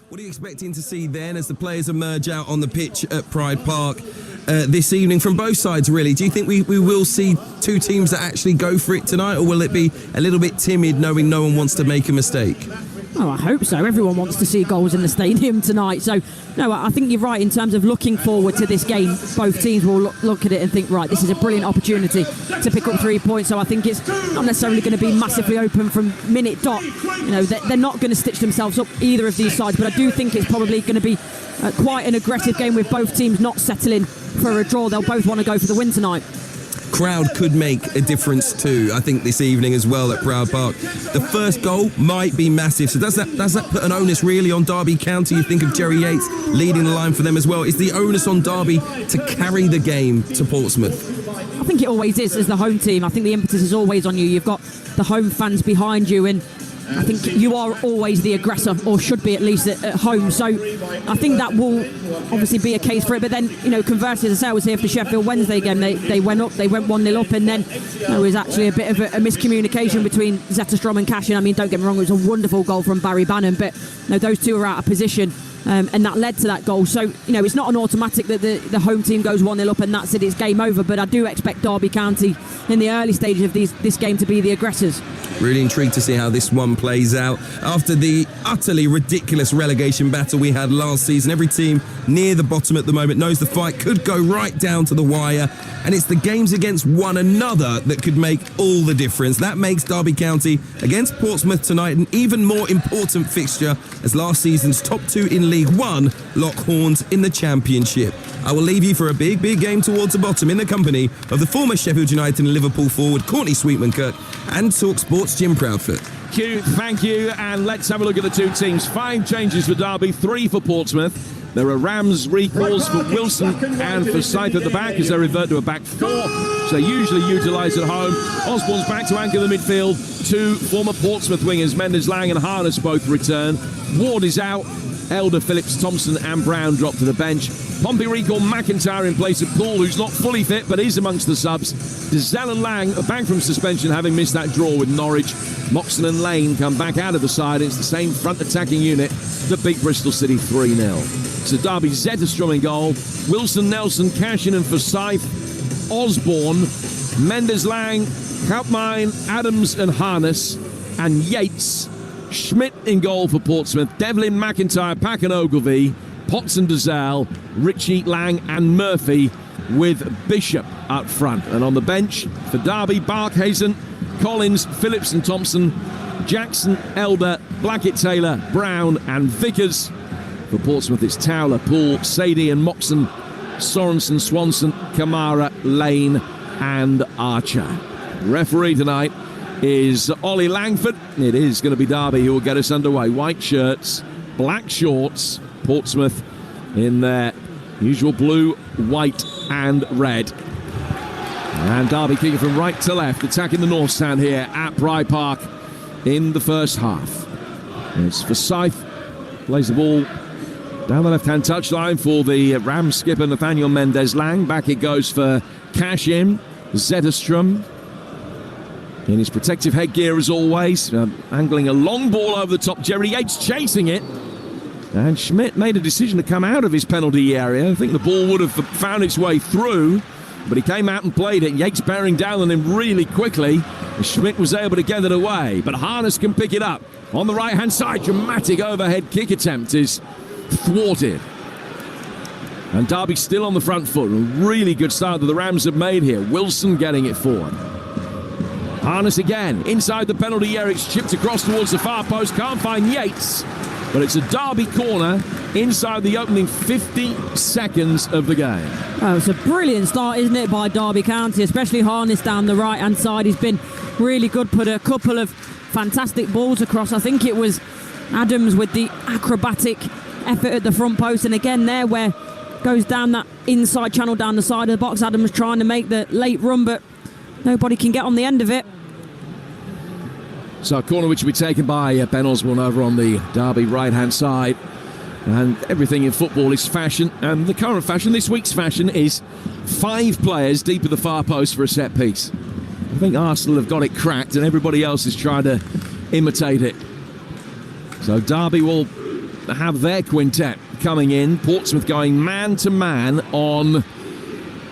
What are you expecting to see then as the players emerge out on the pitch at Pride Park this evening from both sides, really? Do you think we will see two teams that actually go for it tonight, or will it be a little bit timid knowing no one wants to make a mistake? Oh, I hope so. Everyone wants to see goals in the stadium tonight. So, no, I think you're right in terms of looking forward to this game. Both teams will look at it and think, right, this is a brilliant opportunity to pick up 3 points. So I think it's not necessarily going to be massively open from minute dot. You know, they're not going to stitch themselves up, either of these sides. But I do think it's probably going to be quite an aggressive game with both teams not settling for a draw. They'll both want to go for the win tonight. Crowd could make a difference too, I think, this evening as well at Pride Park. The first goal might be massive. So does that put an onus really on Derby County? You think of Jerry Yates leading the line for them as well. Is the onus on Derby to carry the game to Portsmouth? I think it always is as the home team. I think the impetus is always on you. You've got the home fans behind you, and I think you are always the aggressor, or should be at least at home. So I think that will obviously be a case for it. But then, you know, conversely, as I was here for the Sheffield Wednesday game, they went 1-0 up, and then there was actually a bit of a miscommunication between Zetterstrom and Cashin. I mean, don't get me wrong, it was a wonderful goal from Barry Bannon, but no, those two were out of position. And that led to that goal. So, you know, it's not an automatic that the home team goes 1-0 up and that's it, it's game over. But I do expect Derby County in the early stages of this game to be the aggressors. Really intrigued to see how this one plays out. After the utterly ridiculous relegation battle we had last season, every team near the bottom at the moment knows the fight could go right down to the wire. And it's the games against one another that could make all the difference. That makes Derby County against Portsmouth tonight an even more important fixture as last season's top two in League One lock horns in the Championship. I will leave you for a big game towards the bottom in the company of the former Sheffield United and Liverpool forward Courtney Sweetman-Kirk and Talksport's Jim Proudfoot. Thank you, and let's have a look at the two teams. 5 changes for Derby, 3 for Portsmouth. There are Rams recalls for Wilson and for Forsyth at the back as they revert to a back 4, which they usually utilise at home. Osborne's back to anchor the midfield. 2 former Portsmouth wingers, Mendes-Lang and Harness, both return. Ward is out. Elder, Phillips, Thompson and Brown drop to the bench. Pompey recall McIntyre in place of Poole, who's not fully fit but is amongst the subs. Dezelle and Lang are back from suspension, having missed that draw with Norwich. Moxon and Lane come back out of the side. It's the same front attacking unit that beat Bristol City 3-0. So Derby, Zetterstrom in goal. Wilson, Nelson, Cashin and Forsyth. Osborne, Mendes-Lang, Kaupmine, Adams and Harness. And Yates. Schmidt in goal for Portsmouth. Devlin, McIntyre, Pack and Ogilvie. Potts and Dezelle, Ritchie, Lang and Murphy, with Bishop up front. And on the bench for Derby, Barkhazen, Collins, Phillips and Thompson, Jackson, Elder, Blackett-Taylor, Brown and Vickers. For Portsmouth, it's Towler, Poole, Sadie and Moxon, Sorensen, Swanson, Kamara, Lane and Archer. Referee tonight is Ollie Langford. It is going to be Derby who will get us underway. White shirts, black shorts. Portsmouth in their usual blue, white and red. And Derby kicking from right to left, attacking the north stand here at Pride Park in the first half. It's Forsyth, plays the ball down the left-hand touchline for the Rams skipper Nathaniel Mendes-Lang. Back it goes for Cashin, Zetterstrom in his protective headgear as always, angling a long ball over the top. Jerry Yates chasing it. And Schmidt made a decision to come out of his penalty area. I think the ball would have found its way through, but he came out and played it. Yates bearing down on him really quickly. And Schmidt was able to get it away, but Harness can pick it up. On the right-hand side, dramatic overhead kick attempt is thwarted. And Derby still on the front foot. A really good start that the Rams have made here. Wilson getting it forward. Harness again, inside the penalty area. It's chipped across towards the far post. Can't find Yates. But it's a Derby corner inside the opening 50 seconds of the game. Oh, it's a brilliant start, isn't it, by Derby County, especially Harness down the right-hand side. He's been really good, put a couple of fantastic balls across. I think it was Adams with the acrobatic effort at the front post. And again there where goes down that inside channel down the side of the box. Adams trying to make the late run, but nobody can get on the end of it. So a corner which will be taken by Ben Osborne over on the Derby right-hand side. And everything in football is fashion. And the current fashion, this week's fashion, is 5 players deep at the far post for a set piece. I think Arsenal have got it cracked and everybody else is trying to imitate it. So Derby will have their quintet coming in. Portsmouth going man-to-man on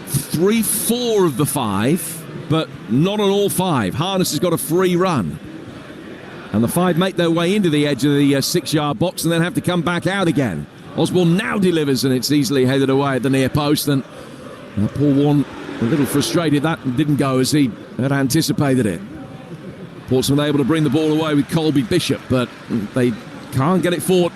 3-4 of the 5, but not on all 5. Harness has got a free run. And the 5 make their way into the edge of the 6-yard box and then have to come back out again. Osborne now delivers, and it's easily headed away at the near post. And Paul Warne a little frustrated that didn't go as he had anticipated it. Portsmouth able to bring the ball away with Colby Bishop, but they can't get it forward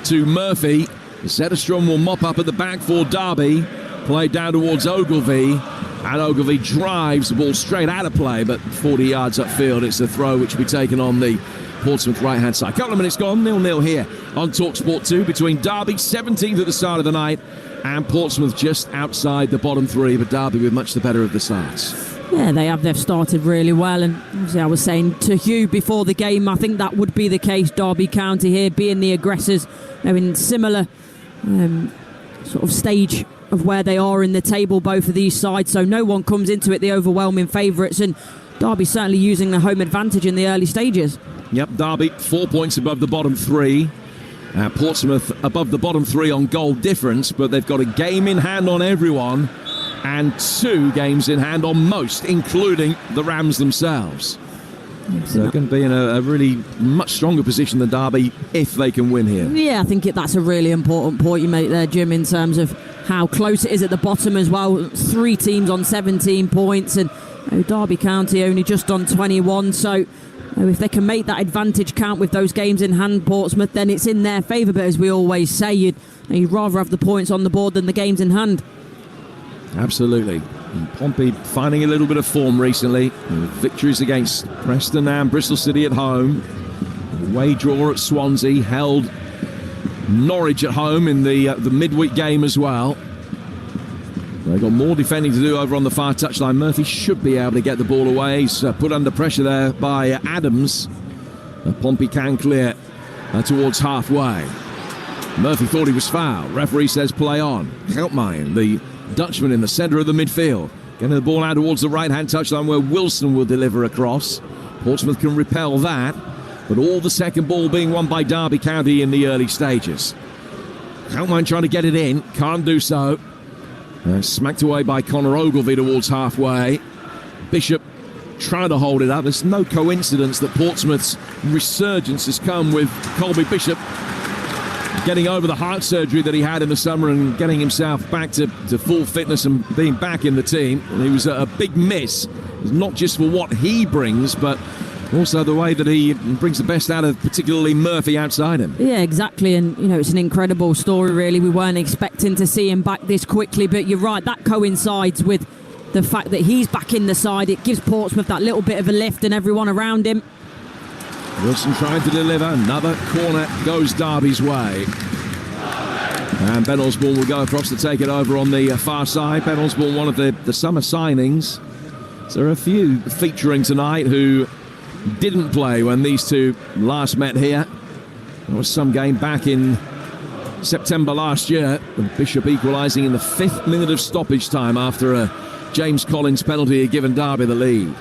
to Murphy. Zetterstrom will mop up at the back for Derby. Played down towards Ogilvie, and Ogilvie drives the ball straight out of play, but 40 yards upfield. It's a throw which will be taken on the Portsmouth right-hand side. Couple of minutes gone, 0-0 here on Talksport 2 between Derby, 17th at the start of the night, and Portsmouth just outside the bottom 3, but Derby with much the better of the starts. Yeah, they have. They've started really well, and obviously I was saying to Hugh before the game, I think that would be the case. Derby County here being the aggressors, in similar sort of stage of where they are in the table, both of these sides, so no one comes into it the overwhelming favourites, and Derby certainly using the home advantage in the early stages. Yep, Derby 4 points above the bottom 3. Portsmouth above the bottom 3 on goal difference, but they've got a game in hand on everyone and 2 games in hand on most, including the Rams themselves. So they're going to be in a really much stronger position than Derby if they can win here. Yeah, I think that's a really important point you make there, Jim, in terms of how close it is at the bottom as well. 3 teams on 17 points, and Derby County only just on 21. So if they can make that advantage count with those games in hand, Portsmouth, then it's in their favour. But as we always say, you'd rather have the points on the board than the games in hand. Absolutely. And Pompey finding a little bit of form recently. Victories against Preston and Bristol City at home. Away draw at Swansea. Held Norwich at home in the midweek game as well. They've got more defending to do over on the far touchline. Murphy should be able to get the ball away. He's put under pressure there by Adams. Pompey can clear towards halfway. Murphy thought he was fouled. Referee says play on. Helpmine, the Dutchman in the centre of the midfield. Getting the ball out towards the right-hand touchline where Wilson will deliver across. Portsmouth can repel that, but all the second ball being won by Derby County in the early stages. Helpmine trying to get it in, can't do so. Smacked away by Connor Ogilvie towards halfway. Bishop trying to hold it up. There's no coincidence that Portsmouth's resurgence has come with Colby Bishop getting over the heart surgery that he had in the summer and getting himself back to full fitness and being back in the team. And he was a big miss, not just for what he brings, but also the way that he brings the best out of particularly Murphy outside him. Yeah, exactly. And, it's an incredible story, really. We weren't expecting to see him back this quickly, but you're right, that coincides with the fact that he's back in the side. It gives Portsmouth that little bit of a lift and everyone around him. Wilson trying to deliver. Another corner goes Derby's way. And Ben Osborne will go across to take it over on the far side. Ben Osborne, one of the summer signings. So there are a few featuring tonight who didn't play when these two last met here. There was some game back in September last year. Bishop equalising in the 5th minute of stoppage time after a James Collins penalty had given Derby the lead.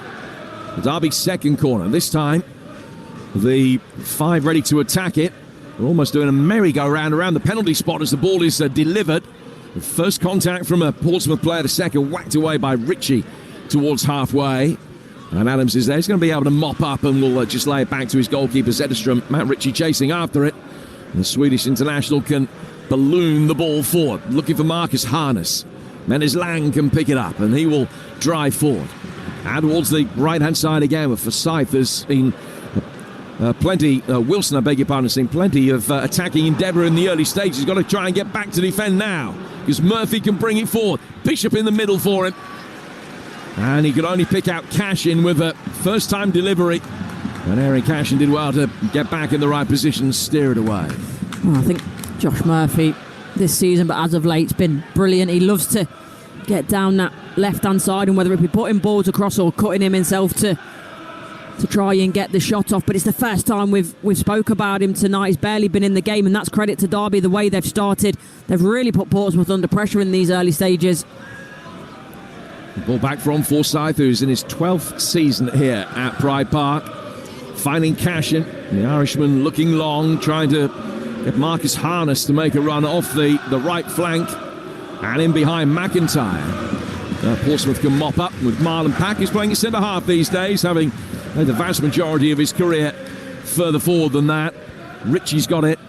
Derby's second corner. This time, the 5 ready to attack it. We're almost doing a merry-go-round around the penalty spot as the ball is delivered. The first contact from a Portsmouth player to second, whacked away by Ritchie towards halfway. And Adams is there. He's going to be able to mop up and will just lay it back to his goalkeeper, Zetterstrom. Matt Ritchie chasing after it. And the Swedish international can balloon the ball forward, looking for Marcus Harness. Mendes Lang can pick it up, and he will drive forward. And towards the right-hand side again, with Forsyth has been Wilson, I beg your pardon, has seen plenty of attacking endeavour in the early stages. He's got to try and get back to defend now, because Murphy can bring it forward. Bishop in the middle for him. And he could only pick out Cashin with a first-time delivery. And Aaron Cashin did well to get back in the right position and steer it away. Well, I think Josh Murphy this season, but as of late, it's been brilliant. He loves to get down that left-hand side, and whether it be putting balls across or cutting him himself to try and get the shot off. But it's the first time we've spoke about him tonight. He's barely been in the game, and that's credit to Derby, the way they've started. They've really put Portsmouth under pressure in these early stages. Ball back from Forsyth, who's in his 12th season here at Pride Park. Finding Cashin, the Irishman looking long, trying to Get Marcus Harness to make a run off the right flank. And in behind McIntyre. Portsmouth can mop up with Marlon Pack, who's playing at centre-half these days, having played the vast majority of his career further forward than that. Richie's got it.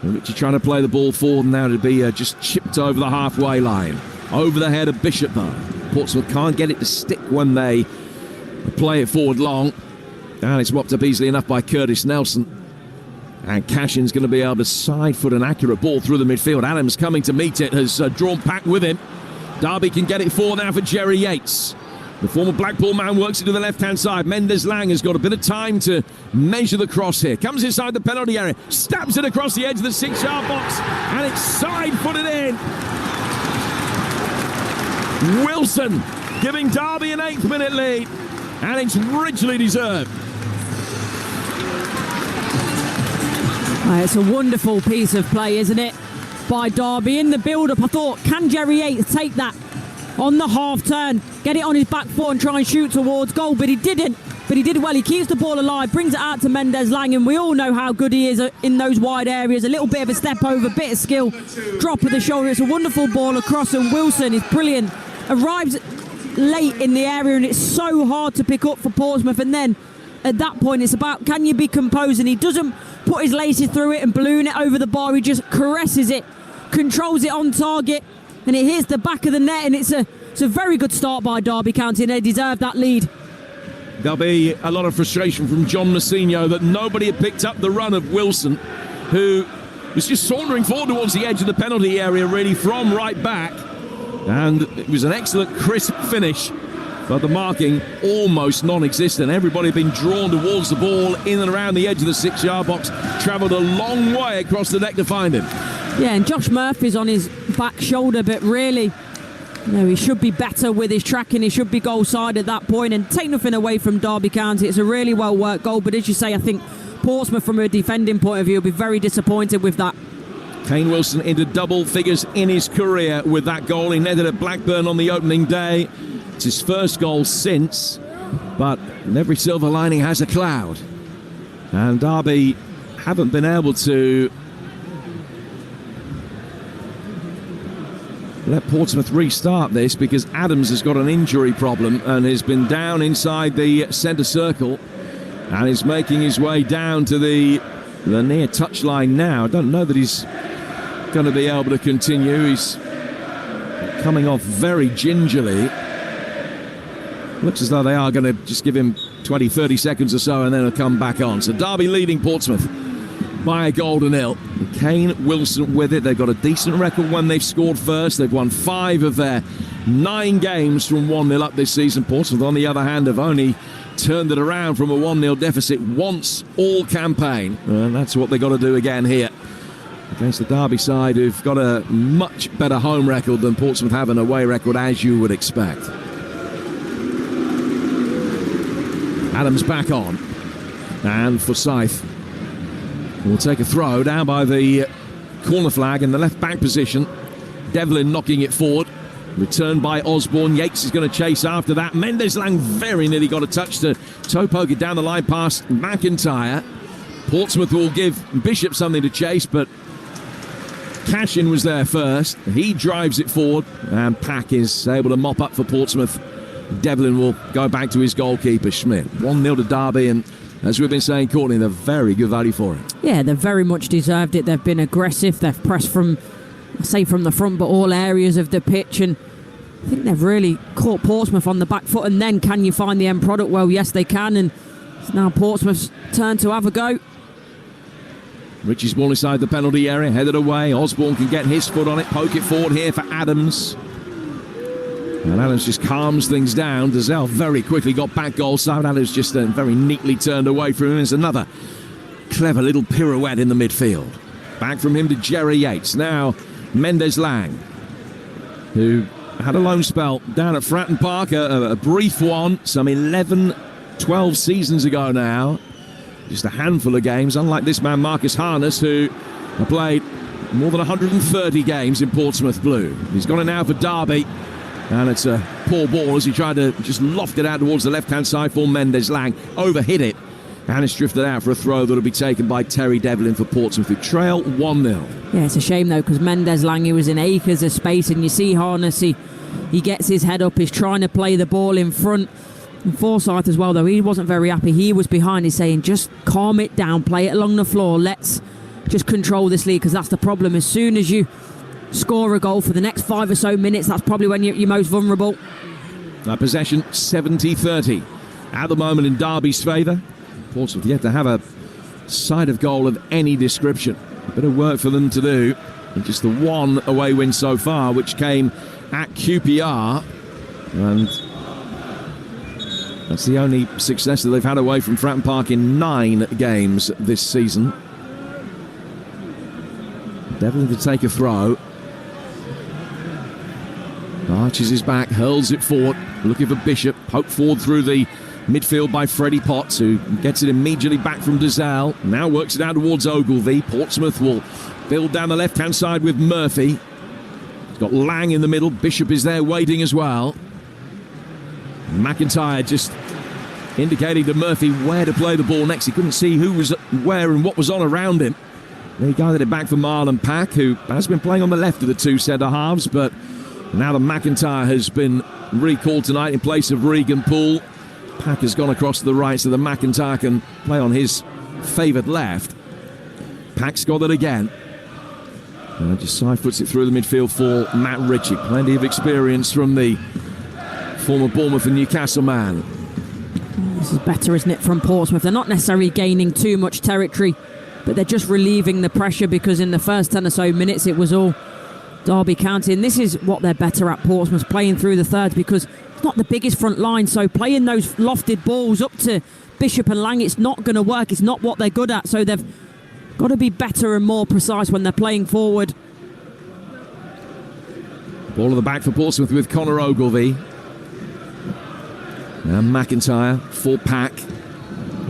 And Richie trying to play the ball forward, and now to be just chipped over the halfway line. Over the head of Bishop, though. Portsmouth can't get it to stick when they play it forward long. And it's mopped up easily enough by Curtis Nelson. And Cashin's going to be able to side foot an accurate ball through the midfield. Adams coming to meet it, has drawn Pack with him. Derby can get it forward now for Jerry Yates. The former Blackpool man works it to the left-hand side. Mendes Lang has got a bit of time to measure the cross here. Comes inside the penalty area, stabs it across the edge of the 6-yard box, and it's side-footed in. Wilson giving Derby an 8th-minute lead, and it's richly deserved. It's a wonderful piece of play, isn't it, by Derby? In the build-up, I thought, can Jerry Yates take that on the half-turn, get it on his back foot and try and shoot towards goal? But he didn't. But he did well. He keeps the ball alive, brings it out to Mendes Lang, and we all know how good he is in those wide areas. A little bit of a step over, bit of skill, drop of the shoulder. It's a wonderful ball across, and Wilson is brilliant. Arrives late in the area, and it's so hard to pick up for Portsmouth. And then at that point, it's about, can you be composed? And he doesn't put his laces through it and balloon it over the bar. He just caresses it, controls it on target, and it hits the back of the net. And it's a very good start by Derby County, and they deserve that lead. There'll be a lot of frustration from John Massinho that nobody had picked up the run of Wilson, who was just sauntering forward towards the edge of the penalty area, really, from right back. And it was an excellent, crisp finish, but the marking almost non-existent. Everybody had been drawn towards the ball in and around the edge of the 6-yard box, travelled a long way across the deck to find him. Yeah, and Josh Murphy's on his back shoulder, but really, he should be better with his tracking. He should be goal side at that point, and take nothing away from Derby County. It's a really well worked goal, but as you say, I think Portsmouth, from a defending point of view, will be very disappointed with that. Kane Wilson into double figures in his career with that goal. He netted at Blackburn on the opening day. It's his first goal since, but every silver lining has a cloud. And Derby haven't been able to let Portsmouth restart this, because Adams has got an injury problem and has been down inside the centre circle and is making his way down to the near touchline now. I don't know that he's going to be able to continue. He's coming off very gingerly. Looks as though they are going to just give him 20-30 seconds or so and then he'll come back on. So Derby leading Portsmouth by a goal to nil. Kane Wilson with it. They've got a decent record when they've scored first. They've won 5 of their 9 games from 1-0 up this season. Portsmouth, on the other hand, have only turned it around from a 1-0 deficit once all campaign. And that's what they've got to do again here against the Derby side, who've got a much better home record than Portsmouth have an away record, as you would expect. Adams back on. And Forsyth will take a throw down by the corner flag in the left back position. Devlin knocking it forward. Returned by Osborne. Yates is going to chase after that. Mendes Lang very nearly got a touch to toe poke it down the line past McIntyre. Portsmouth will give Bishop something to chase, but Cashin was there first. He drives it forward, and Pack is able to mop up for Portsmouth. Devlin will go back to his goalkeeper, Schmidt. 1-0 to Derby, and as we've been saying, Courtney, they're very good value for it. Yeah, they've very much deserved it. They've been aggressive. They've pressed from the front, but all areas of the pitch, and I think they've really caught Portsmouth on the back foot. And then, can you find the end product? Well, yes, they can, and it's now Portsmouth's turn to have a go. Richie's ball inside the penalty area, headed away. Osborne can get his foot on it, poke it forward here for Adams. And Adams just calms things down. Dazelle very quickly got back goal side. Adams just very neatly turned away from him. There's another clever little pirouette in the midfield. Back from him to Jerry Yates. Now Mendes Lang, who had a loan spell down at Fratton Park, a brief one, some 11-12 seasons ago now. Just a handful of games, unlike this man Marcus Harness, who played more than 130 games in Portsmouth Blue. He's got it now for Derby, and it's a poor ball as he tried to just loft it out towards the left-hand side for Mendes Lang. Overhit it And it's drifted out for a throw that'll be taken by Terry Devlin for Portsmouth, who trail 1-0. Yeah, it's a shame though, because Mendes Lang, was in acres of space, and you see Harness, he gets his head up, he's trying to play the ball in front. And Forsyth as well, though, he wasn't very happy. He was behind, he's saying, just calm it down, play it along the floor, let's just control this lead, because that's the problem. As soon as you score a goal for the next 5 or so minutes, that's probably when you're most vulnerable. Possession 70-30 at the moment in Derby's favour. Portsmouth yet to have a side of goal of any description. A bit of work for them to do. And just the one away win so far, which came at QPR. And that's the only success that they've had away from Fratton Park in 9 games this season. Devlin to take a throw. Arches his back, hurls it forward, looking for Bishop. Poked forward through the midfield by Freddie Potts, who gets it immediately back from Dazal. Now works it out towards Ogilvie. Portsmouth will build down the left-hand side with Murphy. Got Lang in the middle. Bishop is there waiting as well. McIntyre just indicating to Murphy where to play the ball next. He couldn't see who was where and what was on around him. Then he guided it back for Marlon Pack, who has been playing on the left of the two centre-halves, but now that McIntyre has been recalled tonight in place of Regan Poole, Pack has gone across to the right so that McIntyre can play on his favoured left. Pack's got it again. And just side foots it through the midfield for Matt Ritchie. Plenty of experience from the former Bournemouth and Newcastle man. This is better, isn't it, from Portsmouth? They're not necessarily gaining too much territory, but they're just relieving the pressure, because in the first 10 or so minutes it was all Derby County. And this is what they're better at, Portsmouth, playing through the thirds, because it's not the biggest front line, so playing those lofted balls up to Bishop and Lang, it's not going to work. It's not what they're good at, so they've got to be better and more precise when they're playing forward. Ball at the back for Portsmouth with Connor Ogilvie. Now McIntyre for Pack.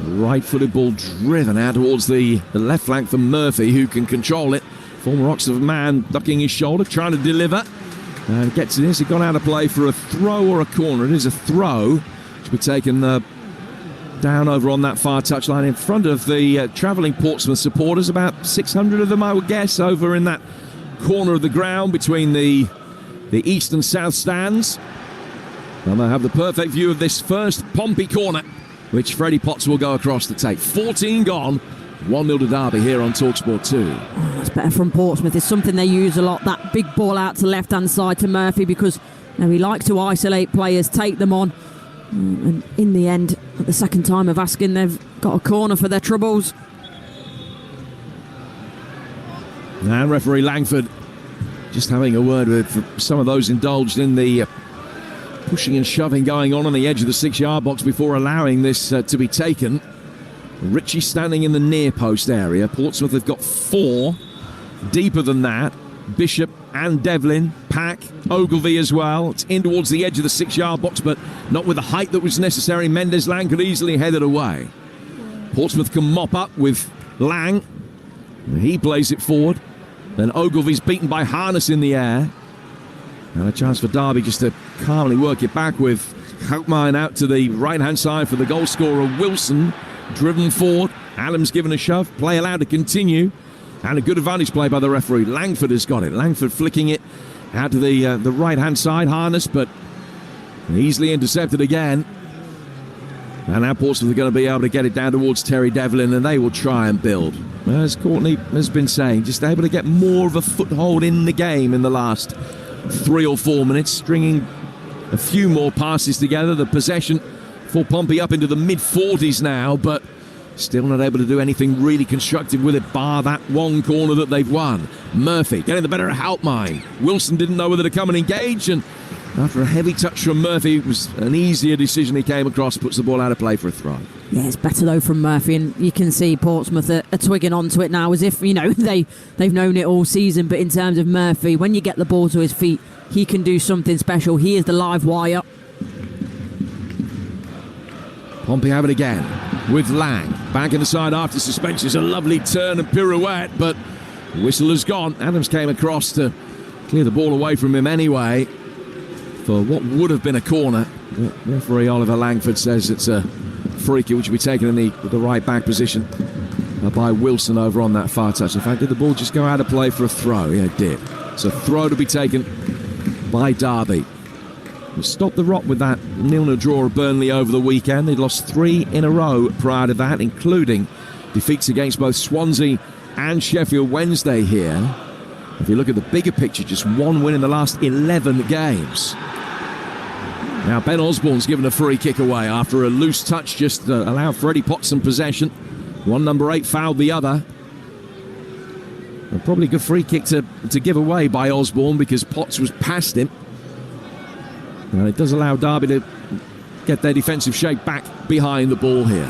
Right-footed ball driven out towards the left flank for Murphy, who can control it. Former Oxford man ducking his shoulder, trying to deliver. And gets it. Is it gone out of play for a throw or a corner? It is a throw. Which will be taken down over on that far touchline in front of the travelling Portsmouth supporters. About 600 of them, I would guess, over in that corner of the ground between the east and south stands. And they have the perfect view of this first Pompey corner, which Freddie Potts will go across to take. 14 gone. 1-0 to Derby here on Talksport 2. It's better from Portsmouth. It's something they use a lot, that big ball out to left-hand side to Murphy, because he likes to isolate players, take them on. And in the end, at the second time of asking, they've got a corner for their troubles. And referee Langford just having a word with some of those indulged in the pushing and shoving going on the edge of the 6-yard box before allowing this to be taken. Ritchie standing in the near post area. Portsmouth have got 4. Deeper than that, Bishop and Devlin, Pack, Ogilvie as well. It's in towards the edge of the 6-yard box, but not with the height that was necessary. Mendes Lang could easily head it away. Portsmouth can mop up with Lang. He plays it forward. Then Ogilvie's beaten by Harness in the air. And a chance for Derby just to calmly work it back with Houtmine out to the right-hand side for the goal scorer, Wilson. Driven forward, Adams given a shove, play allowed to continue, and a good advantage play by the referee. Langford has got it. Langford flicking it out to the right-hand side, Harness, but easily intercepted again. And now Portsmouth are going to be able to get it down towards Terry Devlin, and they will try and build. As Courtney has been saying, just able to get more of a foothold in the game in the last 3 or 4 minutes, stringing a few more passes together. The possession for Pompey up into the mid-40s now, but still not able to do anything really constructive with it, bar that one corner that they've won. Murphy getting the better of Houtmine. Wilson didn't know whether to come and engage, and after a heavy touch from Murphy, it was an easier decision he came across, puts the ball out of play for a throw. Yeah, it's better though from Murphy, and you can see Portsmouth are twigging onto it now as if, they've known it all season. But in terms of Murphy, when you get the ball to his feet, he can do something special. He is the live wire. Pompey have it again with Lang. Back in the side after suspension. It's a lovely turn and pirouette, but the whistle has gone. Adams came across to clear the ball away from him anyway for what would have been a corner. But referee Oliver Langford says it's a free kick, which will be taken in the right back position by Wilson over on that far touch. In fact, did the ball just go out of play for a throw? Yeah, it did. It's a throw to be taken by Derby. We stopped the rot with that 0-0 draw of Burnley over the weekend. They'd lost 3 in a row prior to that, including defeats against both Swansea and Sheffield Wednesday here. If you look at the bigger picture, just 1 win in the last 11 games. Now Ben Osborne's given a free kick away after a loose touch just allowed Freddie Potts some possession. One number 8 fouled the other. And probably a good free kick to give away by Osborne because Potts was past him. And it does allow Derby to get their defensive shape back behind the ball here.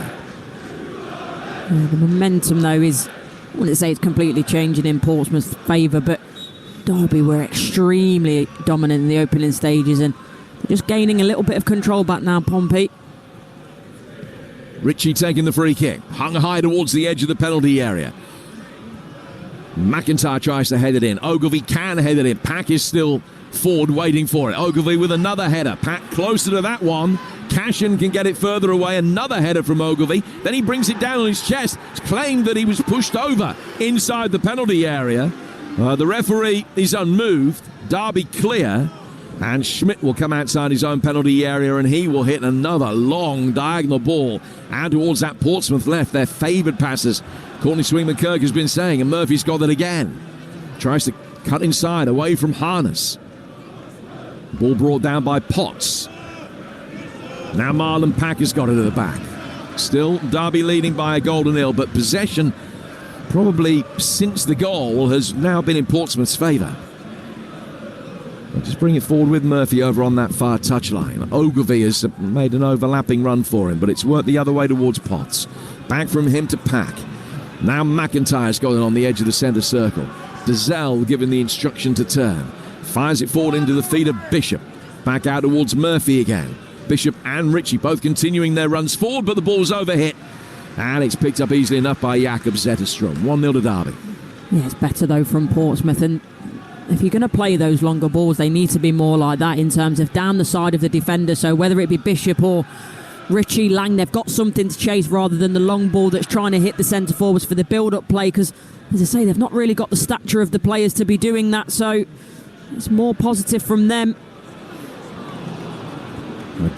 Yeah, the momentum, though, is, I wouldn't say it's completely changing in Portsmouth's favour, but Derby were extremely dominant in the opening stages and just gaining a little bit of control back now, Pompey. Ritchie taking the free kick, hung high towards the edge of the penalty area. McIntyre tries to head it in. Ogilvie can head it in. Pack is still forward waiting for it. Ogilvie with another header. Pack closer to that one. Cashin can get it further away. Another header from Ogilvie. Then he brings it down on his chest. It's claimed that he was pushed over inside the penalty area. The referee is unmoved. Derby clear. And Schmidt will come outside his own penalty area and he will hit another long diagonal ball out towards that Portsmouth left, their favoured passes. Courtney Swingman-Kirk has been saying, and Murphy's got it again. Tries to cut inside, away from Harness. Ball brought down by Potts. Now Marlon Pack has got it at the back. Still Derby leading by a goal to 0, but possession probably since the goal has now been in Portsmouth's favour. Just bring it forward with Murphy over on that far touchline. Ogilvie has made an overlapping run for him, but it's worked the other way towards Potts. Back from him to Pack. Now McIntyre's got it on the edge of the centre circle. Dazelle given the instruction to turn. Fires it forward into the feet of Bishop. Back out towards Murphy again. Bishop and Ritchie both continuing their runs forward, but the ball's overhit. And it's picked up easily enough by Jakob Zetterstrom. 1-0 to Derby. Yeah, it's better though from Portsmouth, and if you're going to play those longer balls, they need to be more like that in terms of down the side of the defender. So whether it be Bishop or Ritchie, Lang, they've got something to chase rather than the long ball that's trying to hit the centre forwards for the build-up play, because, as I say, they've not really got the stature of the players to be doing that, so it's more positive from them.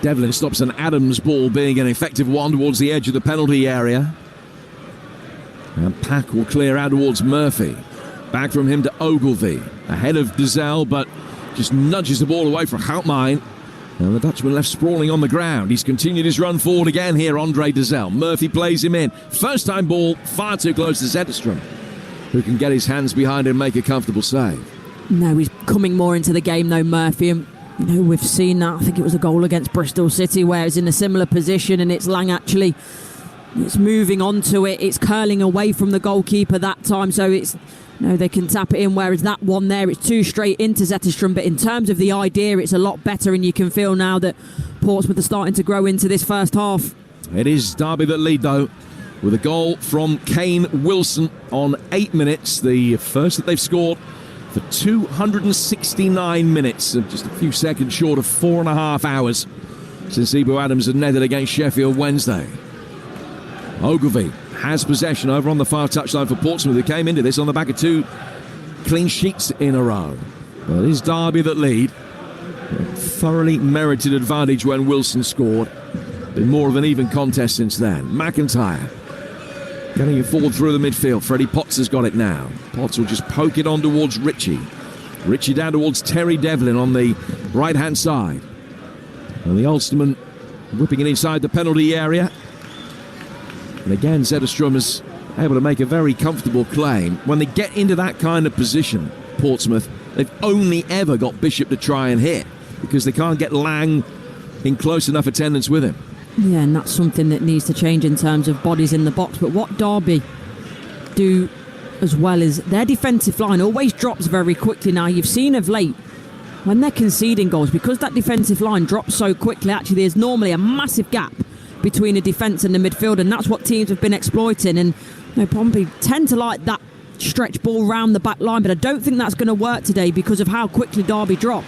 Devlin stops an Adams ball being an effective one towards the edge of the penalty area. And Pack will clear out towards Murphy. Back from him to Ogilvie. Ahead of Dazelle, but just nudges the ball away from Houtmine. And the Dutchman left sprawling on the ground. He's continued his run forward again here, Andre Dazelle. Murphy plays him in. First time ball, far too close to Zetterstrom, who can get his hands behind him and make a comfortable save. No, he's coming more into the game though, Murphy. And, you know, we've seen that. I think it was a goal against Bristol City where it's in a similar position and it's Lang actually, it's moving onto it. It's curling away from the goalkeeper that time, so it's, no, they can tap it in, whereas that one there, it's too straight into Zetterstrom. But in terms of the idea, it's a lot better, and you can feel now that Portsmouth are starting to grow into this first half. It is Derby that lead, though, with a goal from Kane Wilson on 8 minutes, the first that they've scored for 269 minutes, just a few seconds short of 4.5 hours since Ebo Adams had netted against Sheffield Wednesday. Ogilvie has possession over on the far touchline for Portsmouth, who came into this on the back of 2 clean sheets in a row. Well, it is Derby that lead. Thoroughly merited advantage when Wilson scored. Been more of an even contest since then. McIntyre getting it forward through the midfield. Freddie Potts has got it now. Potts will just poke it on towards Ritchie. Ritchie down towards Terry Devlin on the right-hand side. And the Ulsterman whipping it inside the penalty area. And again, Zetterstrom is able to make a very comfortable claim. When they get into that kind of position, Portsmouth, they've only ever got Bishop to try and hit because they can't get Lang in close enough attendance with him. Yeah, and that's something that needs to change in terms of bodies in the box. But what Derby do as well is their defensive line always drops very quickly. Now, you've seen of late, when they're conceding goals, because that defensive line drops so quickly, actually there's normally a massive gap between the defence and the midfield, and that's what teams have been exploiting. And Pompey tend to like that stretch ball round the back line, but I don't think that's going to work today because of how quickly Derby drop.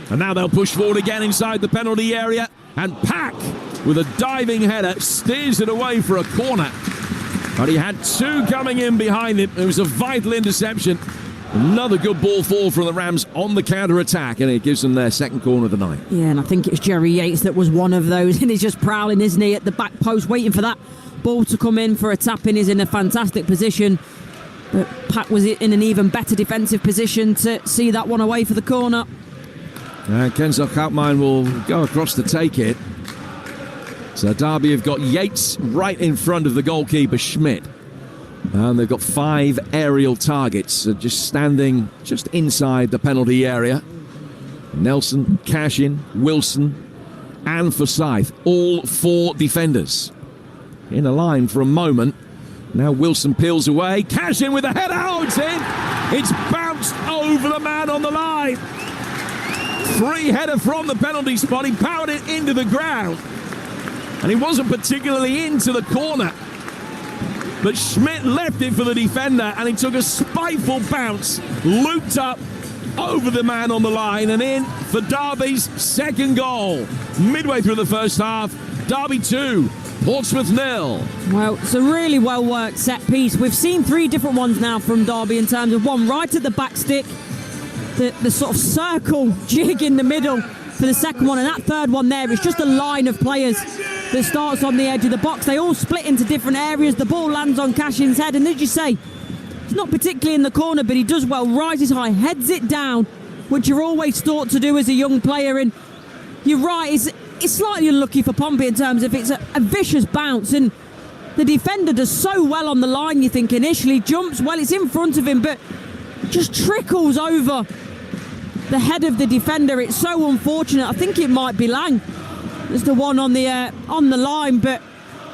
And now they'll push forward again inside the penalty area, and Pack with a diving header, steers it away for a corner. But he had two coming in behind him. It was a vital interception. Another good ball forward from the Rams on the counter-attack, and it gives them their second corner of the night. Yeah, and I think it's Jerry Yates that was one of those, and he's just prowling, isn't he, at the back post, waiting for that ball to come in for a tap-in. He's in a fantastic position, but Pat was in an even better defensive position to see that one away for the corner. Kenzo Koutmijn will go across to take it. So Derby have got Yates right in front of the goalkeeper, Schmidt. And they've got 5 aerial targets just standing just inside the penalty area. Nelson, Cashin, Wilson and Forsyth, all 4 defenders in a line for a moment. Now Wilson peels away. Cashin with a header. Oh, it's in. It's bounced over the man on the line. Free header from the penalty spot. He powered it into the ground. And he wasn't particularly into the corner. But Schmidt left it for the defender, and he took a spiteful bounce, looped up over the man on the line, and in for Derby's second goal. Midway through the first half, Derby 2, Portsmouth 0. Well, it's a really well-worked set piece. We've seen 3 different ones now from Derby in terms of one right at the back stick, the sort of circle jig in the middle for the second one, and that third one there is just a line of players that starts on the edge of the box. They all split into different areas. The ball lands on Cashin's head, and as you say, he's not particularly in the corner, but he does well, rises high, heads it down, which you're always taught to do as a young player. And you're right, it's slightly unlucky for Pompey in terms of it's a vicious bounce, and the defender does so well on the line, you think initially, jumps well, it's in front of him, but just trickles over the head of the defender. It's so unfortunate. I think it might be Lang. There's the one on the line, but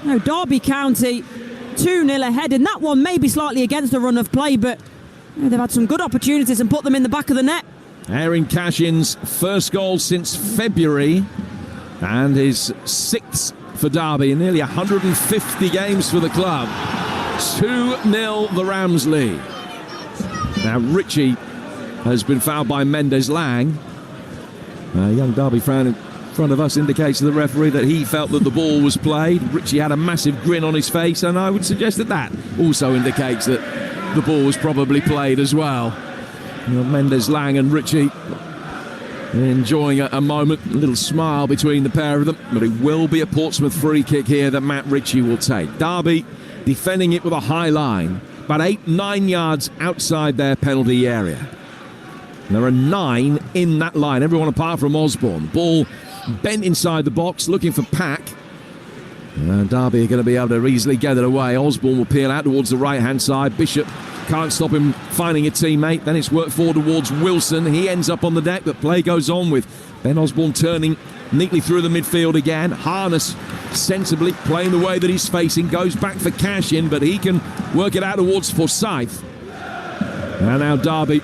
no, Derby County 2-0 ahead, and that one may be slightly against the run of play, but they've had some good opportunities and put them in the back of the net. Aaron Cashin's first goal since February, and his 6th for Derby in nearly 150 games for the club. 2-0 the Rams lead. Now Ritchie has been fouled by Mendes-Lang. A young Derby fan in front of us indicates to the referee that he felt that the ball was played. Ritchie had a massive grin on his face, and I would suggest that that also indicates that the ball was probably played as well. Mendes-Lang and Ritchie enjoying a moment, a little smile between the pair of them, but it will be a Portsmouth free kick here that Matt Ritchie will take. Derby defending it with a high line, about 8-9 yards outside their penalty area. There are 9 in that line, everyone apart from Osborne. Ball bent inside the box, looking for Pack. And Derby are going to be able to easily get it away. Osborne will peel out towards the right-hand side. Bishop can't stop him finding a teammate. Then it's worked forward towards Wilson. He ends up on the deck, but play goes on with Ben Osborne turning neatly through the midfield again. Harness sensibly playing the way that he's facing. Goes back for Cashin, but he can work it out towards Forsyth. And now Derby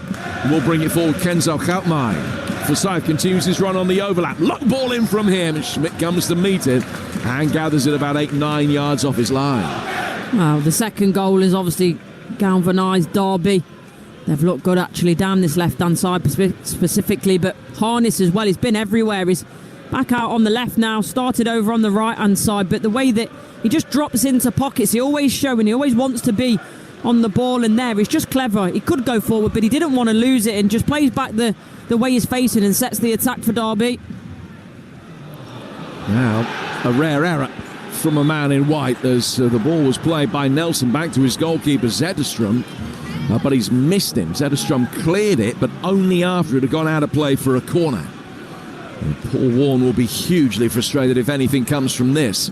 will bring it forward. Kenzo Koutmijn. Forsyth continues his run on the overlap. Lock ball in from him, and Schmidt comes to meet it and gathers it about 8-9 yards off his line. Well, the second goal is obviously galvanised Derby. They've looked good actually down this left-hand side specifically, but Harness as well, he's been everywhere. He's back out on the left now, started over on the right-hand side, but the way that he just drops into pockets, he always showing, he always wants to be on the ball, and there he's just clever. He could go forward, but he didn't want to lose it and just plays back the way he's facing and sets the attack for Derby. Now, a rare error from a man in white as the ball was played by Nelson back to his goalkeeper Zetterstrom, but he's missed him. Zetterstrom cleared it, but only after it had gone out of play for a corner. And Paul Warne will be hugely frustrated if anything comes from this.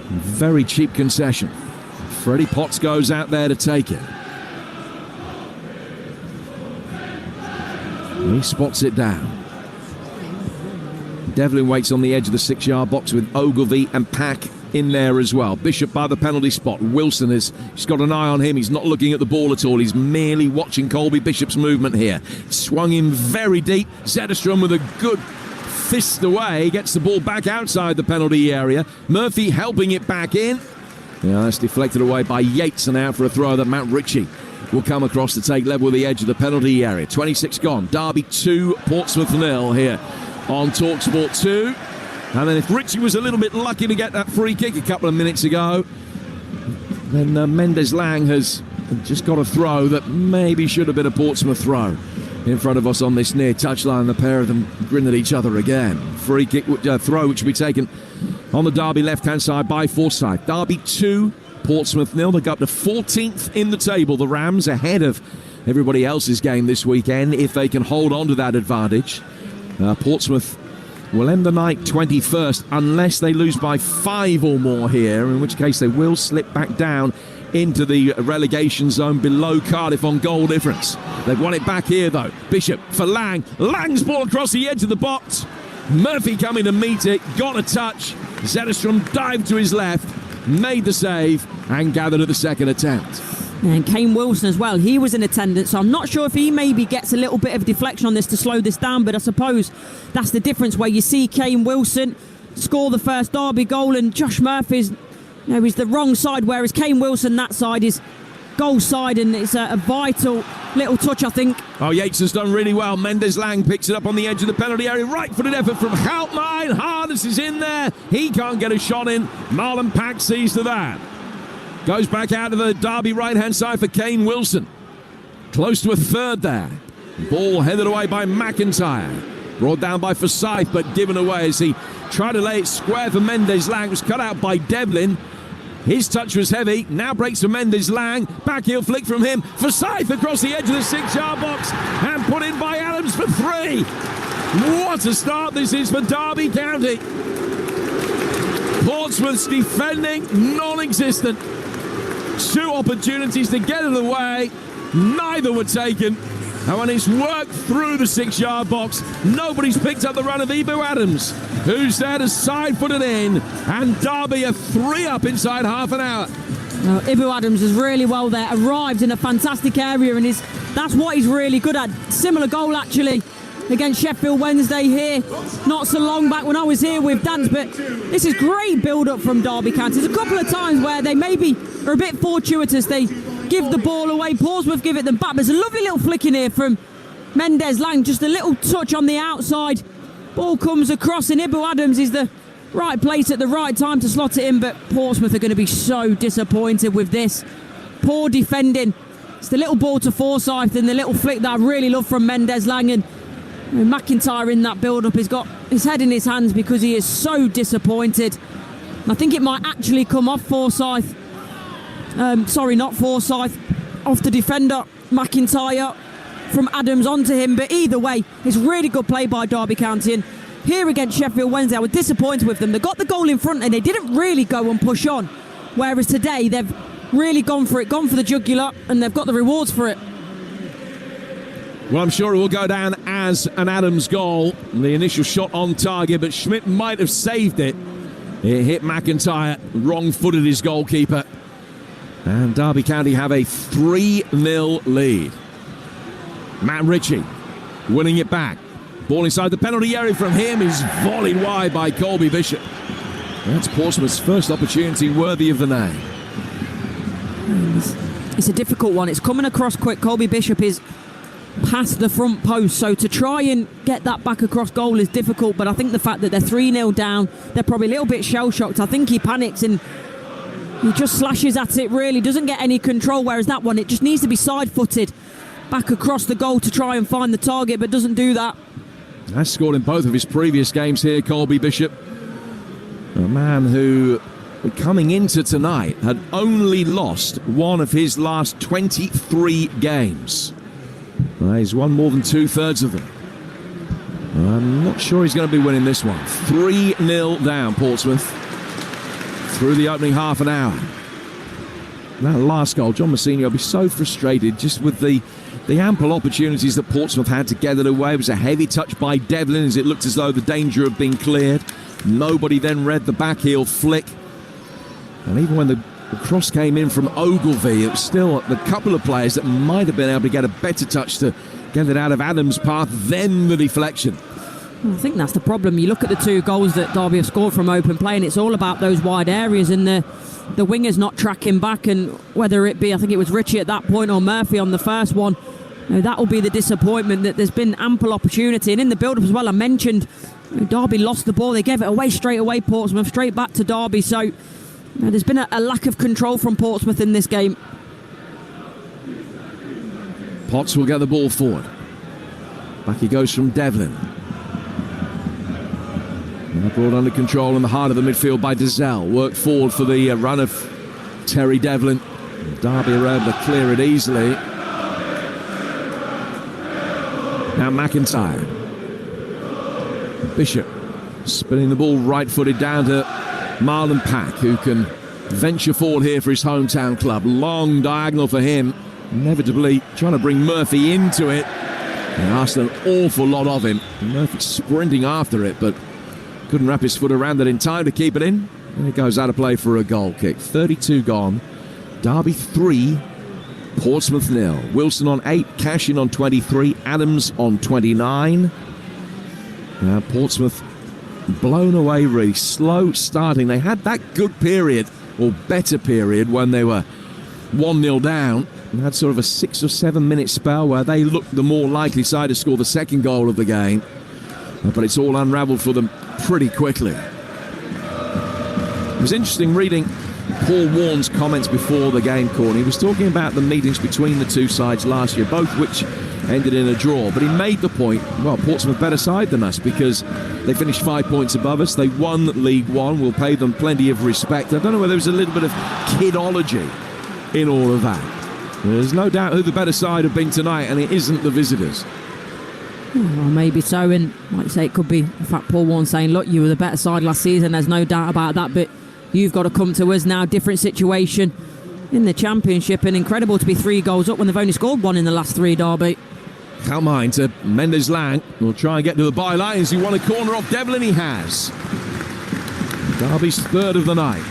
Very cheap concession. Freddie Potts goes out there to take it. He spots it down. Devlin waits on the edge of the 6-yard box with Ogilvie and Pack in there as well. Bishop by the penalty spot. Wilson he's got an eye on him. He's not looking at the ball at all. He's merely watching Colby Bishop's movement here. Swung in very deep. Zetterstrom with a good fist away. Gets the ball back outside the penalty area. Murphy helping it back in. Yeah, that's deflected away by Yates, and out for a throw that Matt Ritchie will come across to take level with the edge of the penalty area. 26 gone. Derby 2, Portsmouth 0 here on Talksport 2. And then if Richie was a little bit lucky to get that free kick a couple of minutes ago, then Mendes-Lang has just got a throw that maybe should have been a Portsmouth throw in front of us on this near touchline. The pair of them grin at each other again. Free kick throw which will be taken on the Derby left-hand side by Forsyth. Derby 2, Portsmouth 0. They go up to 14th in the table. The Rams ahead of everybody else's game this weekend if they can hold on to that advantage. Portsmouth will end the night 21st unless they lose by 5 or more here, in which case they will slip back down into the relegation zone below Cardiff on goal difference. They've won it back here though. Bishop for Lang. Lang's ball across the edge of the box. Murphy coming to meet it, got a touch. Zetterstrom dived to his left, made the save and gathered at the second attempt. And Kane Wilson as well, he was in attendance, so I'm not sure if he maybe gets a little bit of deflection on this to slow this down, but I suppose that's the difference where you see Kane Wilson score the first Derby goal and Josh Murphy's, he's the wrong side, whereas Kane Wilson, that side, is goal side, and it's a vital little touch, I think. Oh, Yates has done really well. Mendes-Lang picks it up on the edge of the penalty area. Right-footed effort from Houtmine. Harness is in there. He can't get a shot in. Marlon Pack sees to that. Goes back out to the Derby right-hand side for Kane Wilson. Close to a third there. Ball headed away by McIntyre. Brought down by Forsyth, but given away as he tried to lay it square for Mendes-Lang. It was cut out by Devlin. His touch was heavy. Now breaks for Mendes-Lang. Backheel flick from him. Forsyth across the edge of the 6-yard box and put in by Adams for 3. What a start this is for Derby County. Portsmouth's defending non-existent. 2 opportunities to get in the way. Neither were taken. And when it's worked through the 6-yard box, nobody's picked up the run of Ibu Adams, who's there to side-foot it in. And Derby are 3 up inside half an hour. Ibu Adams is really well there, arrived in a fantastic area, and that's what he's really good at. Similar goal, actually, against Sheffield Wednesday here, not so long back when I was here with Dance, but this is great build-up from Derby County. There's a couple of times where they maybe are a bit fortuitous. They give the ball away, Portsmouth give it them back. There's a lovely little flick in here from Mendes-Lang, just a little touch on the outside. Ball comes across and Ibu Adams is the right place at the right time to slot it in, but Portsmouth are going to be so disappointed with this. Poor defending. It's the little ball to Forsyth and the little flick that I really love from Mendes-Lang, and McIntyre in that build-up has got his head in his hands because he is so disappointed. And I think it might actually come off Forsyth. Sorry, not Forsyth. Off the defender, McIntyre, from Adams onto him. But either way, it's really good play by Derby County. And here against Sheffield Wednesday, I was disappointed with them. They got the goal in front and they didn't really go and push on. Whereas today, they've really gone for it, gone for the jugular, and they've got the rewards for it. Well, I'm sure it will go down as an Adams goal. The initial shot on target, but Schmidt might have saved it. It hit McIntyre, wrong-footed his goalkeeper. And Derby County have a 3-0 lead. Matt Ritchie winning it back. Ball inside the penalty area from him is volleyed wide by Colby Bishop. That's Portsmouth's first opportunity worthy of the name. It's a difficult one. It's coming across quick. Colby Bishop is past the front post, so to try and get that back across goal is difficult, but I think the fact that they're 3-0 down, they're probably a little bit shell-shocked. I think he panics and he just slashes at it, really doesn't get any control, whereas that one, it just needs to be side-footed back across the goal to try and find the target, but doesn't do that. Has scored in both of his previous games here, Colby Bishop. A man who, coming into tonight, had only lost one of his last 23 games. He's won more than 2/3 of them. I'm not sure he's going to be winning this one. 3-0 down, Portsmouth, through the opening half an hour. That last goal, John Massinio will be so frustrated just with the ample opportunities that Portsmouth had to get it away. It was a heavy touch by Devlin as it looked as though the danger had been cleared. Nobody then read the backheel flick. And even when the cross came in from Ogilvie, it was still the couple of players that might have been able to get a better touch to get it out of Adams' path, then the deflection. I think that's the problem. You look at the 2 goals that Derby have scored from open play, and it's all about those wide areas and the wingers not tracking back, and whether it be, I think it was Ritchie at that point or Murphy on the first one, that will be the disappointment, that there's been ample opportunity. And in the build-up as well, I mentioned Derby lost the ball. They gave it away straight away, Portsmouth, straight back to Derby. So there's been a lack of control from Portsmouth in this game. Potts will get the ball forward. Back he goes from Devlin. Now brought under control in the heart of the midfield by Dazelle. Worked forward for the run of Terry Devlin. Derby are able to clear it easily. Now McIntyre. Bishop spinning the ball right-footed down to Marlon Pack, who can venture forward here for his hometown club. Long diagonal for him. Inevitably trying to bring Murphy into it. They asked an awful lot of him. Murphy sprinting after it, but couldn't wrap his foot around it in time to keep it in. And it goes out of play for a goal kick. 32 gone. Derby 3, Portsmouth 0. Wilson on 8, Cashin on 23, Adams on 29. Now Portsmouth blown away, really slow starting. They had that good period, or better period, when they were 1-0 down. And had sort of a 6 or 7 minute spell where they looked the more likely side to score the second goal of the game. But it's all unravelled for them pretty quickly. It was interesting reading Paul Warne's comments before the game, Corny. He was talking about the meetings between the two sides last year, both which ended in a draw. But he made the point, well, Portsmouth better side than us because they finished 5 points above us. They won League One. We'll pay them plenty of respect. I don't know whether there was a little bit of kidology in all of that. There's no doubt who the better side have been tonight, and it isn't the visitors. Well, maybe so, and like I say, it could be, in fact, Paul Warne saying, look, you were the better side last season, there's no doubt about that, but you've got to come to us now. Different situation in the Championship, and incredible to be 3 goals up when they've only scored 1 in the last 3, Derby. Can't mind to Mendes-Lang. Will try and get to the byline as he won a corner off Devlin. He has. Derby's 3rd of the night.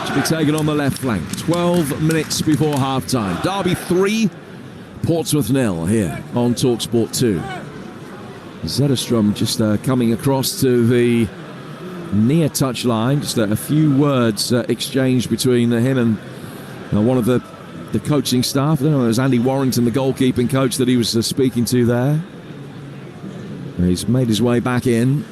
To be taken on the left flank. 12 minutes before half-time. Derby 3, Portsmouth 0 here on Talksport 2. Zetterstrom just coming across to the near touchline. Just a few words exchanged between him and one of the coaching staff. I don't know, it was Andy Warrington, the goalkeeping coach, that he was speaking to there. He's made his way back in.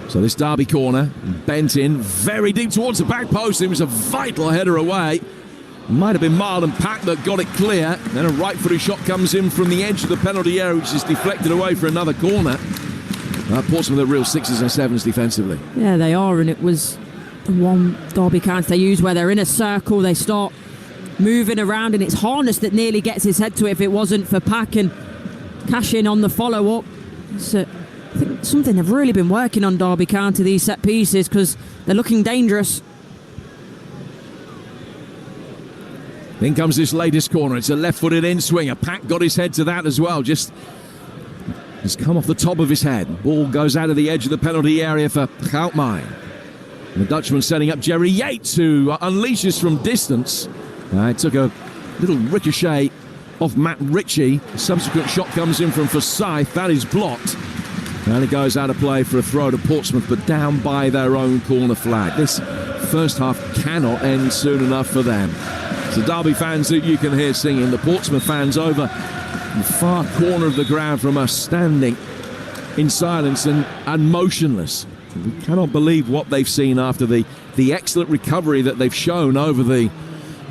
So this Derby corner, bent in very deep towards the back post. It was a vital header away. Might have been Marlon Pack that got it clear. Then a right-footed shot comes in from the edge of the penalty area, which is deflected away for another corner. Portsmouth are real 6s and 7s defensively. Yeah, they are, and it was the one Derby counter they use where they're in a circle, they start moving around, and it's Harness that nearly gets his head to it if it wasn't for Pack and Cashin on the follow-up. So I think something they've really been working on, Derby County, these set pieces, because they're looking dangerous. In comes this latest corner. It's a left-footed in-swinger. Pack got his head to that as well. Just has come off the top of his head. Ball goes out of the edge of the penalty area for Houtmine. The Dutchman setting up Jerry Yates, who unleashes from distance. It took a little ricochet off Matt Ritchie. The subsequent shot comes in from Forsyth. That is blocked. And it goes out of play for a throw to Portsmouth, but down by their own corner flag. This first half cannot end soon enough for them. So Derby fans that you can hear singing, the Portsmouth fans over the far corner of the ground from us, standing in silence and motionless. We cannot believe what they've seen after the excellent recovery that they've shown over the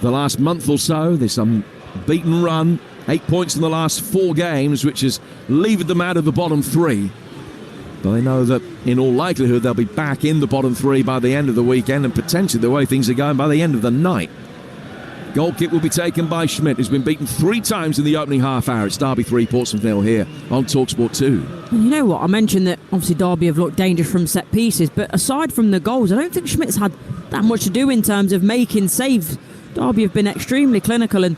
last month or so. This unbeaten run, 8 points in the last 4 games, which has levered them out of the bottom 3. But they know that in all likelihood they'll be back in the bottom 3 by the end of the weekend, and potentially the way things are going by the end of the night. Goal kick will be taken by Schmidt, who's been beaten 3 times in the opening half hour. It's Derby 3, Portsmouth 0 here on Talksport 2. And you know what? I mentioned that obviously Derby have looked dangerous from set pieces, but aside from the goals, I don't think Schmidt's had that much to do in terms of making saves. Derby have been extremely clinical, and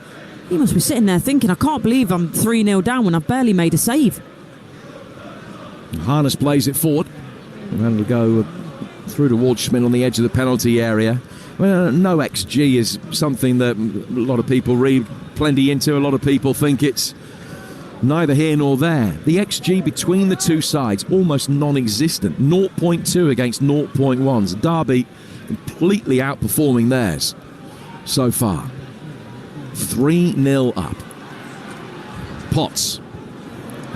he must be sitting there thinking, I can't believe I'm 3-0 down when I've barely made a save. Harness plays it forward, and then we'll go through towards Schmidt on the edge of the penalty area. Well, no XG is something that a lot of people read plenty into. A lot of people think it's neither here nor there. The XG between the two sides, almost non-existent. 0.2 against 0.1s. Derby completely outperforming theirs so far. 3-0 up. Potts.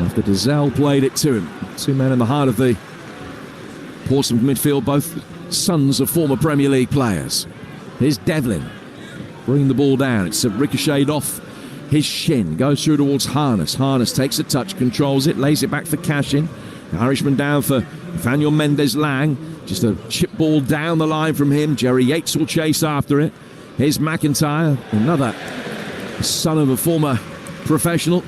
after Dazelle played it to him. Two men in the heart of the Portsmouth midfield, both sons of former Premier League players. Here's Devlin bringing the ball down. It's ricocheted off his shin, goes through towards Harness. Harness takes a touch, controls it, lays it back for Cashin. The Irishman down for Nathaniel Mendes-Lang. Just a chip ball down the line from him. Jerry Yates will chase after it. Here's McIntyre, another son of a former professional.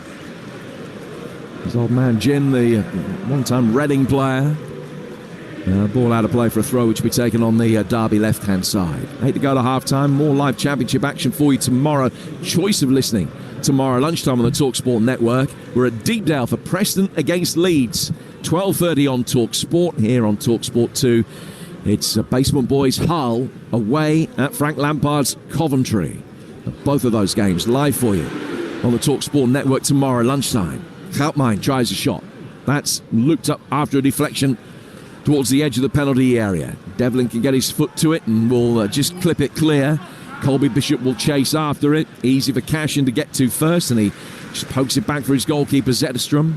His old man Jim, the one-time Reading player. Ball out of play for a throw, which will be taken on the Derby left-hand side. 8 to go to half-time. More live championship action for you tomorrow. Choice of listening tomorrow lunchtime on the Talksport network. We're at Deepdale for Preston against Leeds. 12:30 on Talksport. Here on Talksport 2, it's Basement Boys Hull away at Frank Lampard's Coventry. Both of those games live for you on the Talksport network tomorrow lunchtime. Houtmine tries a shot. That's looped up after a deflection towards the edge of the penalty area. Devlin can get his foot to it and will just clip it clear. Colby Bishop will chase after it. Easy for Cashin to get to first, and he just pokes it back for his goalkeeper, Zetterstrom.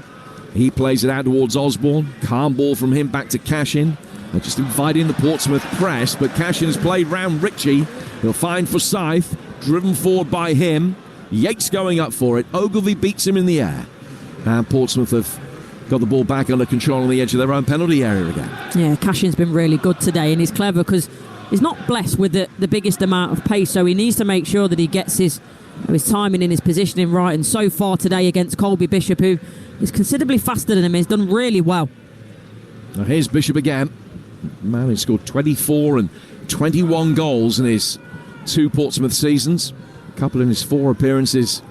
He plays it out towards Osborne. Calm ball from him back to Cashin. They're just inviting the Portsmouth press, but Cashin has played round Ritchie. He'll find Forsyth, driven forward by him. Yates going up for it. Ogilvie beats him in the air. And Portsmouth have got the ball back under control on the edge of their own penalty area again. Yeah, Cashin's been really good today, and he's clever because he's not blessed with the biggest amount of pace, so he needs to make sure that he gets his timing and his positioning right. And so far today against Colby Bishop, who is considerably faster than him, he's done really well. Now here's Bishop again. Man, he scored 24 and 21 goals in his 2 Portsmouth seasons. A couple in his 4 appearances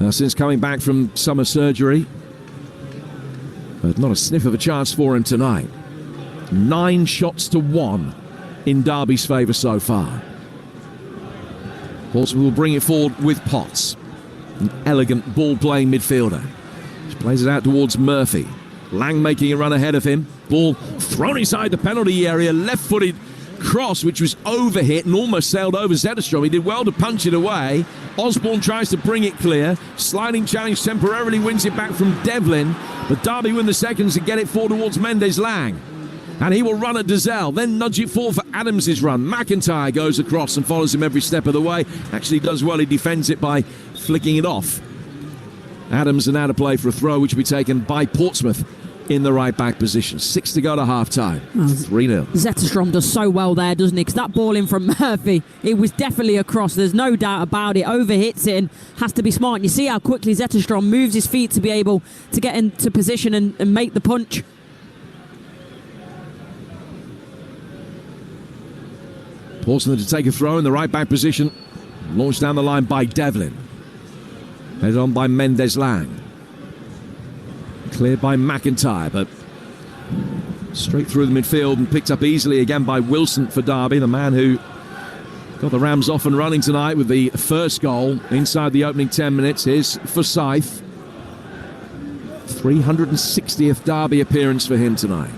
since coming back from summer surgery. But not a sniff of a chance for him tonight. 9 shots to 1 in Derby's favour so far. Portsmouth will bring it forward with Potts. An elegant ball-playing midfielder. He plays it out towards Murphy. Lang making a run ahead of him. Ball thrown inside the penalty area. Left-footed cross, which was overhit and almost sailed over Zetterstrom. He did well to punch it away. Osborne tries to bring it clear. Sliding challenge temporarily wins it back from Devlin. But Derby win the seconds and get it forward towards Mendes-Lang. And he will run at Dazelle, then nudge it forward for Adams' run. McIntyre goes across and follows him every step of the way. Actually does well, he defends it by flicking it off. Adams and out of play for a throw, which will be taken by Portsmouth in the right-back position. 6 to go to half-time. 3-0. Zetterstrom does so well there, doesn't he? Because that ball in from Murphy, it was definitely a cross. There's no doubt about it. Overhits it and has to be smart. And you see how quickly Zetterstrom moves his feet to be able to get into position and make the punch. Portsmouth to take a throw in the right-back position. Launched down the line by Devlin. Headed on by Mendes-Lang. Cleared by McIntyre, but straight through the midfield and picked up easily again by Wilson for Derby, the man who got the Rams off and running tonight with the first goal inside the opening 10 minutes. Here's Forsyth. 360th Derby appearance for him tonight.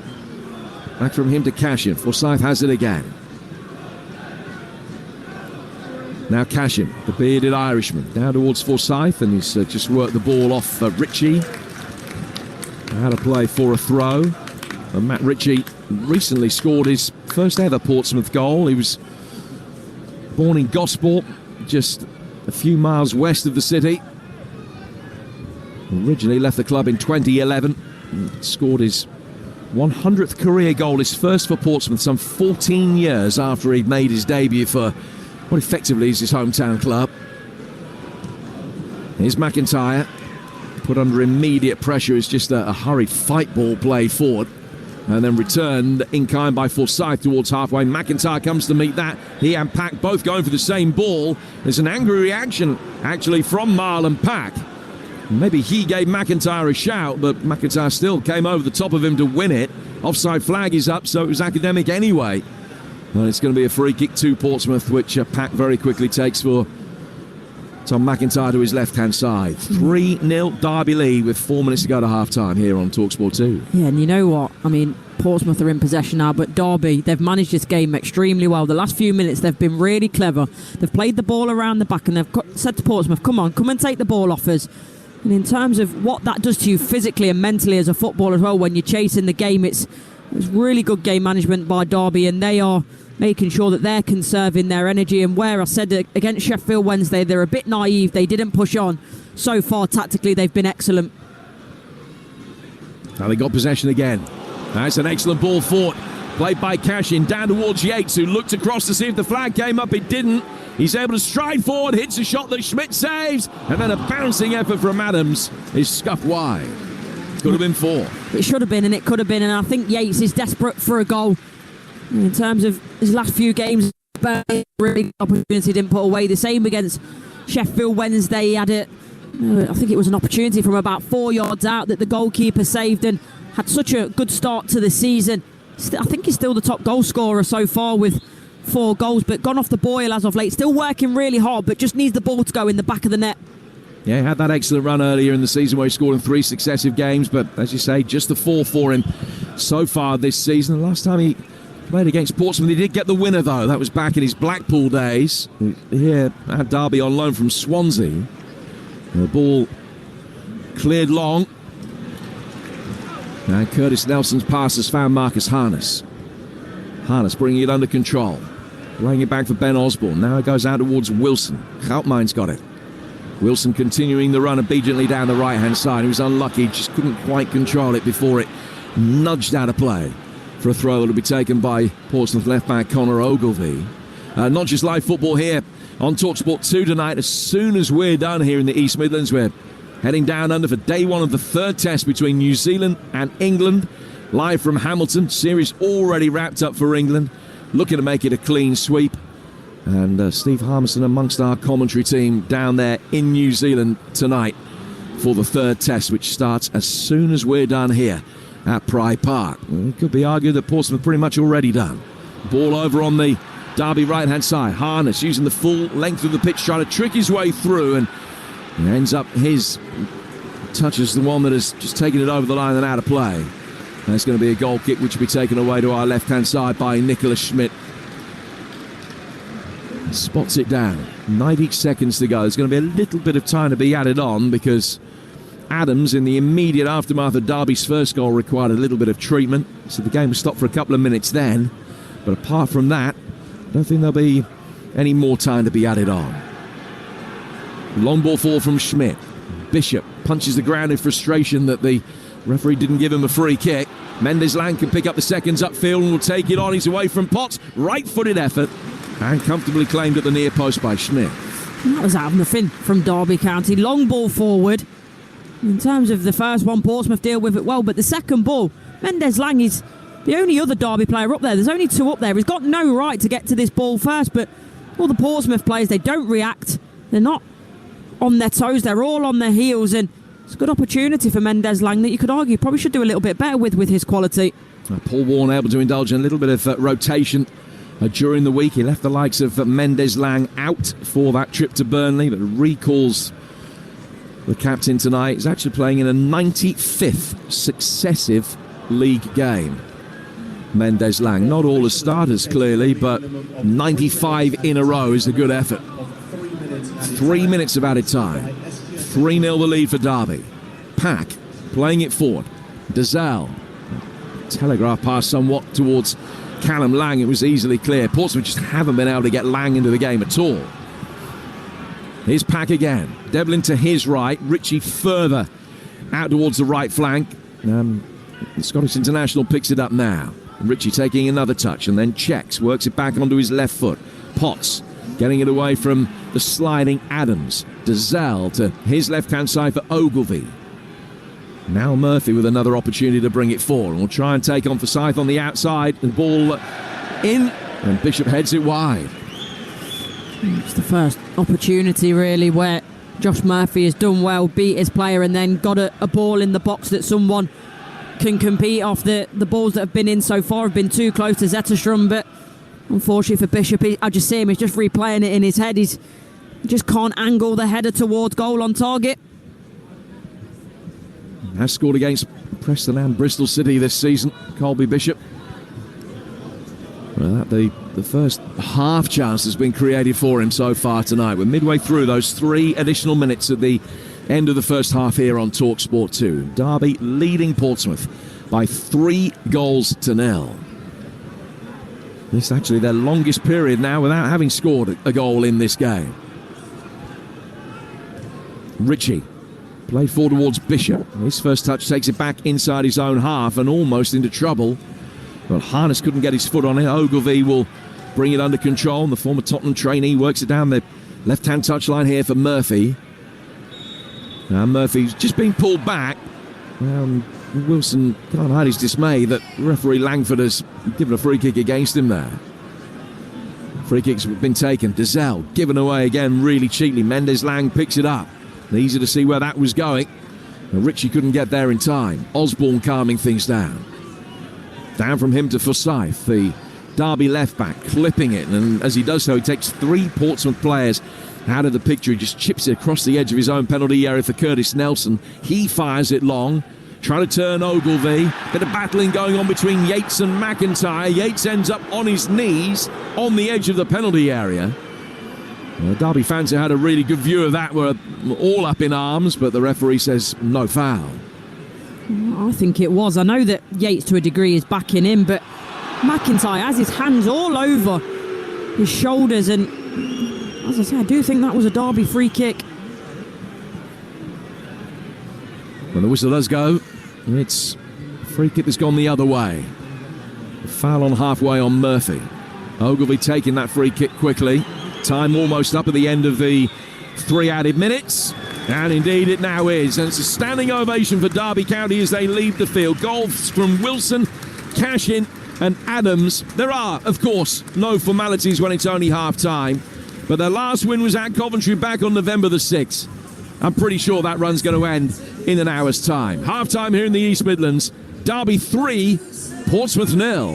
Back from him to Cashin. Forsyth has it again. Now Cashin, the bearded Irishman, down towards Forsyth, and he's just worked the ball off Ritchie. Out of play for a throw. And Matt Ritchie recently scored his first ever Portsmouth goal. He was born in Gosport, just a few miles west of the city. Originally left the club in 2011. And scored his 100th career goal, his first for Portsmouth, some 14 years after he'd made his debut for what effectively is his hometown club. Here's McIntyre. Put under immediate pressure. It's just a hurried fight ball played forward and then returned in kind by Forsyth towards halfway. McIntyre comes to meet that. He and Pack both going for the same ball. There's an angry reaction actually from Marlon Pack. Maybe he gave McIntyre a shout, but McIntyre still came over the top of him to win it. Offside flag is up, so it was academic anyway. And it's going to be a free kick to Portsmouth, which Pack very quickly takes for Tom McIntyre to his left-hand side. 3-0 Derby lead with 4 minutes to go to half-time here on Talksport 2. Yeah, and you know what? I mean, Portsmouth are in possession now, but Derby, they've managed this game extremely well. The last few minutes, they've been really clever. They've played the ball around the back, and they've said to Portsmouth, come on, come and take the ball off us. And in terms of what that does to you physically and mentally as a footballer as well, when you're chasing the game, it's really good game management by Derby, and they are making sure that they're conserving their energy. And where I said against Sheffield Wednesday, they're a bit naive, they didn't push on. So far, tactically, they've been excellent. Now they got possession again. That's an excellent ball forward. Played by Cashin, down towards Yates, who looked across to see if the flag came up. It didn't. He's able to stride forward, hits a shot that Schmidt saves, and then a bouncing effort from Adams is scuffed wide. Could have been 4. It should have been, and it could have been, and I think Yates is desperate for a goal. In terms of his last few games, really opportunity didn't put away. The same against Sheffield Wednesday. He had I think it was an opportunity from about 4 yards out that the goalkeeper saved, and had such a good start to the season. I think he's still the top goal scorer so far with 4 goals, but gone off the boil as of late. Still working really hard, but just needs the ball to go in the back of the net. Yeah, he had that excellent run earlier in the season where he scored in 3 successive games, but as you say, just the 4 for him so far this season. The last time he played against Portsmouth, he did get the winner, though. That was back in his Blackpool days. Here at Derby on loan from Swansea. The ball cleared long. And Curtis Nelson's pass has found Marcus Harness. Harness bringing it under control. Playing it back for Ben Osborne. Now it goes out towards Wilson. Goutmein's got it. Wilson continuing the run obediently down the right-hand side. He was unlucky, just couldn't quite control it before it nudged out of play for a throw that will be taken by Portsmouth left-back Connor Ogilvie. Not just live football here on Talksport 2 tonight. As soon as we're done here in the East Midlands, we're heading down under for day 1 of the 3rd test between New Zealand and England. Live from Hamilton. Series already wrapped up for England. Looking to make it a clean sweep. And Steve Harmison amongst our commentary team down there in New Zealand tonight for the 3rd test, which starts as soon as we're done here at Pride Park. It could be argued that Portsmouth pretty much already done. Ball over on the Derby right-hand side. Harness using the full length of the pitch, trying to trick his way through, and he ends up his touch is the one that has just taken it over the line and out of play. And it's going to be a goal kick which will be taken away to our left-hand side by Nicholas Schmidt. Spots it down. 90 seconds to go. There's going to be a little bit of time to be added on because Adams, in the immediate aftermath of Derby's first goal, required a little bit of treatment. So the game was stopped for a couple of minutes then. But apart from that, I don't think there'll be any more time to be added on. Long ball forward from Schmidt. Bishop punches the ground in frustration that the referee didn't give him a free kick. Mendes-Lang can pick up the seconds upfield and will take it on. He's away from Potts. Right-footed effort and comfortably claimed at the near post by Schmidt. That was out of nothing from Derby County. Long ball forward. In terms of the first one, Portsmouth deal with it well, but the second ball, Mendes-Lang is the only other Derby player up there. There's only 2 up there. He's got no right to get to this ball first, but all the Portsmouth players, they don't react. They're not on their toes. They're all on their heels, and it's a good opportunity for Mendes-Lang that you could argue probably should do a little bit better with his quality. Paul Warne able to indulge in a little bit of rotation during the week. He left the likes of Mendes-Lang out for that trip to Burnley, but recalls the captain tonight. He's actually playing in a 95th successive league game. Mendes-Lang, not all as starters clearly, but 95 in a row is a good effort. 3 minutes of added time. 3-0 the lead for Derby. Pack playing it forward. Dazal. Telegraph pass somewhat towards Callum Lang. It was easily clear. Portsmouth just haven't been able to get Lang into the game at all. Here's Pack again. Devlin to his right. Ritchie further out towards the right flank. The Scottish international picks it up now. Ritchie taking another touch and then checks. Works it back onto his left foot. Potts getting it away from the sliding Adams. Dazal to his left-hand side for Ogilvie. Now Murphy with another opportunity to bring it forward. And we'll try and take on Forsyth on the outside. The ball in, and Bishop heads it wide. It's the first opportunity, really, where Josh Murphy has done well, beat his player, and then got a ball in the box that someone can compete off. The balls that have been in so far have been too close to Zetterstrom, but unfortunately for Bishop, I just see him, he's just replaying it in his head. He just can't angle the header towards goal on target. Has scored against Preston and Bristol City this season, Colby Bishop. Well, the first half chance has been created for him so far tonight. We're midway through those 3 additional minutes of the End of the first half here on Talksport 2. Derby leading Portsmouth by 3-0. This is actually their longest period now without having scored a goal in this game. Ritchie played forward towards Bishop. His first touch takes it back inside his own half and almost into trouble. But Harness couldn't get his foot on it. Ogilvie will bring it under control. And the former Tottenham trainee works it down the left-hand touchline here for Murphy. Now Murphy's just been pulled back. Wilson can't hide his dismay that referee Langford has given a free kick against him there. Free kicks have been taken. Dazelle given away again really cheaply. Mendes-Lang picks it up. Easy to see where that was going. Ritchie couldn't get there in time. Osborne calming things down. Down from him to Forsyth, the Derby left-back, clipping it. And as he does so, he takes 3 Portsmouth players out of the picture. He just chips it across the edge of his own penalty area for Curtis Nelson. He fires it long, trying to turn Ogilvie. Bit of battling going on between Yates and McIntyre. Yates ends up on his knees on the edge of the penalty area. Derby fans who had a really good view of that were all up in arms, but the referee says no foul. I think it was. I know that Yates to a degree is backing him, but McIntyre has his hands all over his shoulders, and as I say, I do think that was a Derby free kick. When the whistle does go, it's a free kick that's gone the other way. A foul on halfway on Murphy. Ogilvie taking that free kick quickly. Time almost up at the end of the 3 added minutes. And indeed it now is. And it's a standing ovation for Derby County as they leave the field. Goals from Wilson, Cashin and Adams. There are, of course, no formalities when it's only half-time. But their last win was at Coventry back on November the 6th. I'm pretty sure that run's going to end in an hour's time. Half-time here in the East Midlands. Derby 3, Portsmouth 0.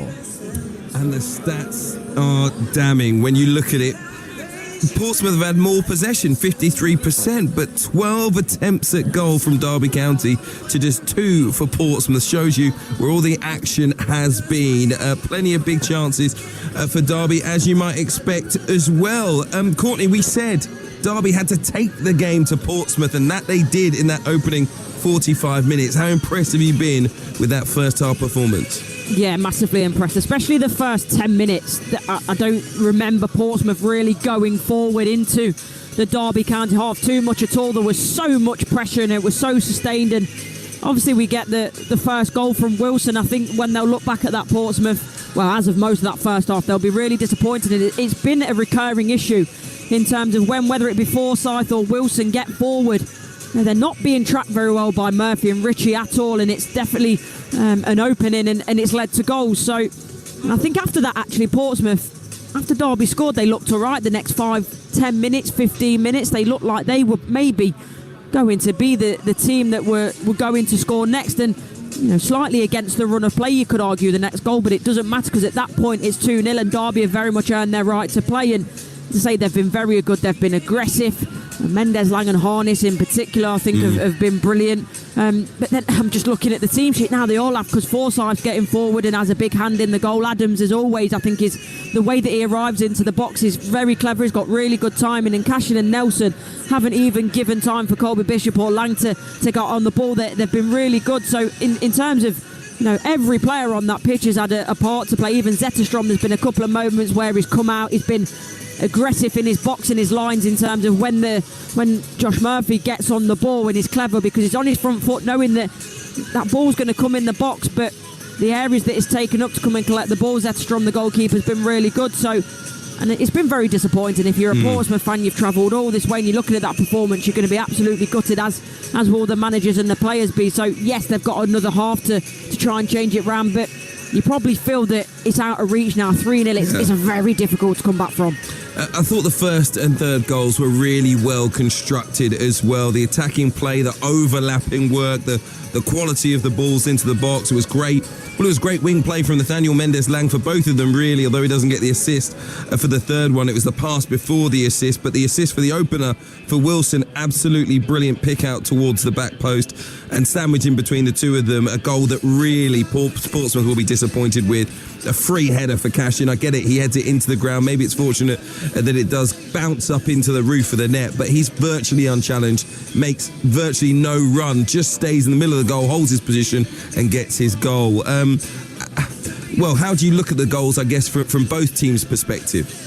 And the stats are damning when you look at it. Portsmouth have had more possession, 53%, but 12 attempts at goal from Derby County to just 2 for Portsmouth. Shows you where all the action has been. Plenty of big chances for Derby, as you might expect as well. Courtney, we said Derby had to take the game to Portsmouth, and that they did in that opening 45 minutes. How impressed have you been with that first half performance? Yeah, massively impressed, especially the first 10 minutes. I don't remember Portsmouth really going forward into the Derby County half too much at all. There was so much pressure and it was so sustained, and obviously we get the first goal from Wilson. I think when they'll look back at that Portsmouth, well, as of most of that first half, they'll be really disappointed. And it's been a recurring issue in terms of whether it be Forsyth or Wilson get forward. They're not being tracked very well by Murphy and Ritchie at all, and it's definitely an opening, and it's led to goals. So I think after that, actually, Portsmouth, after Derby scored, they looked all right. The next 5, 10 minutes, 15 minutes, they looked like they were maybe going to be the team that were going to score next. And slightly against the run of play, you could argue the next goal, but it doesn't matter because at that point it's 2-0 and Derby have very much earned their right to play. And to say they've been very good, they've been aggressive. Mendes-Lang and Harness in particular, I think, have been brilliant. But then I'm just looking at the team sheet now. They all have, because Forsyth's getting forward and has a big hand in the goal. Adams, as always, I think is the way that he arrives into the box is very clever. He's got really good timing. And Cashin and Nelson haven't even given time for Colby Bishop or Lang to get on the ball. They've been really good. So in terms of every player on that pitch has had a part to play. Even Zetterstrom, there's been a couple of moments where he's come out. He's been aggressive in his box and his lines in terms of when Josh Murphy gets on the ball, and he's clever because he's on his front foot knowing that ball's going to come in the box, but the areas that it's taken up to come and collect the ball, Zetterstrom, the goalkeeper, has been really good. So, and it's been very disappointing. If you're a Portsmouth fan, you've travelled all this way and you're looking at that performance, you're going to be absolutely gutted, as will the managers and the players be. So yes, they've got another half to try and change it round, but you probably feel that it's out of reach now. 3-0, it's very difficult to come back from. I thought the first and third goals were really well constructed as well. The attacking play, the overlapping work, the quality of the balls into the box, it was great. Well, it was great wing play from Nathaniel Mendes-Lang for both of them, really, although he doesn't get the assist for the third one. It was the pass before the assist, but the assist for the opener for Wilson, absolutely brilliant pick out towards the back post and sandwich in between the two of them, a goal that really Portsmouth will be disappointed with a free header for Cashin. I get it, he heads it into the ground. Maybe it's fortunate that it does bounce up into the roof of the net, but he's virtually unchallenged, makes virtually no run, just stays in the middle of the goal, holds his position and gets his goal. Well, how do you look at the goals, I guess, from both teams' perspective?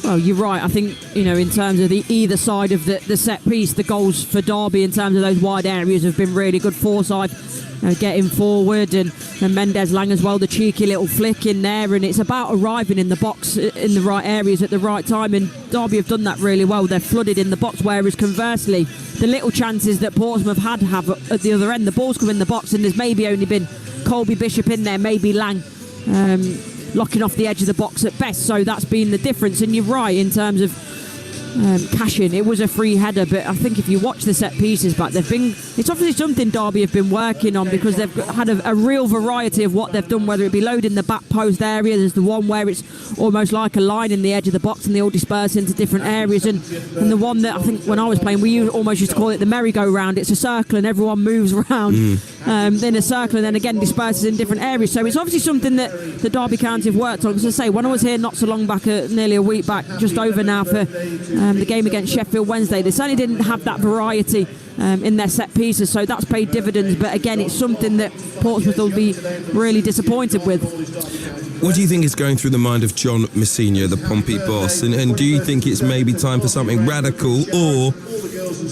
Well, you're right. I think, in terms of the either side of the set piece, the goals for Derby in terms of those wide areas have been really good. Forsyth getting forward and Mendes Lang as well, the cheeky little flick in there, and it's about arriving in the box in the right areas at the right time, and Derby have done that really well. They're flooded in the box, whereas conversely, the little chances that Portsmouth have at the other end, the ball's come in the box and there's maybe only been Colby Bishop in there, maybe Lang locking off the edge of the box at best, so that's been the difference. And you're right in terms of Cashin, it was a free header, but I think if you watch the set pieces back, it's obviously something Derby have been working on, because they've had a real variety of what they've done, whether it be loading the back post area. There's the one where it's almost like a line in the edge of the box and they all disperse into different areas, and the one that I think when I was playing we almost used to call it the merry-go-round. It's a circle and everyone moves around then a circle and then again disperses in different areas. So it's obviously something that the Derby County have worked on. As I say, when I was here not so long back, nearly a week back, just over now, for the game against Sheffield Wednesday, they certainly didn't have that variety in their set pieces, so that's paid dividends. But again, it's something that Portsmouth will be really disappointed with. What do you think is going through the mind of John Messina, the Pompey boss, and do you think it's maybe time for something radical, or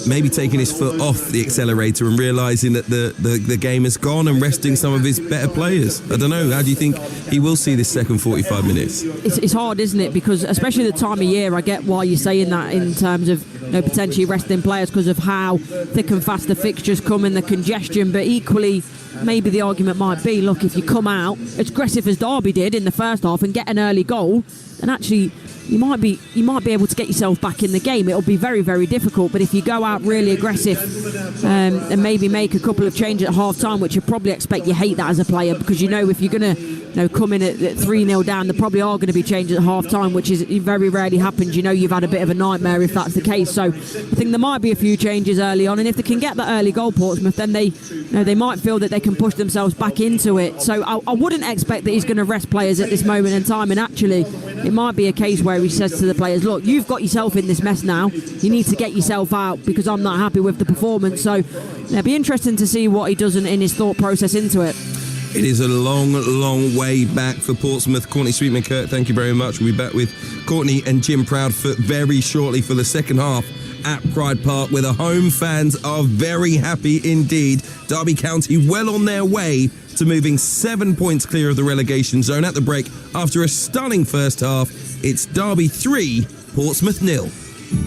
maybe taking his foot off the accelerator and realising that the game has gone and resting some of his better players? I don't know, how do you think he will see this second 45 minutes? It's hard, isn't it? Because especially the time of year, I get why you're saying that in terms of potentially resting players because of how thick and fast the fixtures come and the congestion, but equally maybe the argument might be, look, if you come out as aggressive as Derby did in the first half and get an early goal, then actually you might be able to get yourself back in the game. It'll be very, very difficult, but if you go out really aggressive and maybe make a couple of changes at half time, which you probably expect, you hate that as a player, because if you're going to come in at 3-0 down, there probably are going to be changes at half time, which is very rarely happens. You've had a bit of a nightmare if that's the case. So I think there might be a few changes early on, and if they can get that early goal, Portsmouth, then they might feel that they can push themselves back into it. So I wouldn't expect that he's going to rest players at this moment in time, and actually it might be a case where he says to the players, look, you've got yourself in this mess now, you need to get yourself out because I'm not happy with the performance. So it'll be interesting to see what he does in his thought process into it. It is a long, long way back for Portsmouth. Courtney Sweetman-Kirk, thank you very much. We'll be back with Courtney and Jim Proudfoot very shortly for the second half at Pride Park, where the home fans are very happy indeed. Derby County well on their way to moving 7 points clear of the relegation zone. At the break, after a stunning first half, it's Derby 3, Portsmouth 0.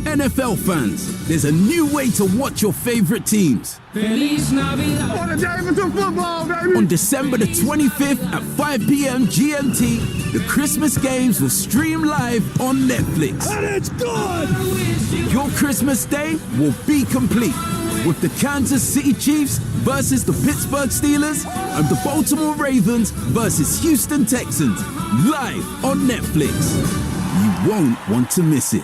NFL fans, there's a new way to watch your favorite teams. Feliz Navidad. What a day for football, baby! On December the 25th at 5 p.m. GMT, the Christmas games will stream live on Netflix. And it's good! Your Christmas day will be complete with the Kansas City Chiefs versus the Pittsburgh Steelers and the Baltimore Ravens versus Houston Texans, live on Netflix. You won't want to miss it.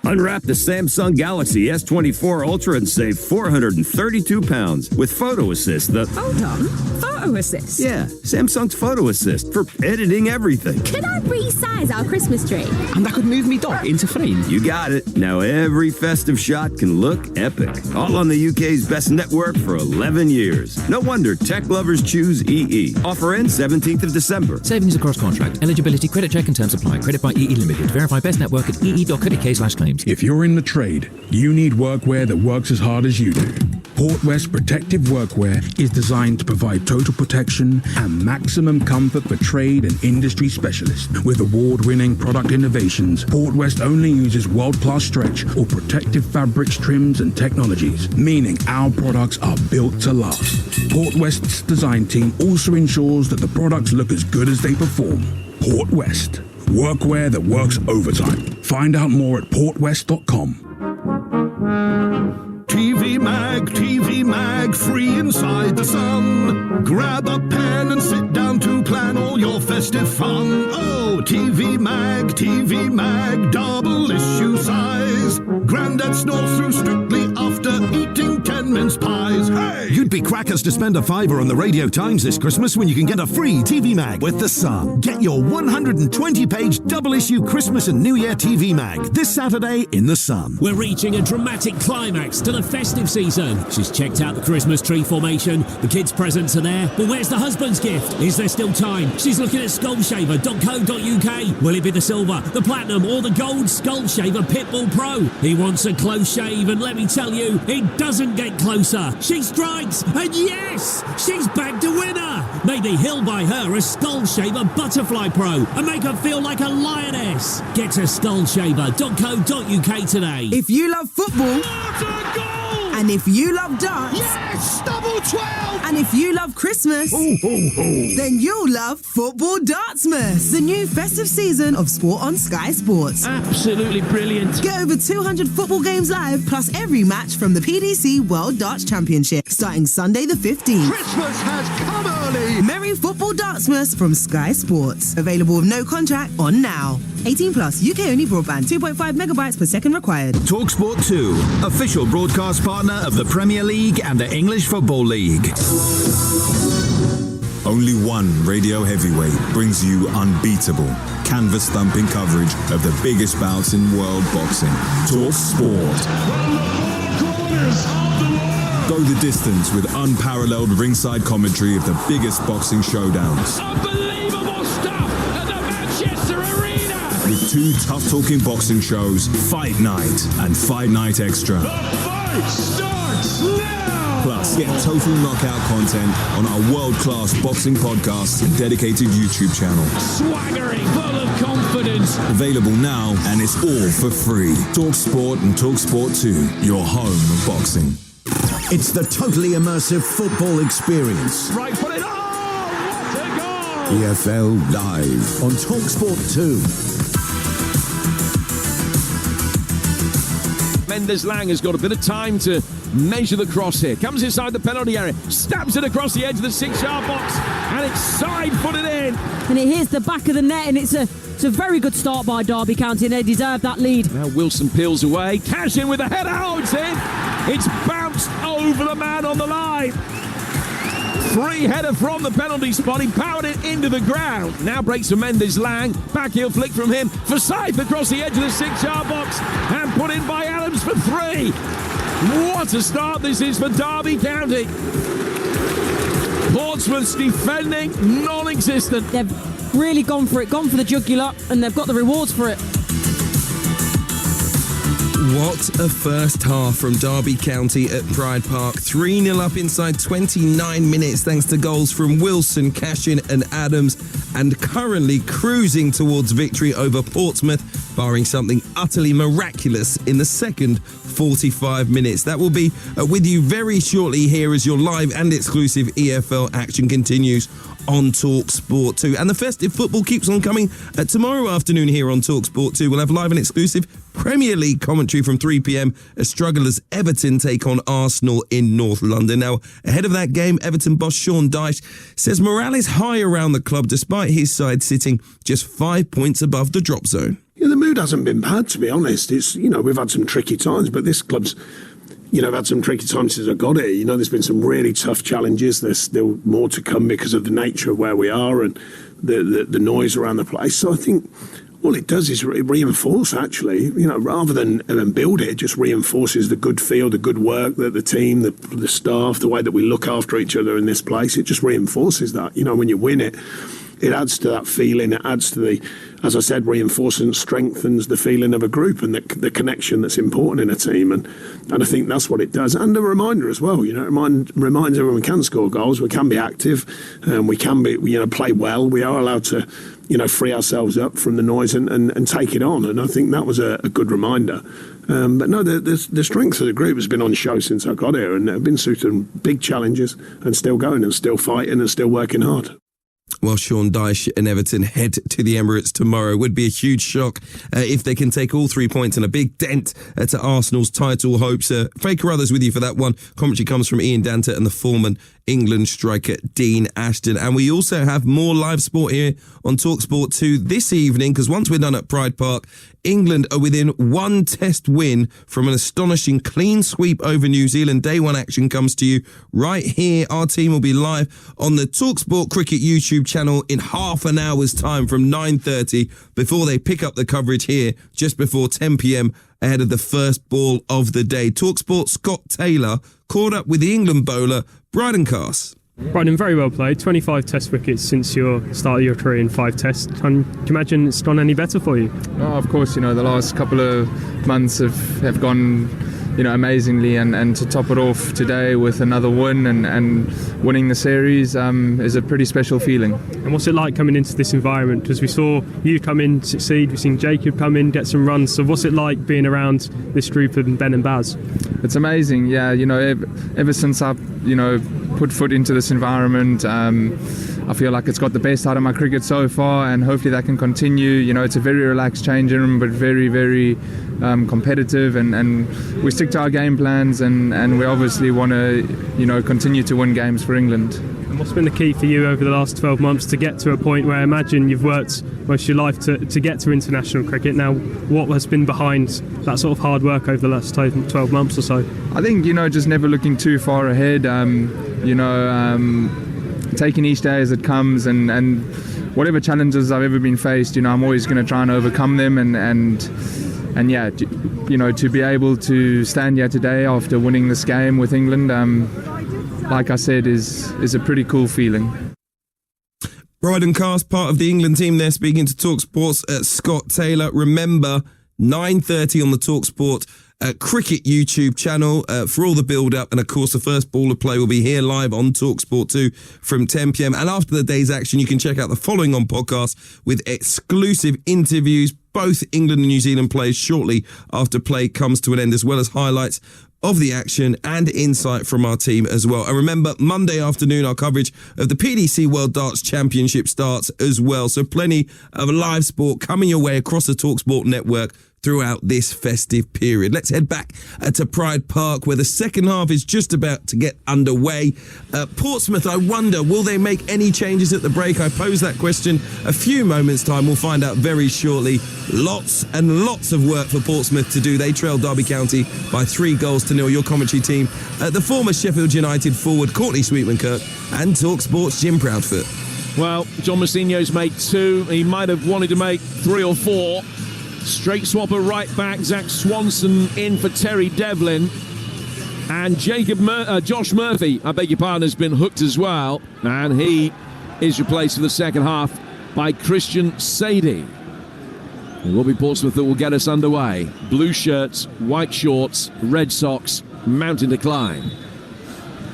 Unwrap the Samsung Galaxy S24 Ultra and save £432 with Photo Assist. Hold on, Photo Assist? Yeah, Samsung's Photo Assist for editing everything. Could I resize our Christmas tree? And I could move me dog into frame. You got it. Now every festive shot can look epic. All on the UK's best network for 11 years. No wonder tech lovers choose EE. Offer ends 17th of December. Savings across contract. Eligibility, credit check and terms apply. Credit by EE Limited. Verify best network at ee.co.uk/claims. If you're in the trade, you need workwear that works as hard as you do. Port West Protective Workwear is designed to provide total protection and maximum comfort for trade and industry specialists. With award-winning product innovations, Port West only uses world-class stretch or protective fabrics, trims and technologies, meaning our products are built to last. Port West's design team also ensures that the products look as good as they perform. Port West. Workwear that works overtime. Find out more at portwest.com. TV Mag, free inside the sun. Grab a pen and sit down to plan all your festive fun. Oh, TV Mag, double issue size. Grandad snorts through Strictly after eating 10 mince pies. Hey! Could be crackers to spend a fiver on the Radio Times this Christmas when you can get a free TV mag with The Sun. Get your 120-page double-issue Christmas and New Year TV mag this Saturday in The Sun. We're reaching a dramatic climax to the festive season. She's checked out the Christmas tree formation. The kids' presents are there. But where's the husband's gift? Is there still time? She's looking at skullshaver.co.uk. Will it be the silver, the platinum, or the gold Skullshaver Pitbull Pro? He wants a close shave, and let me tell you, it doesn't get closer. She strikes, and yes, she's bagged a winner. Maybe he'll buy her a Skullshaver Butterfly Pro and make her feel like a lioness. Get to skullshaver.co.uk today. If you love football, What a goal! and if you love darts, Yes, double 12! and if you love Christmas, then you'll love Football Dartsmas, the new festive season of sport on Sky Sports. Absolutely brilliant. Get over 200 football games live, plus every match from the PDC World Darts Championship, starting Sunday the 15th. Christmas has come early. Merry Football Dartsmas from Sky Sports. Available with no contract on now. 18 plus, UK only broadband, 2.5 megabytes per second required. Talksport 2, official broadcast partner of the Premier League and the English Football League. Only one radio heavyweight brings you unbeatable, canvas-thumping coverage of the biggest bouts in world boxing. Talksport. Go the distance with unparalleled ringside commentary of the biggest boxing showdowns. Unbelievable stuff at the Manchester Arena! With 2 tough-talking boxing shows, Fight Night and Fight Night Extra. The fight starts now! Plus, get total knockout content on our world-class boxing podcasts and dedicated YouTube channel. Swaggering, full of confidence. Available now, and it's all for free. Talksport and Talksport 2, your home of boxing. It's the totally immersive football experience. Right, put it on! What a goal! EFL Live on Talksport 2. Mendes Lang has got a bit of time to measure the cross here. Comes inside the penalty area, stabs it across the edge of the 6-yard box, and it's side-footed in. And it hits the back of the net, and it's a very good start by Derby County, and they deserve that lead. Now Wilson peels away. Cash in with a header. Oh, it's in. It's bounced over the man on the line. Free header from the penalty spot. He powered it into the ground. Now breaks for Mendes Lang. Backheel flick from him. Forsyth across the edge of the 6-yard box. And put in by Adams for 3. What a start this is for Derby County. Portsmouth's defending non-existent. They've really gone for it, gone for the jugular, and they've got the rewards for it. What a first half from Derby County at Pride Park. 3-0 up inside 29 minutes thanks to goals from Wilson, Cashin and Adams, and currently cruising towards victory over Portsmouth, barring something utterly miraculous in the second 45 minutes. That will be with you very shortly here as your live and exclusive EFL action continues on Talksport 2. And the festive football keeps on coming tomorrow afternoon here on Talksport 2. We'll have live and exclusive Premier League commentary from 3 p.m. as strugglers Everton take on Arsenal in North London. Now, ahead of that game, Everton boss Sean Dyche says morale is high around the club despite his side sitting just 5 points above the drop zone. Yeah, the mood hasn't been bad, to be honest. It's, we've had some tricky times, but this club's, had some tricky times since I got here. There's been some really tough challenges. There's still more to come because of the nature of where we are and the noise around the place. So I think all it does is reinforce, actually, rather than build it, it just reinforces the good feel, the good work that the team, the staff, the way that we look after each other in this place. It just reinforces that. When you win it, it adds to that feeling. It adds to the, as I said, reinforces and strengthens the feeling of a group and the connection that's important in a team. And I think that's what it does. And a reminder as well, it reminds everyone we can score goals, we can be active, we can be, play well. We are allowed to, free ourselves up from the noise and take it on. And I think that was a good reminder. But no, the strength of the group has been on show since I got here, and they've been through some big challenges and still going and still fighting and still working hard. while Sean Dyche and Everton head to the Emirates tomorrow. It would be a huge shock if they can take all 3 points and a big dent to Arsenal's title hopes. Faye Carruthers with you for that one. Commentary comes from Ian Danta and the former England striker Dean Ashton. And we also have more live sport here on Talksport 2 this evening, because once we're done at Pride Park, England are within one test win from an astonishing clean sweep over New Zealand. Day one action comes to you right here. Our team will be live on the Talksport Cricket YouTube channel in half an hour's time from 9:30 before they pick up the coverage here just before 10 p.m. ahead of the first ball of the day. Talksport Scott Taylor caught up with the England bowler Bryden Carse. Bryden, very well played. 25 test wickets since your start of your career in 5 tests. Can you imagine it's gone any better for you? Oh, of course, the last couple of months have gone amazingly, and to top it off today with another win and winning the series is a pretty special feeling. And what's it like coming into this environment? Because we saw you come in, succeed, we've seen Jacob come in, get some runs. So what's it like being around this group of Ben and Baz? It's amazing, yeah. Ever since I put foot into this environment, I feel like it's got the best out of my cricket so far, and hopefully that can continue. It's a very relaxed changing room, but very, very competitive, and we stick to our game plans, and we obviously want to continue to win games for England. And what's been the key for you over the last 12 months to get to a point where I imagine you've worked most of your life to get to international cricket? Now, what has been behind that sort of hard work over the last 12 months or so? I think, just never looking too far ahead, taking each day as it comes, and whatever challenges I've ever been faced, I'm always going to try and overcome them, and yeah, to be able to stand here today after winning this game with England, like I said, is a pretty cool feeling. Bryden Carse, part of the England team there, speaking to TalkSport's Scott Taylor. Remember, 9:30 on the TalkSport cricket YouTube channel for all the build-up. And, of course, the first ball of play will be here live on TalkSport 2 from 10 p.m. And after the day's action, you can check out the following on podcast with exclusive interviews, both England and New Zealand players shortly after play comes to an end, as well as highlights of the action and insight from our team as well. And remember, Monday afternoon, our coverage of the PDC World Darts Championship starts as well. So plenty of live sport coming your way across the TalkSport network throughout this festive period. Let's head back to Pride Park, where the second half is just about to get underway. Portsmouth, I wonder, will they make any changes at the break? I posed that question a few moments' time. We'll find out very shortly. Lots and lots of work for Portsmouth to do. They trail Derby County by 3-0. Your commentary team, the former Sheffield United forward Courtney Sweetman-Kirk and TalkSport's Jim Proudfoot. Well, John Mousinho's made 2. He might have wanted to make 3 or 4. Straight swapper right back, Zach Swanson in for Terry Devlin. And Josh Murphy, I beg your pardon, has been hooked as well. And he is replaced for the second half by Christian Sadie. It will be Portsmouth that will get us underway. Blue shirts, white shorts, red socks, mountain to climb.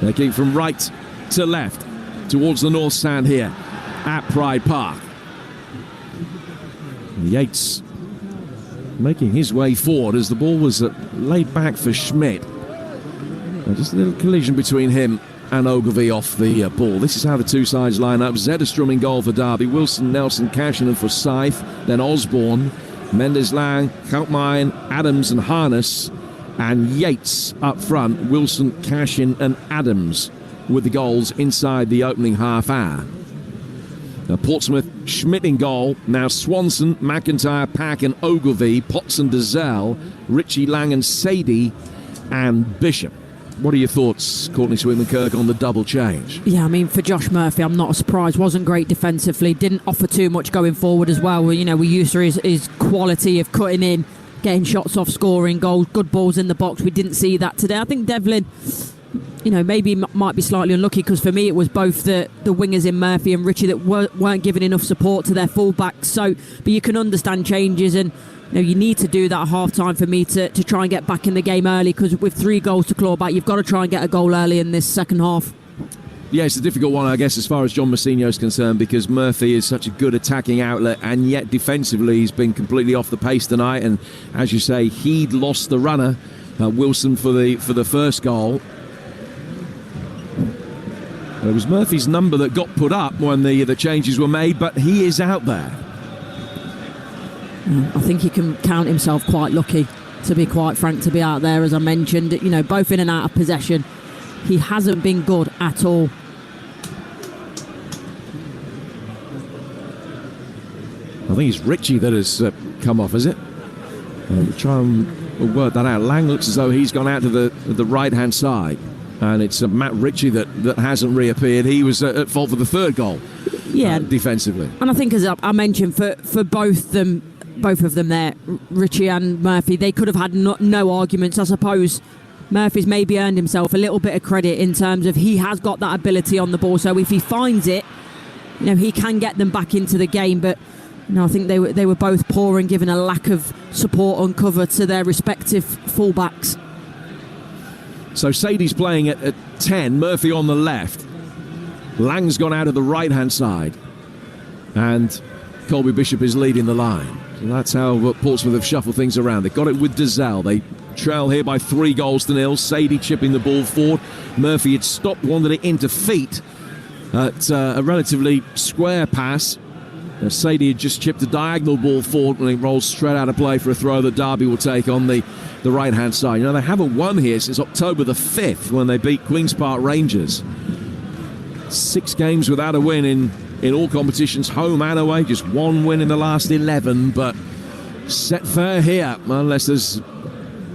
They're kicking from right to left towards the north stand here at Pride Park. Yates making his way forward as the ball was laid back for Schmidt. Just a little collision between him and Ogilvie off the ball. This is how the two sides line up. Zederstrom in goal for Derby, Wilson, Nelson, Cashin for Scythe, then Osborne, Mendes-Lang, Koutmine, Adams and Harness, and Yates up front, Wilson, Cashin and Adams with the goals inside the opening half hour. Portsmouth, Schmidt in goal. Now Swanson, McIntyre, Pack and Ogilvie, Potts and Dazelle, Richie Lang and Sadie and Bishop. What are your thoughts, Courtney Sweetman-Kirk, on the double change? Yeah, I mean, for Josh Murphy, I'm not surprised. Wasn't great defensively. Didn't offer too much going forward as well. We used to his quality of cutting in, getting shots off, scoring goals, good balls in the box. We didn't see that today. I think Devlin, maybe might be slightly unlucky, because for me it was both the wingers in Murphy and Richie that weren't giving enough support to their fullbacks. So, but you can understand changes, and you need to do that at half time for me to try and get back in the game early, because with 3 goals to claw back, you've got to try and get a goal early in this second half. Yeah, it's a difficult one, I guess, as far as John Mousinho is concerned, because Murphy is such a good attacking outlet, and yet defensively he's been completely off the pace tonight. And as you say, he'd lost the runner, Wilson, for the first goal. It was Murphy's number that got put up when the changes were made, but he is out there. I think he can count himself quite lucky, to be quite frank, to be out there, as I mentioned. You know, both in and out of possession. He hasn't been good at all. I think it's Ritchie that has come off, is it? Try and work that out. Lang looks as though he's gone out to the right-hand side. And it's Matt Ritchie that hasn't reappeared. He was at fault for the third goal, defensively. And I think, as I mentioned, for both of them there, Ritchie and Murphy, they could have had no arguments. I suppose Murphy's maybe earned himself a little bit of credit in terms of he has got that ability on the ball. So if he finds it, you know, he can get them back into the game. But you know, I think they were both poor and given a lack of support and cover to their respective fullbacks. So Sadie's playing at 10, Murphy on the left. Lang's gone out of the right-hand side. And Colby Bishop is leading the line. So that's how Portsmouth have shuffled things around. They got it with Dazal. They trail here by 3-0. Sadie chipping the ball forward. Murphy had stopped, wanted it into feet at a relatively square pass. Sadie had just chipped a diagonal ball forward and it rolls straight out of play for a throw that Derby will take on the right-hand side. You know, they haven't won here since October the 5th when they beat Queen's Park Rangers. 6 games without a win in all competitions, home and away. Just 1 win in the last 11, but set fair here unless there's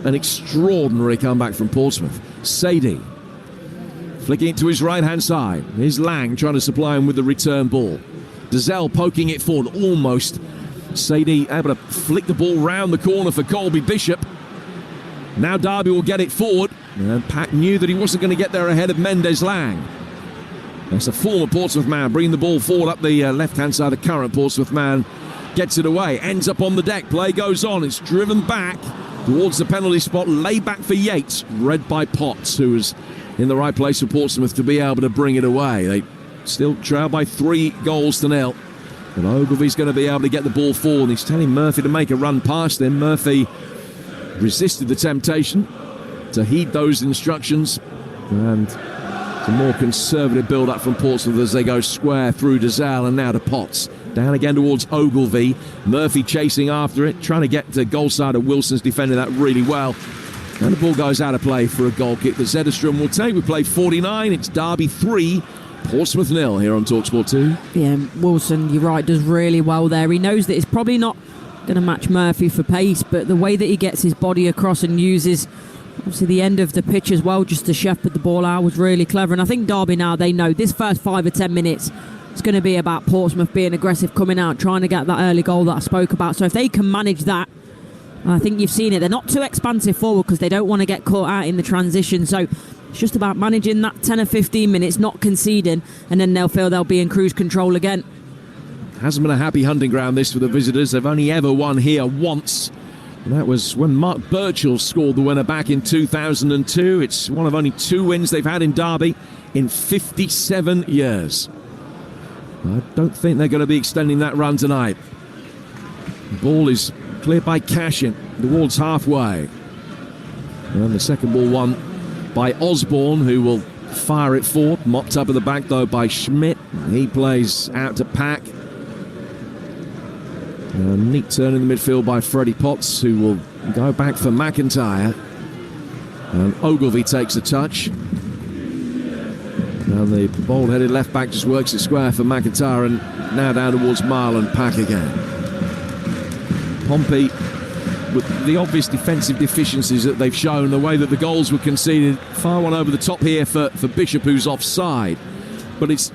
an extraordinary comeback from Portsmouth. Sadie flicking it to his right-hand side. Here's Lang trying to supply him with the return ball. Dazal poking it forward, almost. Sadie able to flick the ball round the corner for Colby Bishop. Now Derby will get it forward. And Pat knew that he wasn't going to get there ahead of Mendes Lang. That's a former Portsmouth man bringing the ball forward up the left-hand side. The current Portsmouth man gets it away. Ends up on the deck. Play goes on. It's driven back towards the penalty spot. Laid back for Yates. Read by Potts, who was in the right place for Portsmouth to be able to bring it away. They still trail by 3-0. And Ogilvy's going to be able to get the ball forward. He's telling Murphy to make a run past him. Murphy resisted the temptation to heed those instructions. And it's a more conservative build-up from Portsmouth as they go square through Dazal and now to Potts. Down again towards Ogilvy. Murphy chasing after it, trying to get to goal side of Wilson's defending that really well. And the ball goes out of play for a goal kick that Zederstrom will take. We play 49. It's Derby 3. Portsmouth 0 here on Talksport 2. Yeah, Wilson, you're right, does really well there. He knows that it's probably not going to match Murphy for pace, but the way that he gets his body across and uses obviously the end of the pitch as well just to shepherd the ball out was really clever. And I think Derby now, they know this first 5 or 10 minutes it's going to be about Portsmouth being aggressive, coming out, trying to get that early goal that I spoke about. So if they can manage that, I think you've seen it. They're not too expansive forward because they don't want to get caught out in the transition. So it's just about managing that 10 or 15 minutes, not conceding, and then they'll feel they'll be in cruise control again. Hasn't been a happy hunting ground this for the visitors. They've only ever won here once. And that was when Mark Birchall scored the winner back in 2002. It's one of only 2 wins they've had in Derby in 57 years. I don't think they're going to be extending that run tonight. The ball is cleared by Cashin towards halfway. And the second ball won by Osborne, who will fire it forward. Mopped up at the back, though, by Schmidt. He plays out to Pack. A neat turn in the midfield by Freddie Potts, who will go back for McIntyre. And Ogilvy takes a touch. And the bold-headed left-back just works it square for McIntyre, and now down towards Marlon. Pack again. Pompey, with the obvious defensive deficiencies that they've shown, the way that the goals were conceded, far one over the top here for Bishop, who's offside. But it's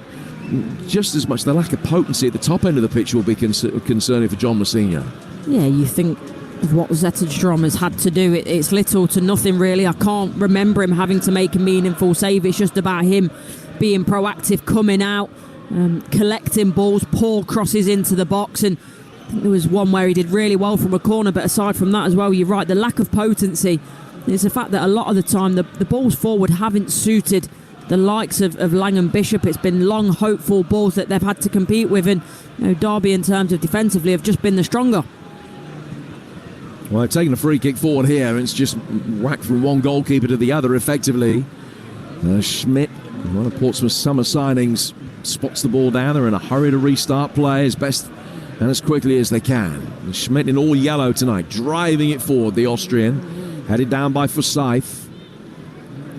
just as much the lack of potency at the top end of the pitch will be concerning for John Messina. Yeah, you think of what Zetterstrom has had to do. It's little to nothing, really. I can't remember him having to make a meaningful save. It's just about him being proactive, coming out, collecting balls, poor crosses into the box. And I think there was one where he did really well from a corner, but aside from that as well, you're right, the lack of potency. It's the fact that a lot of the time the balls forward haven't suited the likes of Lang and Bishop. It's been long, hopeful balls that they've had to compete with, and Derby in terms of defensively have just been the stronger. Well, taking a free kick forward here, it's just whacked from one goalkeeper to the other effectively. Schmidt, one of Portsmouth's summer signings, spots the ball down. They're in a hurry to restart play as best and as quickly as they can. And Schmidt in all yellow tonight, driving it forward, the Austrian. Headed down by Forsyth.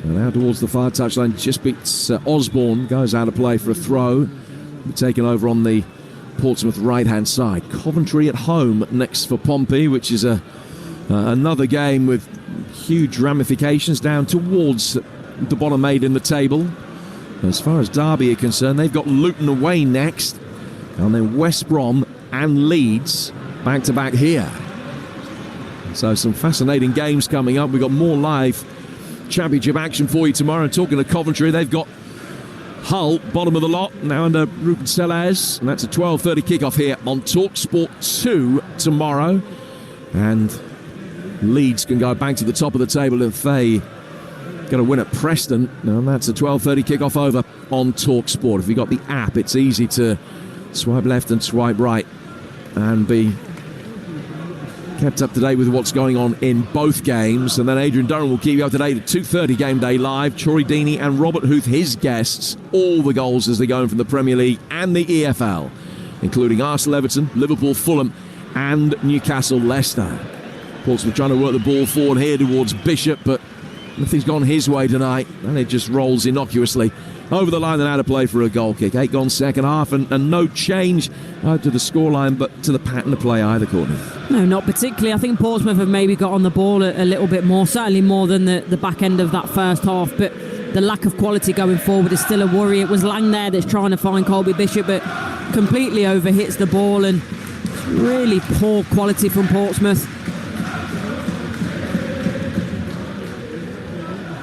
And now towards the far touchline, just beats Osborne, goes out of play for a throw. Taken over on the Portsmouth right-hand side. Coventry at home next for Pompey, which is another game with huge ramifications down towards the bottom 8 in the table. As far as Derby are concerned, they've got Luton away next, and then West Brom and Leeds back-to-back here. So some fascinating games coming up. We've got more live championship action for you tomorrow. Talking to Coventry, they've got Hull, bottom of the lot, now under Ruben Sellers, and that's a 12:30 kickoff here on Talksport 2 tomorrow. And Leeds can go back to the top of the table if they get a win at Preston, and that's a 12:30 kickoff over on Talksport. If you've got the app, it's easy to swipe left and swipe right and be kept up to date with what's going on in both games. And then Adrian Durham will keep you up to date at 2:30 Game Day Live. Troy Deeney and Robert Huth, his guests. All the goals as they go in from the Premier League and the EFL, including Arsenal, Everton, Liverpool, Fulham and Newcastle, Leicester. Portsmouth trying to work the ball forward here towards Bishop, but nothing's gone his way tonight, and it just rolls innocuously over the line and out of play for a goal kick. 8 gone second half, and no change to the scoreline, but to the pattern of play either, Courtney. No, not particularly. I think Portsmouth have maybe got on the ball a little bit more, certainly more than the back end of that first half, but the lack of quality going forward is still a worry. It was Lang there that's trying to find Colby Bishop, but completely overhits the ball, and really poor quality from Portsmouth.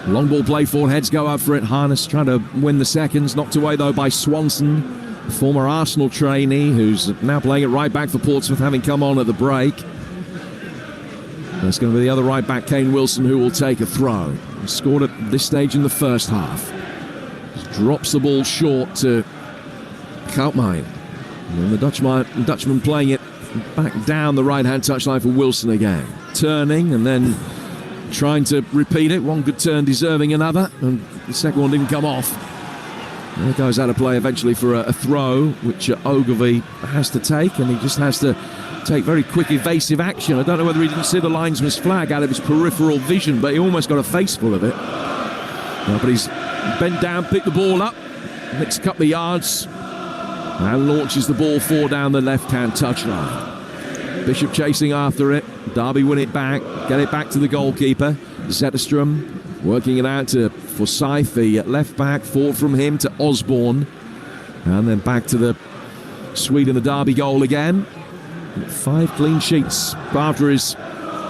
Long ball play forward, heads go up for it. Harness trying to win the seconds, knocked away though by Swanson, former Arsenal trainee who's now playing it right back for Portsmouth, having come on at the break. It's going to be the other right back, Kane Wilson, who will take a throw. He scored at this stage in the first half. Just drops the ball short to Koutmijn. And the Dutchman playing it back down the right-hand touchline for Wilson again. Turning and then trying to repeat it. One good turn deserving another, and the second one didn't come off. And it goes out of play eventually for a throw, which Ogilvie has to take, and he just has to take very quick evasive action. I don't know whether he didn't see the linesman's flag out of his peripheral vision, but he almost got a face full of it. But he's bent down, picked the ball up, next couple of yards, and launches the ball forward down the left-hand touchline. Bishop chasing after it. Derby win it back, get it back to the goalkeeper. Zetterstrom working it out to Forsyth, the left back, forward from him to Osborne. And then back to the Swede in the Derby goal again. 5 clean sheets after his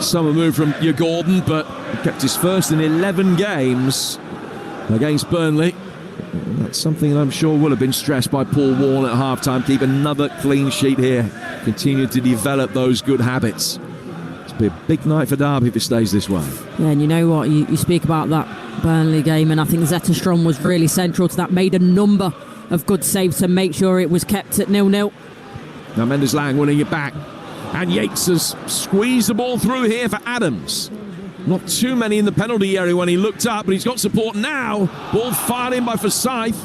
summer move from Gordon, but kept his first in 11 games against Burnley. And that's something that I'm sure will have been stressed by Paul Warne at half-time. Keep another clean sheet here. Continue to develop those good habits. It'll be a big night for Derby if it stays this way. Yeah, and you know what? You speak about that Burnley game, and I think Zetterstrom was really central to that. Made a number of good saves to make sure it was kept at 0-0. Now Mendes Lang winning it back. And Yates has squeezed the ball through here for Adams. Not too many in the penalty area when he looked up, but he's got support now. Ball fired in by Forsyth.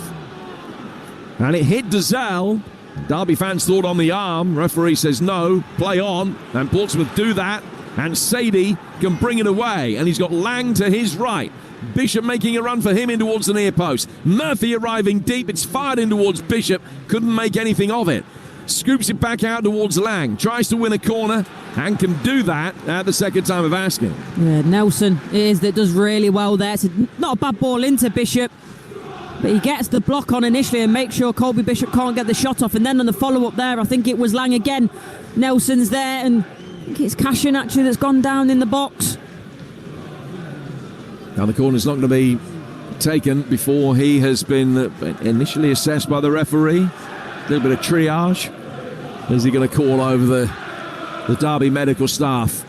And it hit Dazelle. Derby fans thought on the arm. Referee says no, play on. And Portsmouth do that. And Sadie can bring it away. And he's got Lang to his right. Bishop making a run for him in towards the near post. Murphy arriving deep. It's fired in towards Bishop. Couldn't make anything of it. Scoops it back out towards Lang. Tries to win a corner and can do that at the second time of asking. Yeah, Nelson that does really well there. It's not a bad ball into Bishop, but he gets the block on initially and makes sure Colby Bishop can't get the shot off. And then on the follow-up there, I think it was Lang again. Nelson's there, and I think it's Cashin actually that's gone down in the box. Now the corner's not going to be taken before he has been initially assessed by the referee. A little bit of triage. Is he going to call over the Derby medical staff?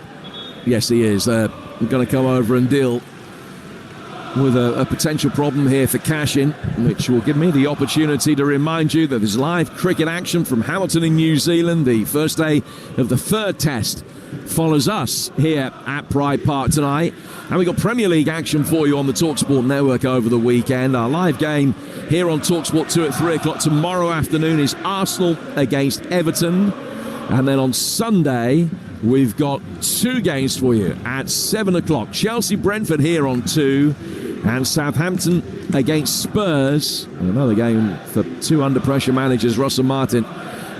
Yes, he is. They're going to come over and deal with a potential problem here for Cashin, which will give me the opportunity to remind you that there's live cricket action from Hamilton in New Zealand, the first day of the third test follows us here at Pride Park tonight. And we've got Premier League action for you on the Talksport network over the weekend. Our live game here on Talksport 2 at 3 o'clock tomorrow afternoon is Arsenal against Everton. And then on Sunday, we've got 2 games for you at 7 o'clock. Chelsea-Brentford here on 2, and Southampton against Spurs. And another game for 2 under-pressure managers, Russell Martin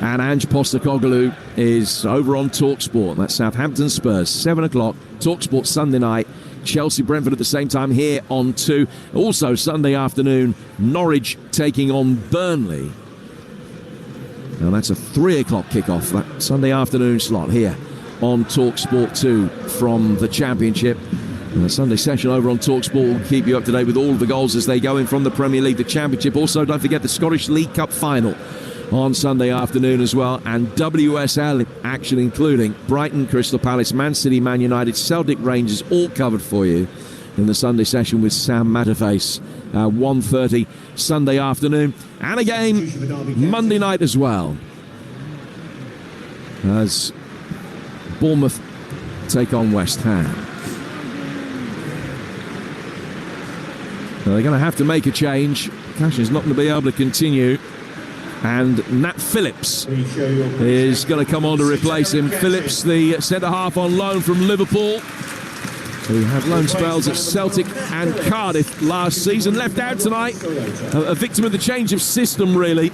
and Ange Postecoglou, is over on Talksport. That's Southampton-Spurs, 7 o'clock, Talksport Sunday night. Chelsea-Brentford at the same time here on 2. Also Sunday afternoon, Norwich taking on Burnley. Now that's a 3 o'clock kickoff, that Sunday afternoon slot here on Talksport 2 from the Championship. And the Sunday session over on Talksport will keep you up to date with all of the goals as they go in from the Premier League, the Championship. Also, don't forget the Scottish League Cup final on Sunday afternoon as well. And WSL action, including Brighton, Crystal Palace, Man City, Man United, Celtic, Rangers, all covered for you in the Sunday session with Sam Matterface. 1:30 Sunday afternoon, and a game Monday night as well, as Bournemouth take on West Ham. Now they're going to have to make a change. Cashin's not going to be able to continue, and Nat Phillips is going to come on to replace him. Phillips, the centre-half on loan from Liverpool, who had loan spells at Celtic and Cardiff last season. Left out tonight, a victim of the change of system, really.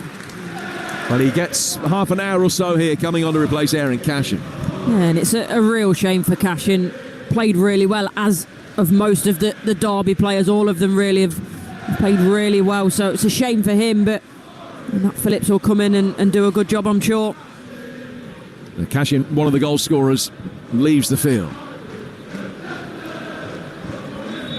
But he gets half an hour or so here, coming on to replace Aaron Cashin. Yeah, and it's a real shame for Cashin. Played really well, as of most of the Derby players. All of them really have played really well, so it's a shame for him, but Nat Phillips will come in and do a good job, I'm sure. Cashin, one of the goal scorers, leaves the field.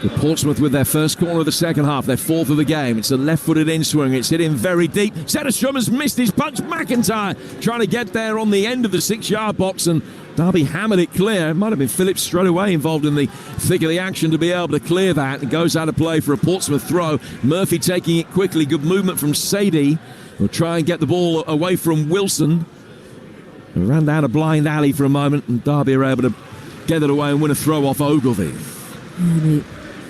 The Portsmouth with their first corner of the second half, their 4th of the game. It's a left-footed in-swing. It's hit in very deep. Zetterstrom has missed his punch. McIntyre trying to get there on the end of the 6-yard box, and Derby hammered it clear. It might have been Phillips straight away involved in the thick of the action to be able to clear that. It goes out of play for a Portsmouth throw. Murphy taking it quickly. Good movement from Sadie. Will try and get the ball away from Wilson. It ran down a blind alley for a moment, and Derby are able to get it away and win a throw off Ogilvie.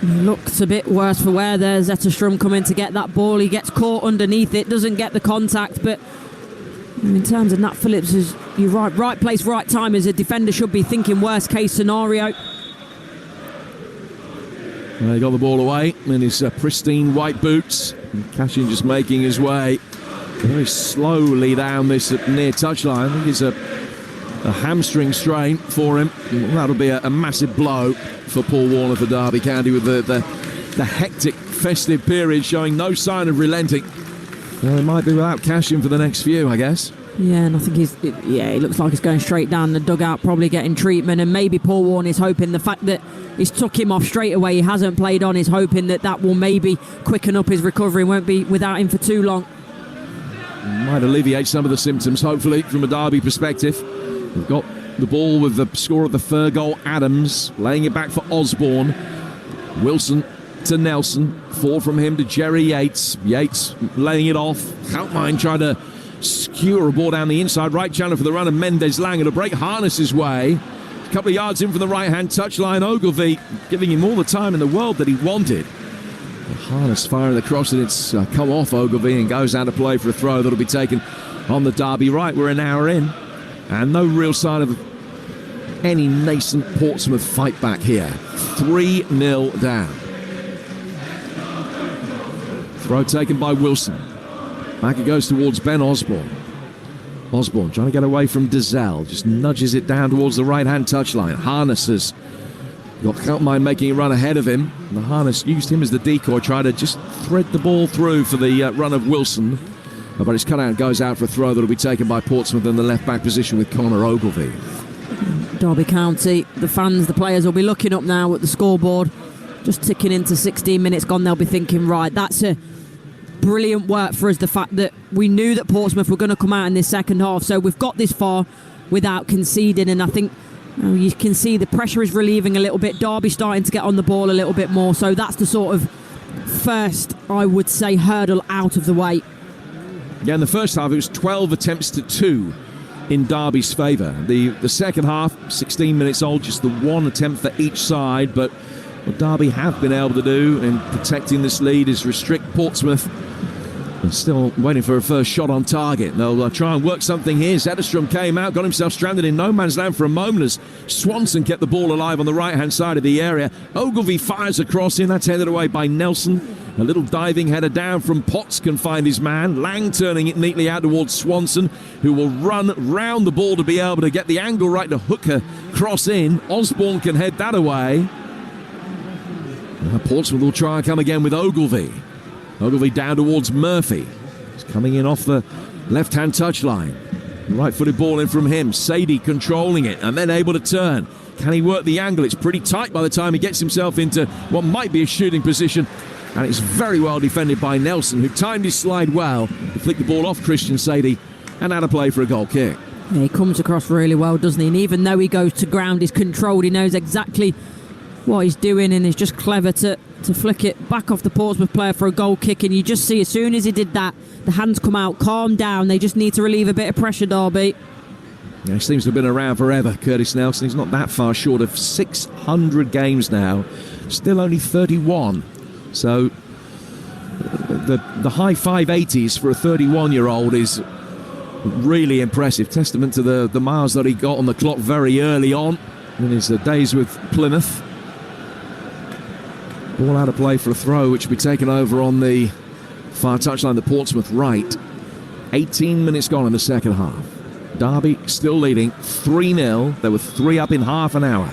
He looks a bit worse for wear there. Zetterstrom coming to get that ball. He gets caught underneath it, doesn't get the contact, but in terms of Nat Phillips, you're right place, right time. As a defender should be thinking worst case scenario. Well, he got the ball away in his pristine white boots. And Cashin just making his way very slowly down this near touchline. I think it's a hamstring strain for him. That'll be a massive blow for Paul Warner for Derby County, with the hectic festive period showing no sign of relenting. Well, he might be without Cashin for the next few, I guess. Yeah, and I think he looks like he's going straight down the dugout, probably getting treatment, and maybe Paul Warner is hoping the fact that he's took him off straight away, he hasn't played on, is hoping that will maybe quicken up his recovery, won't be without him for too long. Might alleviate some of the symptoms, hopefully, from a Derby perspective. We've got the ball with the score of the third goal, Adams, laying it back for Osborne. Wilson to Nelson, 4 from him to Jerry Yates. Yates laying it off. Houtmine trying to skewer a ball down the inside. Right channel for the run of Mendes Lang. It'll break Harness's way. A couple of yards in from the right-hand touchline. Ogilvie giving him all the time in the world that he wanted. Harness firing across, and it's come off Ogilvie and goes out of play for a throw that'll be taken on the Derby right. We're an hour in, and no real sign of any nascent Portsmouth fight back here. 3-0 down. Throw taken by Wilson. Back it goes towards Ben Osborne. Osborne trying to get away from Dazelle. Just nudges it down towards the right-hand touchline. Harness has got Houtmine making a run ahead of him. And the Harness used him as the decoy, trying to just thread the ball through for the run of Wilson. But it's cut out and goes out for a throw that'll be taken by Portsmouth in the left-back position with Connor Ogilvie. Derby County, the fans, the players will be looking up now at the scoreboard. Just ticking into 16 minutes gone, they'll be thinking, right, that's a brilliant work for us, the fact that we knew that Portsmouth were going to come out in this second half, so we've got this far without conceding, and I think you can see the pressure is relieving a little bit. Derby starting to get on the ball a little bit more, so that's the sort of first, I would say, hurdle out of the way. Yeah, in the first half it was 12 attempts to 2 in Derby's favour. The second half, 16 minutes old, just the one attempt for each side, but what Derby have been able to do in protecting this lead is restrict Portsmouth. They're still waiting for a first shot on target. They'll try and work something here. Zetterstrom came out, got himself stranded in no man's land for a moment as Swanson kept the ball alive on the right-hand side of the area. Ogilvie fires across in. That's headed away by Nelson. A little diving header down from Potts can find his man. Lang turning it neatly out towards Swanson, who will run round the ball to be able to get the angle right to hook a cross in. Osborne can head that away. Portsmouth will try and come again with Ogilvie. Ogilvie down towards Murphy. He's coming in off the left-hand touchline. Right-footed ball in from him. Sadie controlling it and then able to turn. Can he work the angle? It's pretty tight by the time he gets himself into what might be a shooting position. And it's very well defended by Nelson, who timed his slide well to flick the ball off Christian Sadie and out of play for a goal kick. Yeah, he comes across really well, doesn't he? And even though he goes to ground, he's controlled. He knows exactly what he's doing, and he's just clever to flick it back off the Portsmouth player for a goal kick. And you just see as soon as he did that, the hands come out, calm down. They just need to relieve a bit of pressure, Derby. Yeah, he seems to have been around forever, Curtis Nelson. He's not that far short of 600 games now. Still only 31. So the high 580s for a 31-year-old is really impressive. Testament to the miles that he got on the clock very early on in his days with Plymouth. Ball out of play for a throw, which will be taken over on the far touchline, the Portsmouth right. 18 minutes gone in the second half. Derby still leading 3-0. They were 3 up in half an hour.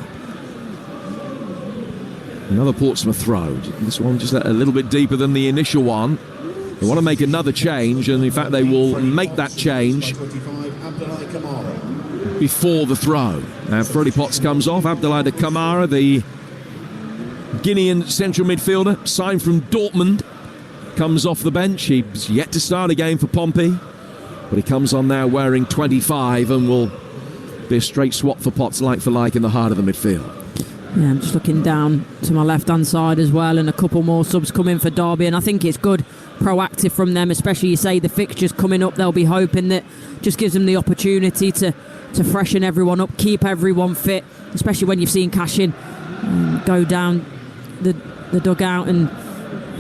Another Portsmouth throw. This one just a little bit deeper than the initial one. They want to make another change, and in fact they will make that change before the throw. Now Freddie Potts comes off. Abdoulaye Kamara, the Guinean central midfielder, signed from Dortmund, comes off the bench. He's yet to start a game for Pompey, but he comes on now wearing 25 and will be a straight swap for Potts, like for like, in the heart of the midfield. Yeah, I'm just looking down to my left-hand side as well, and a couple more subs come in for Derby, and I think it's good, proactive from them, especially, you say, the fixtures coming up. They'll be hoping that just gives them the opportunity to freshen everyone up, keep everyone fit, especially when you've seen Cashin go down the dugout and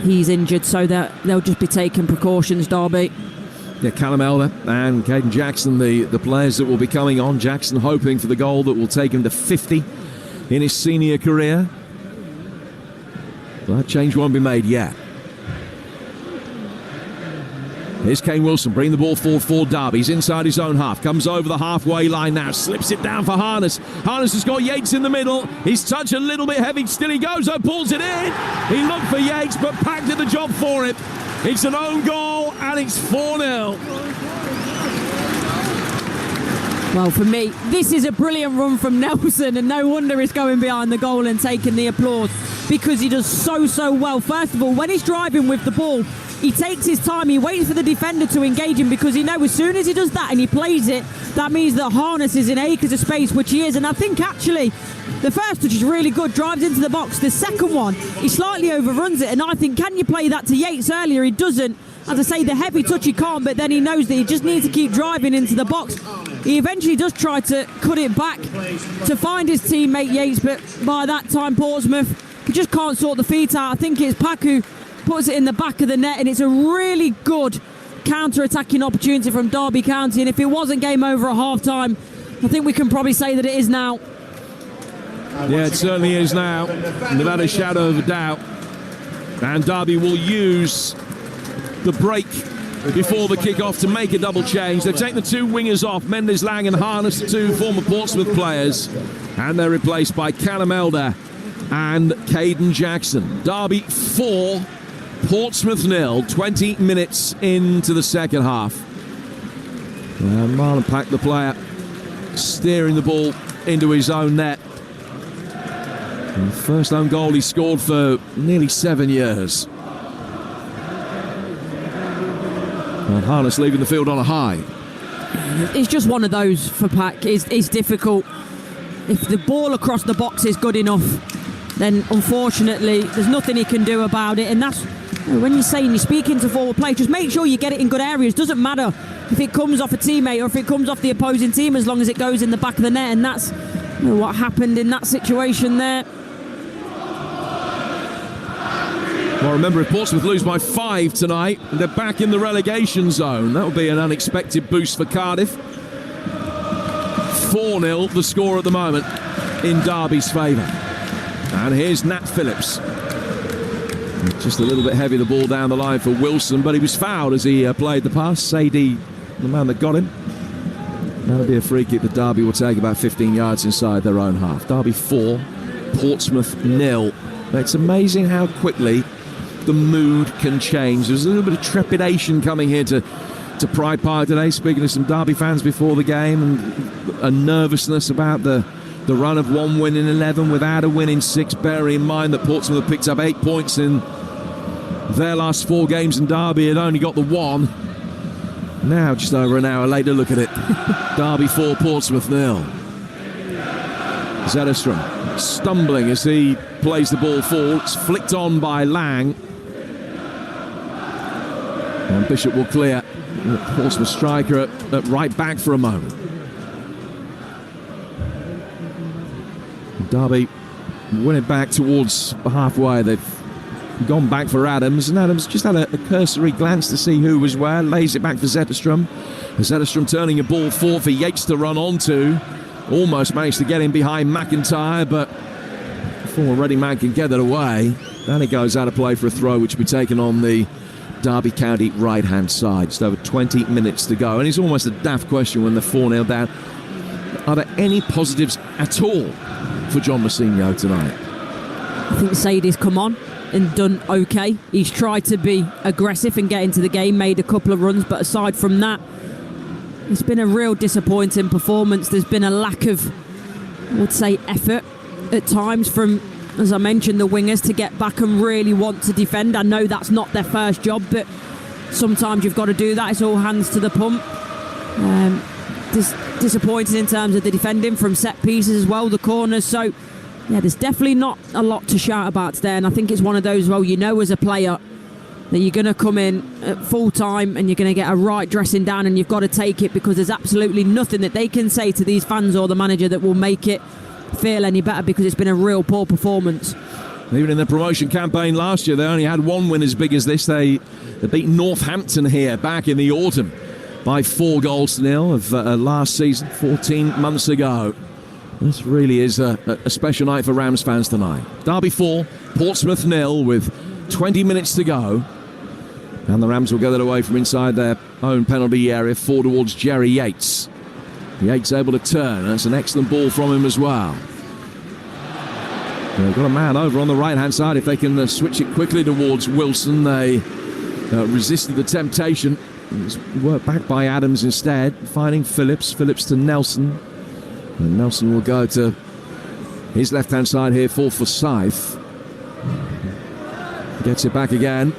he's injured, so that they'll just be taking precautions, Derby. Yeah, Callum Elder and Caden Jackson, the players that will be coming on. Jackson hoping for the goal that will take him to 50 in his senior career. But that change won't be made yet. Here's Kane Wilson, bringing the ball forward for Derby. He's inside his own half, comes over the halfway line now, slips it down for Harness. Harness has got Yates in the middle. His touch a little bit heavy, still he goes, pulls it in. He looked for Yates, but Pack did the job for him. It's an own goal, and it's 4-0. Well, for me, this is a brilliant run from Nelson, and no wonder he's going behind the goal and taking the applause, because he does so well. First of all, when he's driving with the ball, he takes his time, he waits for the defender to engage him, because he knows as soon as he does that and he plays it, that means that Harness is in acres of space, which he is. And I think actually the first touch is really good, drives into the box. The second one, he slightly overruns it, and I think, can you play that to Yates earlier? He doesn't. As I say, the heavy touch he can't, but then he knows that he just needs to keep driving into the box. He eventually does try to cut it back to find his teammate Yates, but by that time Portsmouth, he just can't sort the feet out. I think it's Pack who puts it in the back of the net, and it's a really good counter-attacking opportunity from Derby County. And if it wasn't game over at half-time, I think we can probably say that it is now. Yeah, it certainly is now, without a shadow of a doubt. And Derby will use the break before the kick-off to make a double change. They've taken the two wingers off, Mendes Lang and Harness, two former Portsmouth players, and they're replaced by Callum Elder and Caden Jackson. Derby 4, Portsmouth 0, 20 minutes into the second half. And Marlon Pack, the player, steering the ball into his own net. And the first own goal he scored for nearly 7 years. And Harness leaving the field on a high. It's just one of those for Pack. It's difficult. If the ball across the box is good enough, then unfortunately there's nothing he can do about it. And that's when you're saying you're speaking to forward play, just make sure you get it in good areas. Doesn't matter if it comes off a teammate or if it comes off the opposing team, as long as it goes in the back of the net, and that's what happened in that situation there. Well, remember, if Portsmouth lose by 5 tonight, they're back in the relegation zone. That will be an unexpected boost for Cardiff. 4-0 the score at the moment in Derby's favour. And here's Nat Phillips. Just a little bit heavy, the ball down the line for Wilson, but he was fouled as he played the pass. Sadie, the man that got him. That'll be a free kick that Derby will take about 15 yards inside their own half. Derby 4, Portsmouth 0. It's amazing how quickly the mood can change. There's a little bit of trepidation coming here to Pride Park today, speaking to some Derby fans before the game, and a nervousness about the run of 1 win in 11 without a win in 6, bearing in mind that Portsmouth have picked up 8 points in their last 4 games and Derby had only got the 1. Now, just over an hour later, look at it. Derby 4, Portsmouth 0. Zetterstrom stumbling as he plays the ball forward. It's flicked on by Lang. And Bishop will clear. Portsmouth striker at right back for a moment. Derby win it back towards halfway. They've gone back for Adams, and Adams just had a cursory glance to see who was where, lays it back for Zetterstrom. Zetterstrom turning a ball forward for Yates to run onto. Almost managed to get him behind McIntyre, but before Reading man can get it away, then it goes out of play for a throw which will be taken on the Derby County right-hand side. Just over 20 minutes to go, and it's almost a daft question when they're 4-0 down. Are there any positives at all for John Mousinho tonight? I think Sadie's come on and done okay. He's tried to be aggressive and get into the game, made a couple of runs, but aside from that, it's been a real disappointing performance. There's been a lack of, I would say, effort at times from, as I mentioned, the wingers to get back and really want to defend. I know that's not their first job, but sometimes you've got to do that. It's all hands to the pump. Disappointing in terms of the defending from set pieces as well, the corners. So, yeah, there's definitely not a lot to shout about today, and I think it's one of those, well, you know as a player that you're going to come in at full time and you're going to get a right dressing down, and you've got to take it, because there's absolutely nothing that they can say to these fans or the manager that will make it feel any better, because it's been a real poor performance. Even in the promotion campaign last year, they only had 1 win as big as this. They beat Northampton here back in the autumn by 4-0 of last season, 14 months ago. This really is a special night for Rams fans tonight. Derby 4, Portsmouth 0 with 20 minutes to go. And the Rams will get it away from inside their own penalty area, 4 towards Jerry Yates. Yates able to turn. That's an excellent ball from him as well. They've got a man over on the right-hand side. If they can switch it quickly towards Wilson, they resisted the temptation. It's worked back by Adams instead, finding Phillips to Nelson. And Nelson will go to his left-hand side here for Forsyth. Gets it back again.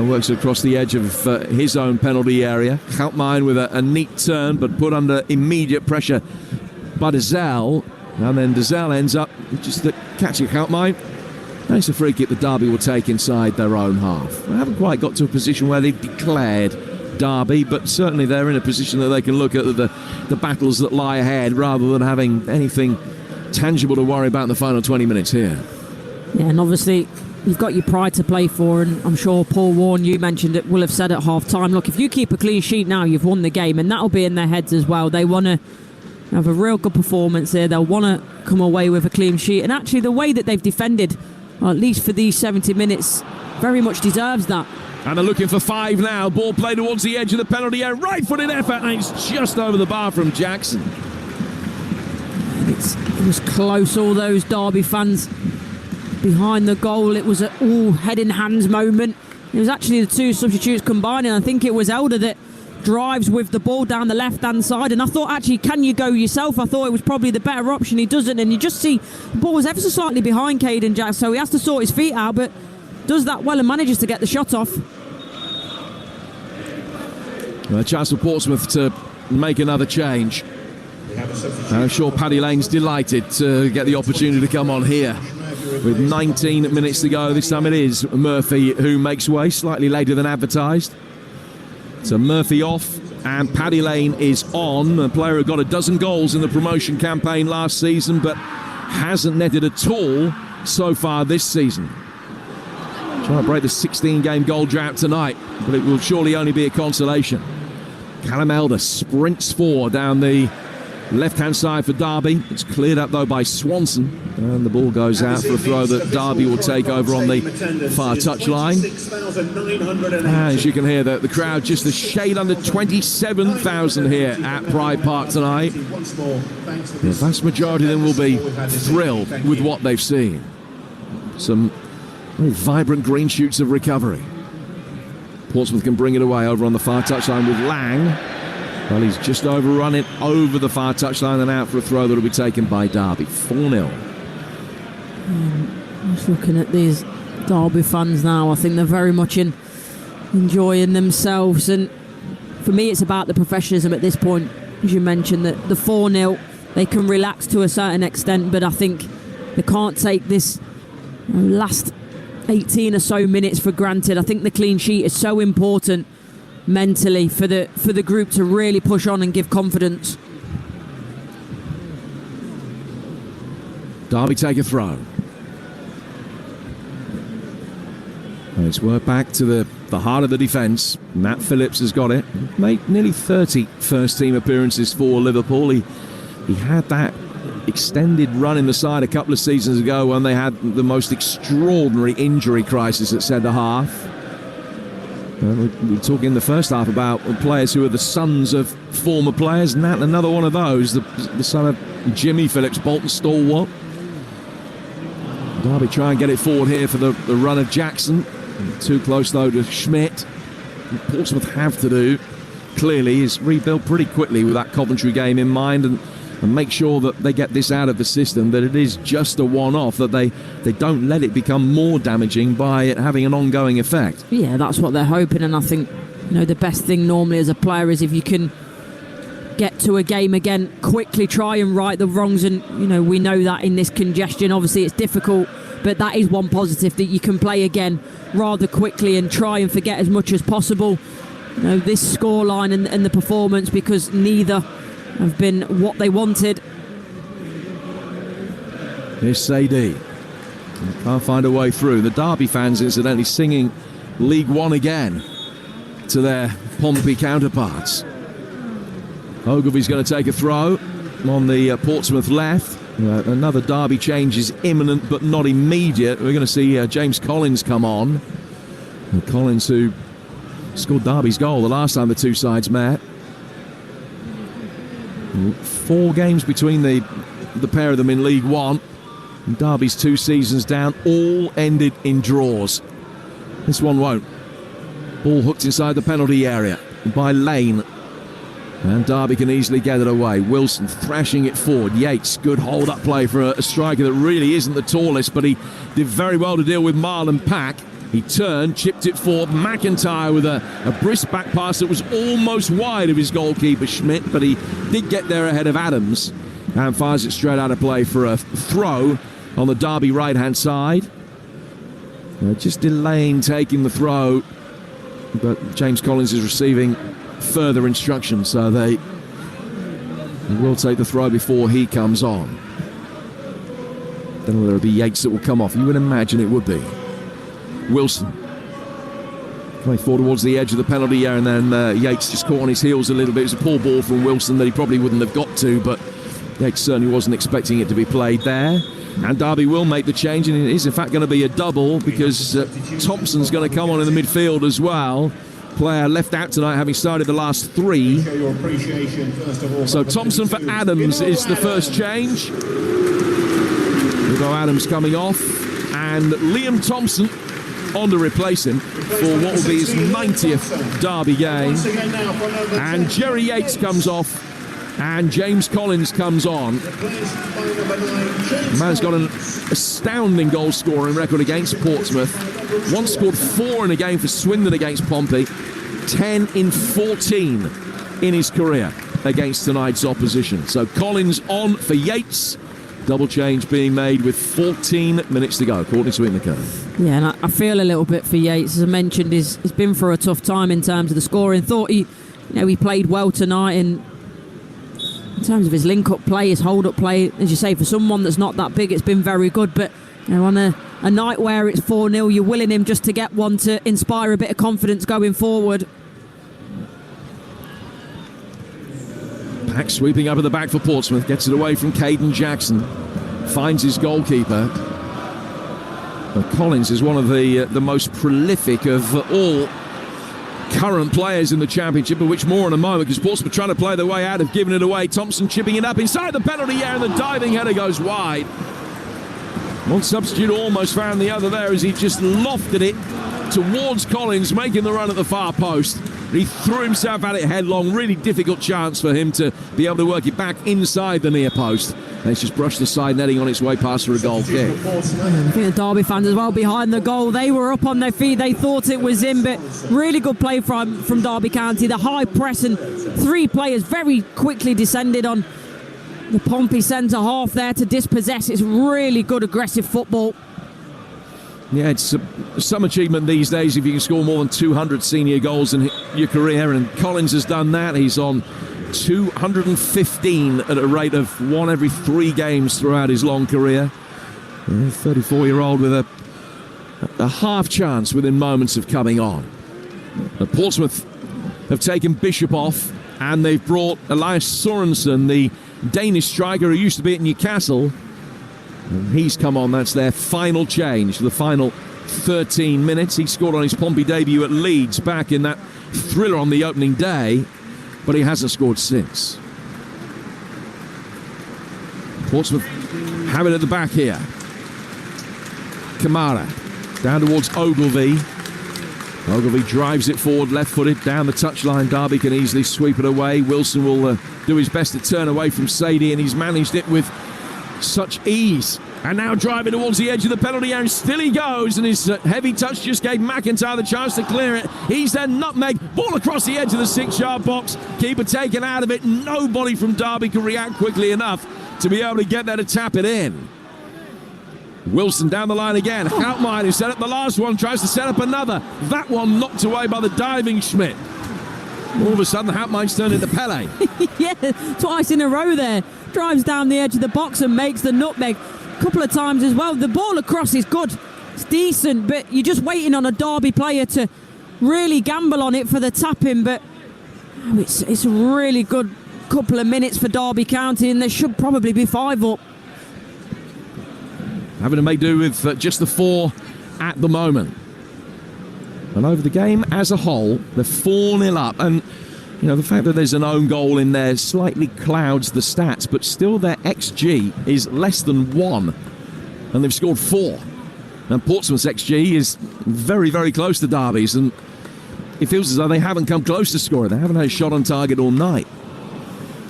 Works across the edge of his own penalty area. Houtmine with a neat turn, but put under immediate pressure by Dazal. And then Dazal ends up just catching Houtmine. And it's a free kick that Derby will take inside their own half. They haven't quite got to a position where they've declared Derby, but certainly they're in a position that they can look at the battles that lie ahead rather than having anything tangible to worry about in the final 20 minutes here. Yeah, and obviously you've got your pride to play for, and I'm sure Paul Warne, you mentioned it, will have said at half-time, look, if you keep a clean sheet now, you've won the game, and that'll be in their heads as well. They want to have a real good performance here. They'll want to come away with a clean sheet, and actually the way that they've defended, at least for these 70 minutes, very much deserves that. And they're looking for 5 now. Ball played towards the edge of the penalty area. Right-footed effort, and it's just over the bar from Jackson. It was close, all those Derby fans behind the goal. It was an all head in hands moment. It was actually the 2 substitutes combining. I think it was Elder that drives with the ball down the left-hand side, and I thought, actually, can you go yourself? I thought it was probably the better option. He doesn't, and you just see the ball was ever so slightly behind Caden Jackson, so he has to sort his feet out, but does that well and manages to get the shot off. A chance for Portsmouth to make another change. I'm sure Paddy Lane's delighted to get the opportunity to come on here. With 19 minutes to go, this time it is Murphy who makes way, slightly later than advertised. So Murphy off, And Paddy Lane is on, a player who got a dozen goals in the promotion campaign last season, but hasn't netted at all so far this season. Trying to break the 16-game goal drought tonight, but it will surely only be a consolation. Callum Elder sprints forward down the left-hand side for Derby. It's cleared up, though, by Swanson. And the ball goes out for a throw that Derby will take over on the far touchline. As you can hear, the crowd just a shade under 27,000 here at Pride Park tonight. The vast majority of them will be thrilled with what they've seen. Some very vibrant green shoots of recovery. Portsmouth can bring it away over on the far touchline with Lang. Well, he's just overrun it over the far touchline and out for a throw that will be taken by Derby. 4-0. Just looking at these Derby fans now, I think they're very much enjoying themselves. And for me, it's about the professionalism at this point. As you mentioned, that the 4-0, they can relax to a certain extent, but I think they can't take this last 18 or so minutes for granted. I think the clean sheet is so important mentally for the group to really push on and give confidence. Derby take a throw. And it's worked back to the heart of the defence. Matt Phillips has got it. Made nearly 30 first-team appearances for Liverpool. He had that extended run in the side a couple of seasons ago when they had the most extraordinary injury crisis at centre-half. We were talking in the first half about players who are the sons of former players, and that another one of those, the son of Jimmy Phillips, Bolton stalwart. Derby try and get it forward here for the run of Jackson. Too close, though, to Schmidt. What Portsmouth have to do, clearly, is rebuild pretty quickly with that Coventry game in mind and make sure that they get this out of the system, that it is just a one-off, that they don't let it become more damaging by it having an ongoing effect. Yeah, that's what they're hoping, and I think the best thing normally as a player is if you can get to a game again, quickly try and right the wrongs, and we know that in this congestion, obviously it's difficult, but that is one positive, that you can play again rather quickly and try and forget as much as possible this scoreline and the performance, because neither have been what they wanted. Here's Sadie. Can't find a way through. The Derby fans, incidentally, singing League One again to their Pompey counterparts. Ogilvy's going to take a throw on the Portsmouth left. Another Derby change is imminent but not immediate. We're going to see James Collins come on. And Collins, who scored Derby's goal the last time the two sides met. 4 games between the pair of them in League One. And Derby's 2 seasons down, all ended in draws. This one won't. Ball hooked inside the penalty area by Lane. And Derby can easily get it away. Wilson thrashing it forward. Yates, good hold-up play for a striker that really isn't the tallest, but he did very well to deal with Marlon Pack. He turned, chipped it forward. McIntyre with a brisk back pass that was almost wide of his goalkeeper, Schmidt, but he did get there ahead of Adams and fires it straight out of play for a throw on the Derby right-hand side. Just delaying taking the throw, but James Collins is receiving further instructions, so they will take the throw before he comes on. Then there'll be Yates that will come off. You would imagine it would be. Wilson coming forward towards the edge of the penalty area, and then Yates just caught on his heels a little bit. It was a poor ball from Wilson that he probably wouldn't have got to, but Yates certainly wasn't expecting it to be played there. And Derby will make the change, and it is in fact going to be a double, because Thompson's going to come on in the midfield as well. Player left out tonight, having started the last 3. So Thompson for Adams is the first change. Hugo Adams coming off, and Liam Thompson on to replace him for what will be his 90th Derby game. And Jerry Yates comes off, and James Collins comes on. The man's got an astounding goal scoring record against Portsmouth. Once scored 4 in a game for Swindon against Pompey. 10 in 14 in his career against tonight's opposition. So Collins on for Yates. Double change being made with 14 minutes to go, according to Innico. Yeah, and I feel a little bit for Yates. As I mentioned, he's been through a tough time in terms of the scoring. Thought he he played well tonight, and in terms of his link-up play, his hold-up play, as you say, for someone that's not that big, it's been very good. But on a night where it's 4-0, you're willing him just to get one to inspire a bit of confidence going forward. Pack sweeping up at the back for Portsmouth, gets it away from Caden Jackson, finds his goalkeeper. But Collins is one of the most prolific of all current players in the Championship, but which more in a moment, because Portsmouth trying to play their way out of giving it away. Thompson chipping it up inside the penalty area, and the diving header goes wide. One substitute almost found the other there as he just lofted it towards Collins, making the run at the far post. He threw himself at it headlong. Really difficult chance for him to be able to work it back inside the near post. And it's just brushed the side netting on its way past for a goal kick. I think the Derby fans as well behind the goal. They were up on their feet. They thought it was in, but really good play from Derby County. The high press and 3 players very quickly descended on the Pompey centre half there to dispossess. It's really good aggressive football. Yeah, it's some achievement these days if you can score more than 200 senior goals in your career, and Collins has done that. He's on 215 at a rate of 1 every 3 games throughout his long career. A 34-year-old with a half chance within moments of coming on. Portsmouth have taken Bishop off, and they've brought Elias Sorensen, the Danish striker who used to be at Newcastle. And he's come on. That's their final change for the final 13 minutes. He scored on his Pompey debut at Leeds back in that thriller on the opening day, but he hasn't scored since. Portsmouth have it at the back here. Kamara down towards Ogilvie. Ogilvie drives it forward, left-footed, down the touchline. Derby can easily sweep it away. Wilson will do his best to turn away from Sadie, and he's managed it with such ease. And now driving towards the edge of the penalty area, still he goes, and his heavy touch just gave McIntyre the chance to clear it. He's then nutmeg, ball across the edge of the 6-yard box, keeper taken out of it. Nobody from Derby can react quickly enough to be able to get there to tap it in. Wilson down the line again. Houtmine, who set up the last one, tries to set up another. That one knocked away by the diving Schmidt. All of a sudden, Houtmine's turned into Pele. Yeah, twice in a row there. Drives down the edge of the box and makes the nutmeg a couple of times as well. The ball across is good. It's decent, but you're just waiting on a Derby player to really gamble on it for the tap-in. But it's a really good couple of minutes for Derby County, and there should probably be 5 up. Having to make do with just the 4 at the moment. And over the game as a whole, they're 4-0 up. And, the fact that there's an own goal in there slightly clouds the stats, but still their XG is less than 1. And they've scored 4. And Portsmouth's XG is very, very close to Derby's. And it feels as though they haven't come close to scoring. They haven't had a shot on target all night.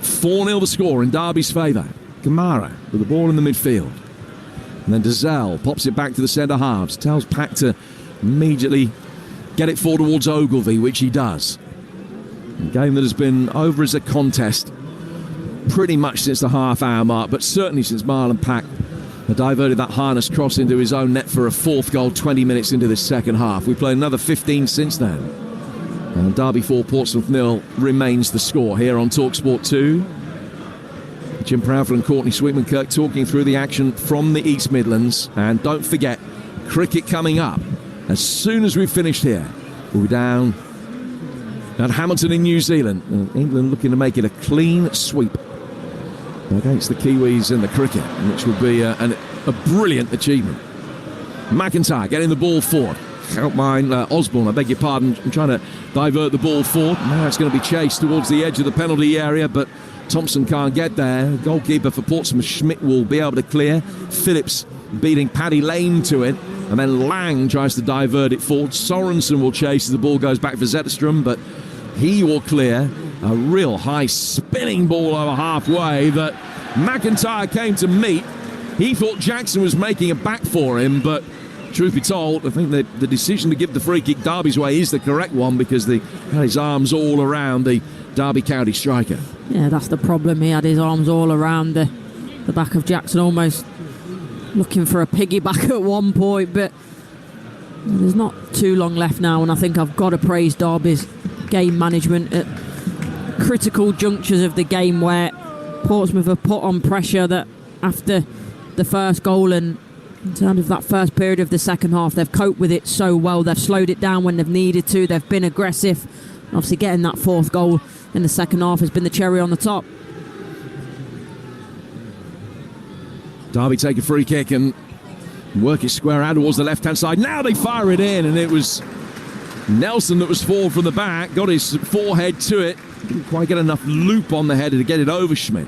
4-0 the score in Derby's favour. Kamara with the ball in the midfield. And then Dazelle pops it back to the centre halves. Tells Pack to immediately get it forward towards Ogilvie, which he does. A game that has been over as a contest pretty much since the half-hour mark, but certainly since Marlon Pack had diverted that harness cross into his own net for a 4th goal 20 minutes into this second half. We played another 15 since then. And Derby 4, Portsmouth 0 remains the score here on Talksport 2. Jim Proudfoot and Courtney Sweetman-Kirk talking through the action from the East Midlands. And don't forget, cricket coming up. As soon as we've finished here, we'll be down at Hamilton in New Zealand. England looking to make it a clean sweep against the Kiwis in the cricket, which would be a brilliant achievement. McIntyre getting the ball forward. Osborne, I beg your pardon, I'm trying to divert the ball forward. Now it's going to be chased towards the edge of the penalty area, but Thompson can't get there. Goalkeeper for Portsmouth, Schmidt, will be able to clear. Phillips beating Paddy Lane to it, and then Lang tries to divert it forward. Sorensen will chase as the ball goes back for Zetterstrom, but he will clear. A real high spinning ball over halfway that McIntyre came to meet. He thought Jackson was making a back for him, but truth be told, I think that the decision to give the free kick Derby's way is the correct one, because he had his arms all around the Derby County striker. Yeah, that's the problem. He had his arms all around the back of Jackson, almost looking for a piggyback at one point, but there's not too long left now, and I think I've got to praise Derby's game management at critical junctures of the game where Portsmouth have put on pressure, that after the first goal and in terms of that first period of the second half, they've coped with it so well. They've slowed it down when they've needed to. They've been aggressive. Obviously, getting that fourth goal in the second half has been the cherry on the top. Derby take a free kick and work it square out towards the left-hand side. Now they fire it in, and it was Nelson that was forward from the back, got his forehead to it. Didn't quite get enough loop on the header to get it over Schmidt.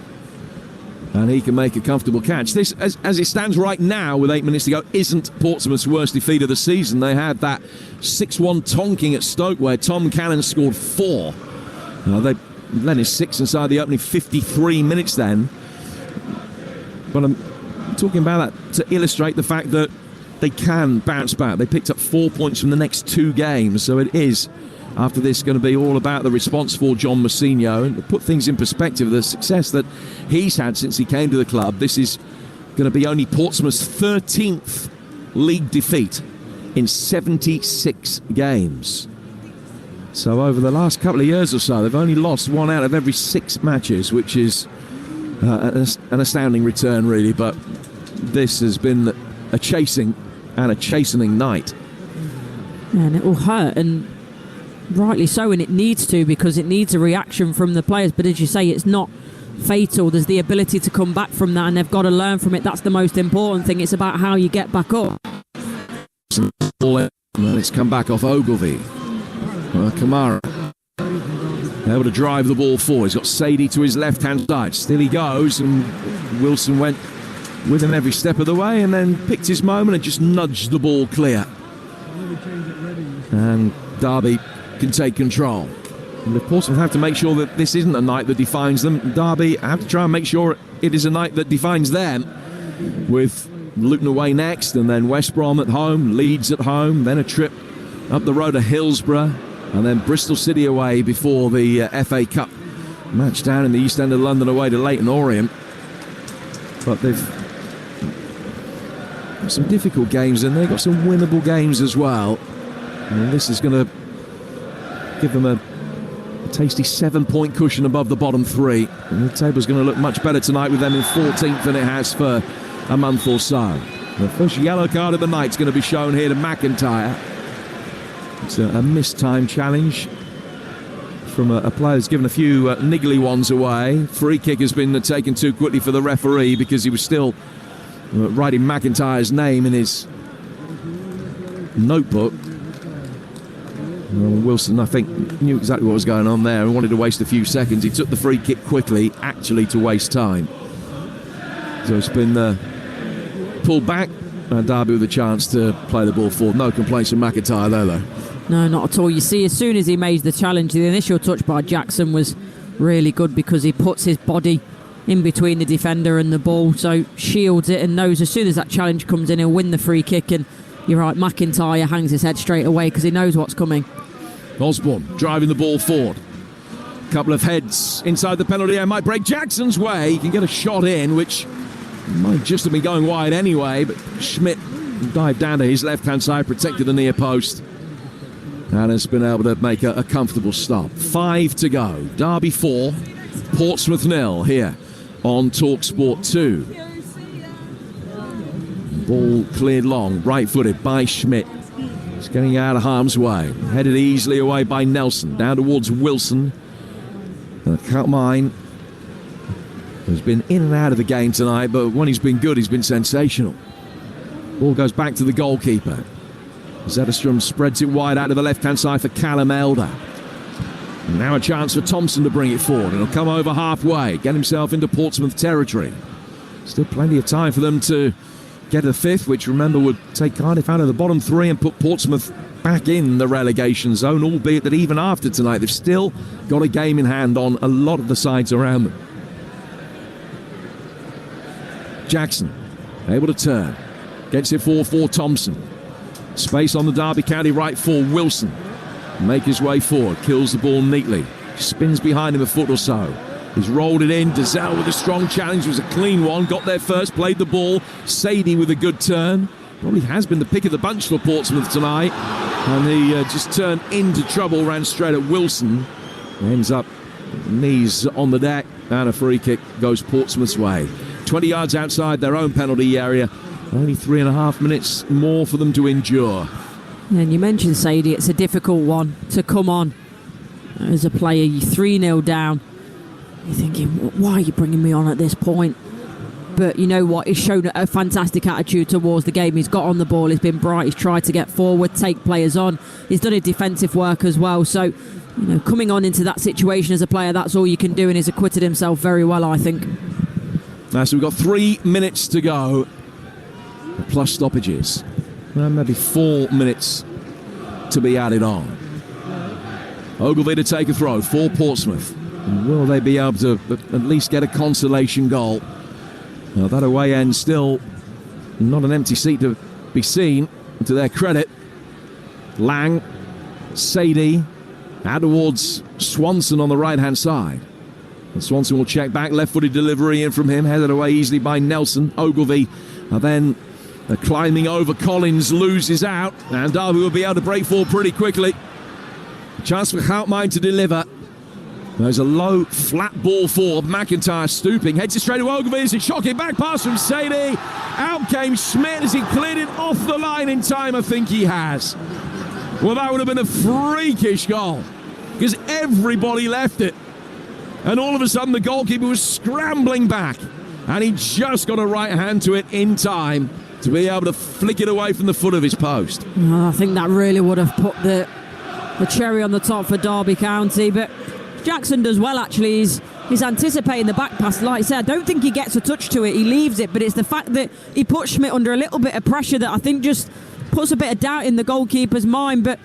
And he can make a comfortable catch. This, as it stands right now, with 8 minutes to go, isn't Portsmouth's worst defeat of the season. They had that 6-1 tonking at Stoke where Tom Cannon scored 4. They led in 6 inside the opening 53 minutes then. But I'm talking about that to illustrate the fact that they can bounce back. They picked up 4 points from the next 2 games, so it is, after this, going to be all about the response for John Mousinho. And to put things in perspective, the success that he's had since he came to the club, this is going to be only Portsmouth's 13th league defeat in 76 games. So over the last couple of years or so, they've only lost 1 out of every 6 matches, which is an astounding return, really. But this has been a chasing and a chastening night. Yeah, and it will hurt, and rightly so, and it needs to, because it needs a reaction from the players. But as you say, it's not fatal. There's the ability to come back from that, and they've got to learn from it. That's the most important thing. It's about how you get back up. And it's come back off Ogilvie. Kamara able to drive the ball forward. He's got Sadie to his left-hand side. Still he goes, and Wilson went with him every step of the way and then picked his moment and just nudged the ball clear. And Derby can take control. And of course, we have to make sure that this isn't a night that defines them. Derby have to try and make sure it is a night that defines them, with Luton away next, and then West Brom at home, Leeds at home, then a trip up the road to Hillsborough, and then Bristol City away before the FA Cup match down in the East End of London away to Leyton Orient. But they've got some difficult games, and they've got some winnable games as well. And this is going to give them a tasty 7-point cushion above the bottom 3. And the table's going to look much better tonight with them in 14th than it has for a month or so. The first yellow card of the night is going to be shown here to McIntyre. It's a missed time challenge from a player who's given a few niggly ones away. Free kick has been taken too quickly for the referee because he was still writing McIntyre's name in his notebook. Wilson, I think, knew exactly what was going on there and wanted to waste a few seconds. He took the free kick quickly, actually to waste time. So it's been pulled back, and Derby with a chance to play the ball forward. No complaints from McIntyre there, though. No, not at all. You see, as soon as he made the challenge, the initial touch by Jackson was really good because he puts his body in between the defender and the ball, so shields it and knows as soon as that challenge comes in, he'll win the free kick. And you're right, McIntyre hangs his head straight away because he knows what's coming. Osborne driving the ball forward. Couple of heads inside the penalty area might break Jackson's way. He can get a shot in, which might just have been going wide anyway, but Schmidt dived down to his left-hand side, protected the near post, and has been able to make a comfortable stop. 5 to go. Derby 4, Portsmouth 0 here on Talksport 2. Ball cleared long, right-footed by Schmidt. He's getting out of harm's way. Headed easily away by Nelson. Down towards Wilson. Mine has been in and out of the game tonight, but when he's been good, he's been sensational. Ball goes back to the goalkeeper. Zetterstrom spreads it wide out to the left-hand side for Callum Elder. And now a chance for Thompson to bring it forward. And he'll come over halfway, get himself into Portsmouth territory. Still plenty of time for them to get a 5th, which, remember, would take Cardiff out of the bottom 3 and put Portsmouth back in the relegation zone, albeit that even after tonight, they've still got a game in hand on a lot of the sides around them. Jackson, able to turn. Gets it for Thompson. Space on the Derby County right for Wilson. Make his way forward, kills the ball neatly. Spins behind him a foot or so. He's rolled it in. Dazelle with a strong challenge. It was a clean one. Got there first, played the ball. Sadie with a good turn. Probably has been the pick of the bunch for Portsmouth tonight. And he just turned into trouble, ran straight at Wilson. Ends up Knees on the deck, and a free kick goes Portsmouth's way. 20 yards outside their own penalty area. Only 3.5 minutes more for them to endure. And you mentioned Sadie, it's a difficult one to come on as a player. You're 3-0 down. You're thinking, why are you bringing me on at this point? But you know what? He's shown a fantastic attitude towards the game. He's got on the ball. He's been bright. He's tried to get forward, take players on. He's done his defensive work as well. So, you know, coming on into that situation as a player, that's all you can do, and he's acquitted himself very well, I think. So we've got 3 minutes to go, plus stoppages. Maybe 4 minutes to be added on. Ogilvie to take a throw for Portsmouth. Will they be able to at least get a consolation goal? Well, that away end still not an empty seat to be seen, to their credit. Lang, Sadie, out towards Swanson on the right-hand side. And Swanson will check back, left-footed delivery in from him, headed away easily by Nelson. Ogilvie then climbing over Collins, loses out, and Derby will be able to break forward pretty quickly. Chance for Houtmine to deliver. There's a low, flat ball for McIntyre, stooping, heads it straight to Ogilvie. It's a shocking back pass from Sadie. Out came Schmidt. Has he cleared it off the line in time? I think he has. Well, that would have been a freakish goal, because everybody left it. And all of a sudden, the goalkeeper was scrambling back, and he just got a right hand to it in time to be able to flick it away from the foot of his post. Well, I think that really would have put the cherry on the top for Derby County, but Jackson does well, actually. He's anticipating the back pass. Like I said, I don't think he gets a touch to it. He leaves it, but it's the fact that he puts Schmidt under a little bit of pressure that I think just puts a bit of doubt in the goalkeeper's mind. But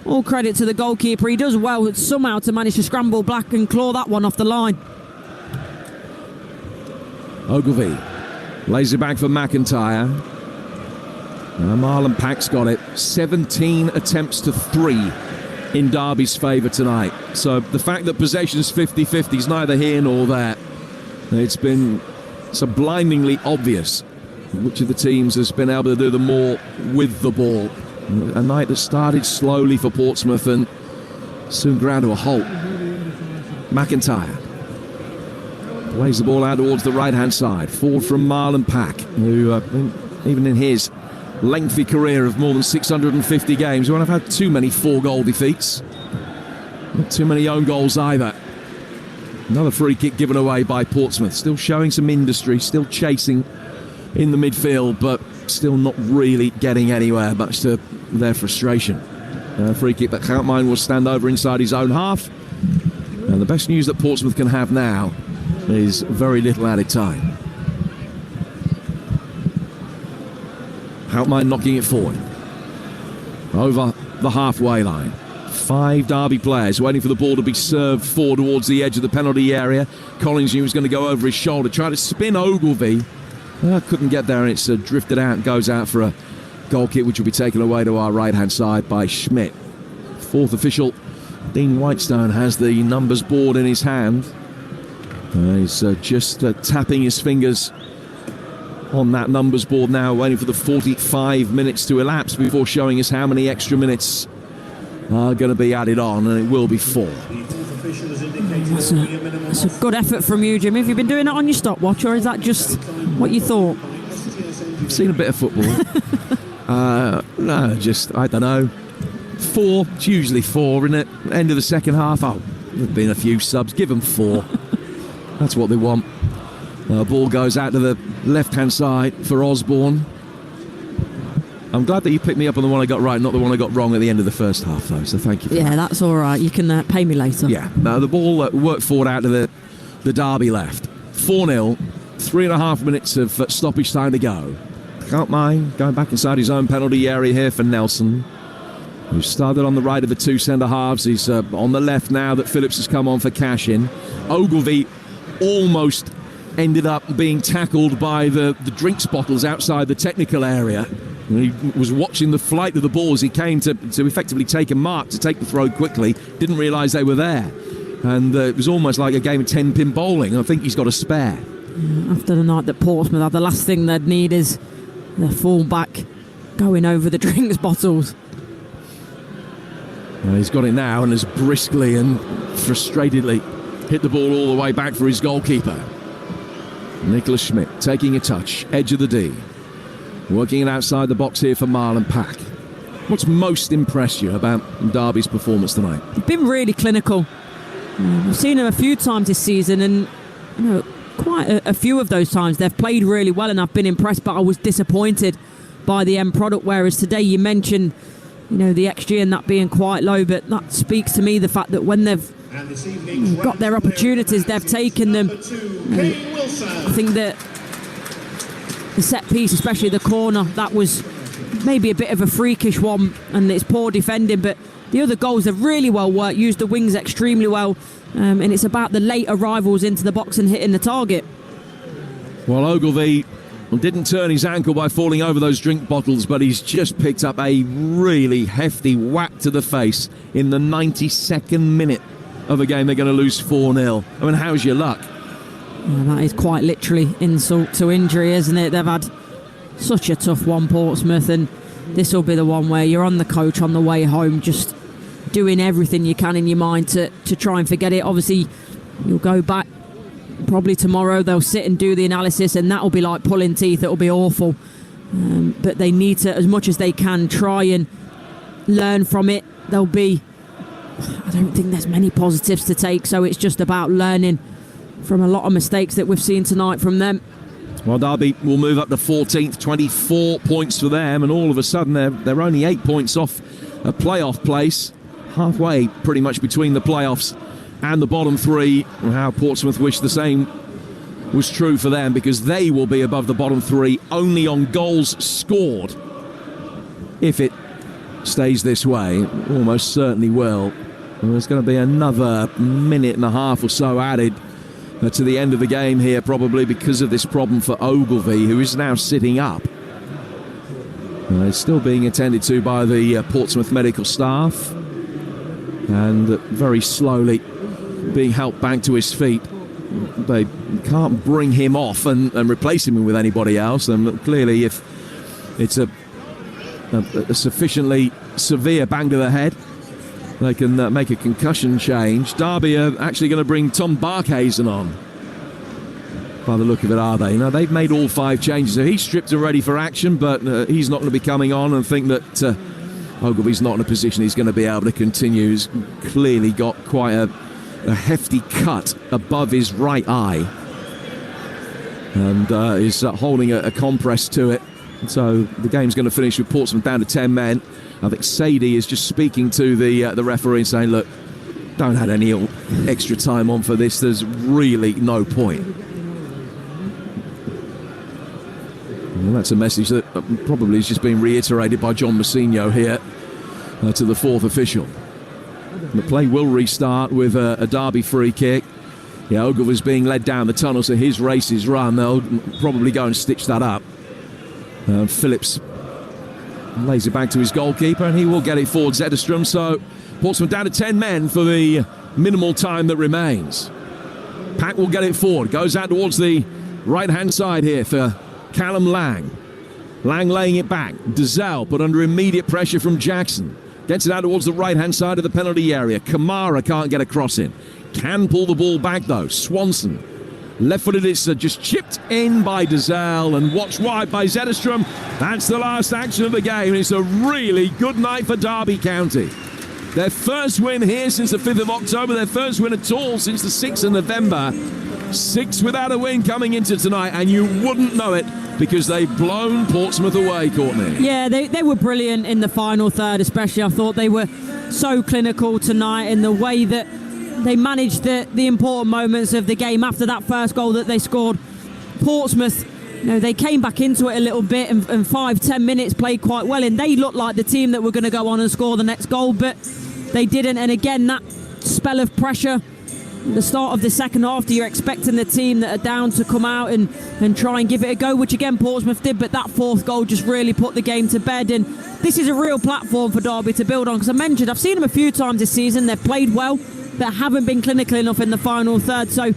all credit to the goalkeeper. He does well somehow to manage to scramble back and claw that one off the line. Ogilvie lays it back for McIntyre. Marlon Pack's got it. 17 attempts to 3 in Derby's favour tonight. So the fact that possession's 50-50 is neither here nor there. It's been so blindingly obvious which of the teams has been able to do the more with the ball. A night that started slowly for Portsmouth and soon ground to a halt. McIntyre plays the ball out towards the right-hand side. Forward from Marlon Pack, who even in his lengthy career of more than 650 games, we won't have had too many 4-goal defeats. Not too many own goals either. Another free kick given away by Portsmouth. Still showing some industry, still chasing in the midfield, but still not really getting anywhere, much to their frustration. Free kick that Houtmine will stand over inside his own half. And the best news that Portsmouth can have now is very little added time. Houtmine knocking it forward over the halfway line. 5 Derby players waiting for the ball to be served forward towards the edge of the penalty area. Collins knew he was going to go over his shoulder, try to spin Ogilvie. Couldn't get there, and it's drifted out and goes out for a goal kick, which will be taken away to our right-hand side by Schmidt. 4th official, Dean Whitestone, has the numbers board in his hand. He's just tapping his fingers on that numbers board now, waiting for the 45 minutes to elapse before showing us how many extra minutes are going to be added on, and it will be 4. That's a good effort from you, Jimmy. Have you been doing it on your stopwatch, or is that just what you thought? I've seen a bit of football. No, just, I don't know. 4, it's usually 4, isn't it? End of the second half, there've been a few subs, give them 4. That's what they want. Ball goes out to the left-hand side for Osborne. I'm glad that you picked me up on the one I got right, not the one I got wrong at the end of the first half, though, so thank you for that. That's all right. You can pay me later. Yeah, the ball worked forward out to the Derby left. 4-0, 3.5 minutes of stoppage time to go. Can't mind going back inside his own penalty area here for Nelson, who started on the right of the 2 centre-halves. He's on the left now that Phillips has come on for cash-in. Ogilvie almost ended up being tackled by the drinks bottles outside the technical area. He was watching the flight of the ball as he came to effectively take a mark, to take the throw quickly. Didn't realise they were there. And it was almost like a game of 10-pin bowling. I think he's got a spare. After the night that Portsmouth had, the last thing they'd need is their full-back going over the drinks bottles. Well, he's got it now, and as briskly and frustratedly hit the ball all the way back for his goalkeeper. Nicholas Schmidt taking a touch, edge of the D. Working it outside the box here for Marlon Pack. What's most impressed you about Derby's performance tonight? They've been really clinical. We've seen them a few times this season, and quite a few of those times they've played really well, and I've been impressed, but I was disappointed by the end product. Whereas today you mentioned, the XG and that being quite low, but that speaks to me the fact that when they've got their opportunities, they've taken them. I think that the set piece, especially the corner, that was maybe a bit of a freakish one, and it's poor defending, but the other goals have really well worked, used the wings extremely well, and it's about the late arrivals into the box and hitting the target. Well, Ogilvie didn't turn his ankle by falling over those drink bottles, but he's just picked up a really hefty whack to the face in the 92nd minute of a game they're going to lose 4-0. I mean, how's your luck? Well, that is quite literally insult to injury, isn't it? They've had such a tough one, Portsmouth, and this will be the one where you're on the coach on the way home, just doing everything you can in your mind to try and forget it. Obviously, you'll go back probably tomorrow, they'll sit and do the analysis, and that'll be like pulling teeth. It'll be awful. But they need to, as much as they can, try and learn from it. I don't think there's many positives to take, so it's just about learning from a lot of mistakes that we've seen tonight from them. Well, Derby will move up to 14th, 24 points for them, and all of a sudden they're only 8 points off a playoff place, halfway pretty much between the playoffs and the bottom three. How Portsmouth wish the same was true for them, because they will be above the bottom three only on goals scored. If it stays this way, almost certainly will. And there's going to be another minute and a half or so added to the end of the game here, probably because of this problem for Ogilvie, who is now sitting up. It's still being attended to by the Portsmouth medical staff, and very slowly being helped back to his feet. They can't bring him off and replace him with anybody else, and clearly if it's a sufficiently severe bang to the head, they can make a concussion change. Derby are actually going to bring Tom Barkhuizen on. By the look of it, are they? They've made all 5 changes. So he's stripped and ready for action, but he's not going to be coming on, and think that Ogilvie's not in a position he's going to be able to continue. He's clearly got quite a hefty cut above his right eye, and is holding a compress to it. So the game's going to finish with Portsmouth down to 10 men. I think Sadie is just speaking to the referee and saying, look, don't add any extra time on for this. There's really no point. Well, that's a message that probably has just been reiterated by John Massinho here to the 4th official. The play will restart with a Derby free kick. Yeah, Ogilvie's being led down the tunnel, so his race is run. They'll probably go and stitch that up. Phillips lays it back to his goalkeeper, and he will get it forward, Zetterstrom. So Portsmouth down to 10 men for the minimal time that remains. Pack will get it forward, goes out towards the right-hand side here for Callum Lang. Lang laying it back. Dazelle put under immediate pressure from Jackson. Gets it out towards the right-hand side of the penalty area. Kamara can't get a cross in. Can pull the ball back, though. Swanson. Left-footed, it's just chipped in by Dazelle and watched wide by Zetterstrom. That's the last action of the game. It's a really good night for Derby County. Their first win here since the 5th of October. Their first win at all since the 6th of November. 6 without a win coming into tonight, and you wouldn't know it because they've blown Portsmouth away, Courtney. Yeah, they were brilliant in the final third especially. I thought they were so clinical tonight in the way that they managed the important moments of the game. After that first goal that they scored, Portsmouth, they came back into it a little bit, and 5-10 minutes played quite well, and they looked like the team that were going to go on and score the next goal, but they didn't. And again, that spell of pressure at the start of the second half, you're expecting the team that are down to come out and try and give it a go, which again Portsmouth did, but that 4th goal just really put the game to bed. And this is a real platform for Derby to build on, because I mentioned I've seen them a few times this season. They've played well, but haven't been clinical enough in the final third. So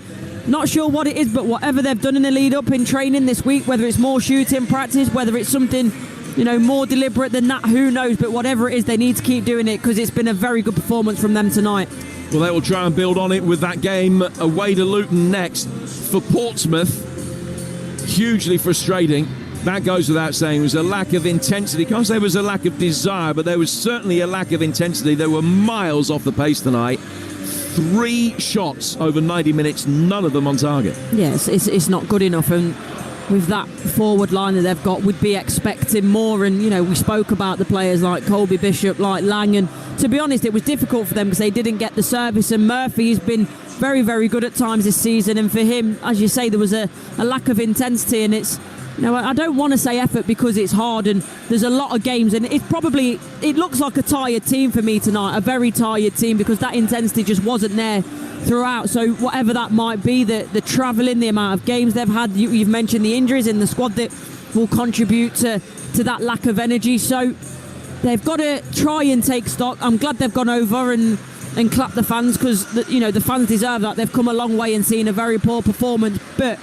not sure what it is, but whatever they've done in the lead up in training this week, whether it's more shooting practice, whether it's something more deliberate than that, who knows, but whatever it is, they need to keep doing it, because it's been a very good performance from them tonight. Well, they will try and build on it with that game away to Luton next. For Portsmouth, hugely frustrating. That goes without saying. It was a lack of intensity. Can't say it was a lack of desire, but there was certainly a lack of intensity. They were miles off the pace tonight. 3 shots over 90 minutes, none of them on target. Yes, it's not good enough, and with that forward line that they've got, we'd be expecting more. And, you know, we spoke about the players like Colby Bishop, like Lang, and to be honest, it was difficult for them because they didn't get the service, and Murphy's been very, very good at times this season, and for him, as you say, there was a lack of intensity, and it's, you know, I don't want to say effort because it's hard and there's a lot of games, and it looks like a tired team for me tonight, a very tired team, because that intensity just wasn't there throughout. So whatever that might be, the travelling, the amount of games they've had, you've mentioned the injuries in the squad that will contribute to that lack of energy. So they've got to try and take stock. I'm glad they've gone over and clapped the fans, because the fans deserve that. They've come a long way and seen a very poor performance, but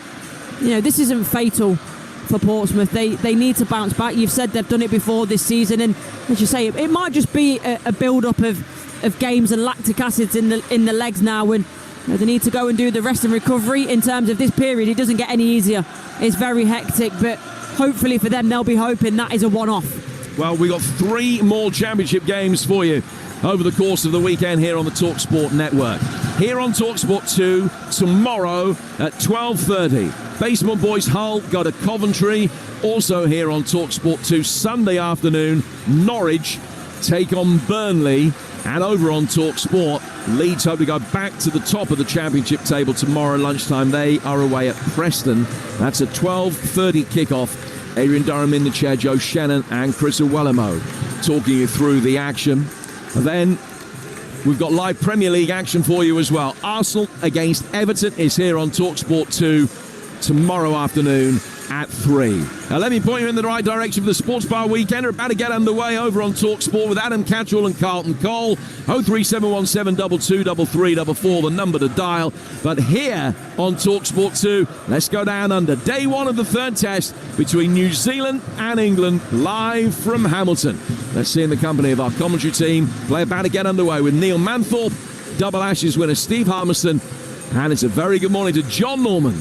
this isn't fatal for Portsmouth. They need to bounce back. You've said they've done it before this season, and as you say, it might just be a build-up of games and lactic acids in the legs now, and they need to go and do the rest and recovery. In terms of this period, it doesn't get any easier. It's very hectic, but hopefully for them, they'll be hoping that is a one-off. Well, we got 3 more championship games for you over the course of the weekend here on the Talksport network. Here on Talksport 2 tomorrow at 12:30. Basement Boys Hull go to Coventry. Also here on Talksport 2 Sunday afternoon, Norwich take on Burnley. And over on Talksport, Leeds hope to go back to the top of the championship table tomorrow lunchtime. They are away at Preston. That's a 12:30 kickoff. Adrian Durham in the chair, Joe Shannon and Chris Uwelemo talking you through the action. And then we've got live Premier League action for you as well. Arsenal against Everton is here on Talksport 2 tomorrow afternoon at 3. Now let me point you in the right direction for the Sports Bar Weekend. We're about to get underway over on Talksport with Adam Catchell and Carlton Cole. 03717 223344, the number to dial. But here on Talksport 2, let's go down under day 1 of the 3rd test between New Zealand and England, live from Hamilton. Let's see in the company of our commentary team. Play about to get underway with Neil Manthorpe, Double Ashes winner Steve Harmison, and it's a very good morning to John Norman.